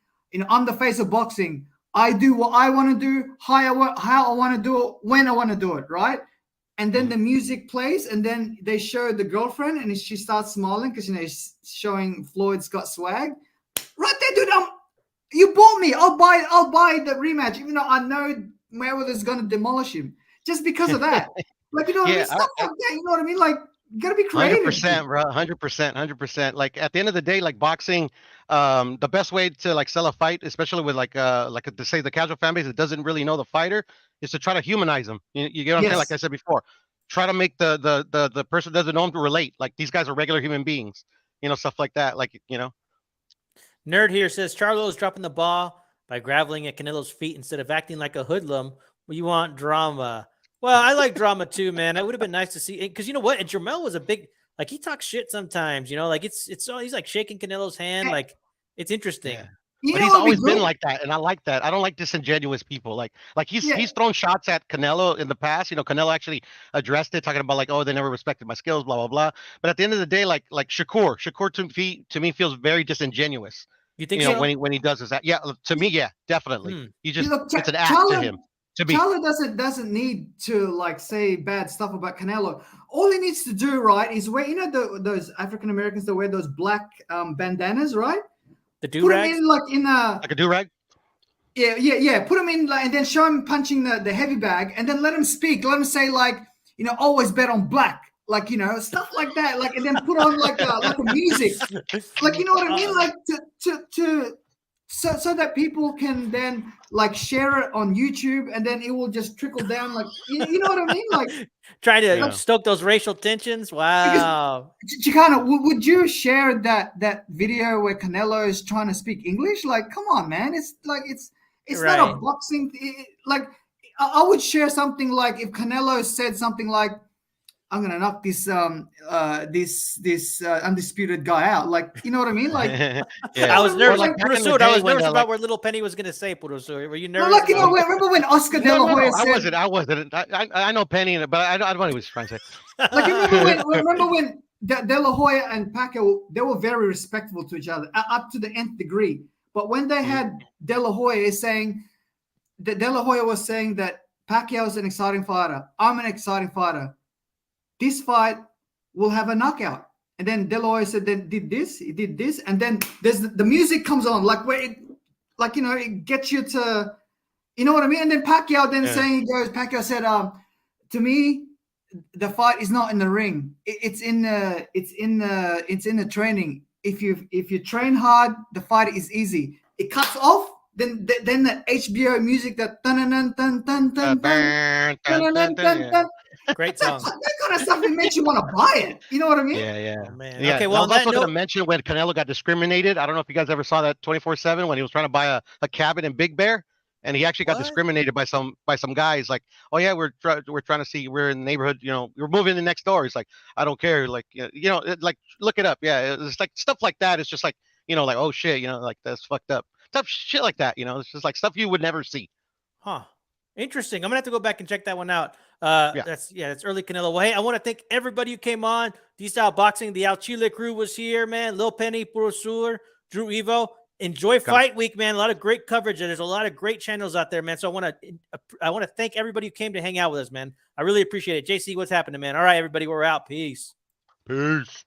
I'm the face of boxing. I do what I want to do, how I want to do it, when I want to do it, right? And then the music plays, and then they show the girlfriend, and she starts smiling because she's showing Floyd's got swag. Right there, dude. You bought me. I'll buy the rematch, even though I know Mayweather's going to demolish him just because of that. Like what I mean? Stuff like that. You know what I mean? Like. You gotta be creative. 100%, bro. 100%. Like at the end of the day, like boxing, the best way to like sell a fight, especially with like to say the casual fan base that doesn't really know the fighter, is to try to humanize them. You get what I'm saying? Like I said before, try to make the person that doesn't know them to relate. Like these guys are regular human beings. Stuff like that. Like Nerd here says Charlo is dropping the ball by graveling at Canelo's feet instead of acting like a hoodlum. You want drama. Well, I like drama too, man. It would have been nice to see it because you know what? And Jermel was a big like he talks shit sometimes, like it's so he's like shaking Canelo's hand, like it's interesting. Yeah. But he's always been like that, and I like that. I don't like disingenuous people. Like he's thrown shots at Canelo in the past. Canelo actually addressed it, talking about like, oh, they never respected my skills, blah blah blah. But at the end of the day, like Shakur to me feels very disingenuous. You think so? when he does that? Yeah, to me, yeah, definitely. He just it's an act to him. Charlo doesn't need to like say bad stuff about Canelo. All he needs to do, right, is wear those African Americans that wear those black bandanas, right? The do-rags? Put them in like a do-rag. Yeah. Put them in and then show him punching the heavy bag, and then let him speak. Let him say like always bet on black, like stuff like that. Like and then put on like a music, like you know what I mean, like to. So that people can then like share it on YouTube, and then it will just trickle down. Like you know what I mean? Like trying to stoke those racial tensions. Wow. Chicano, would you share that video where Canelo is trying to speak English? Like, come on, man! It's like it's right. Not a boxing. Like I would share something like if Canelo said something like, I'm gonna knock this undisputed guy out. Like, you know what I mean? Like, I was nervous. like back in the Pursuit, I day was when, nervous about like- what Little Penny was gonna say. Pursuit, were you no, nervous? like, you know, remember when Oscar De La Hoya I said, wasn't. I know Penny, but I don't know what he was trying to say. like, remember when De La Hoya and Pacquiao, they were very respectful to each other up to the nth degree. But when they had De La Hoya saying that De La Hoya was saying that Pacquiao is an exciting fighter, I'm an exciting fighter, this fight will have a knockout. And then De La Hoya said, then he did this, and then there's the music comes on, like where it, like, you know, it gets you to, you know what I mean? And then Pacquiao Pacquiao said, to me, the fight is not in the ring. It's in the training. If you train hard, the fight is easy. It cuts off. Then the HBO music, that dun dun dun dun dun dun dun dun. Great song. That kind of stuff, it makes you want to buy it. You know what I mean? Yeah. Oh, man. Yeah. Okay, well, I on was that also going to note, mention when Canelo got discriminated. I don't know if you guys ever saw that 24/7 when he was trying to buy a cabin in Big Bear, and he actually got What? discriminated by some guys. Like, oh yeah, we're trying to see, we're in the neighborhood. You know, we're moving in next door. He's like, I don't care. Like, like, look it up. Yeah, it's like stuff like that. It's just like, like, oh shit, like that's fucked up. Stuff shit like that. It's just like stuff you would never see. huh? Interesting. I'm gonna have to go back and check that one out. Yeah. That's early Canelo. Well, hey, I want to thank everybody who came on. D-Style Boxing, the Al Chile crew was here, man. Lil Penny, Puro Sur, Drew Evo. Enjoy Fight Week, man. A lot of great coverage. There's a lot of great channels out there, man. So I want to thank everybody who came to hang out with us, man. I really appreciate it. JC, what's happening, man? All right, everybody, we're out. Peace. Peace.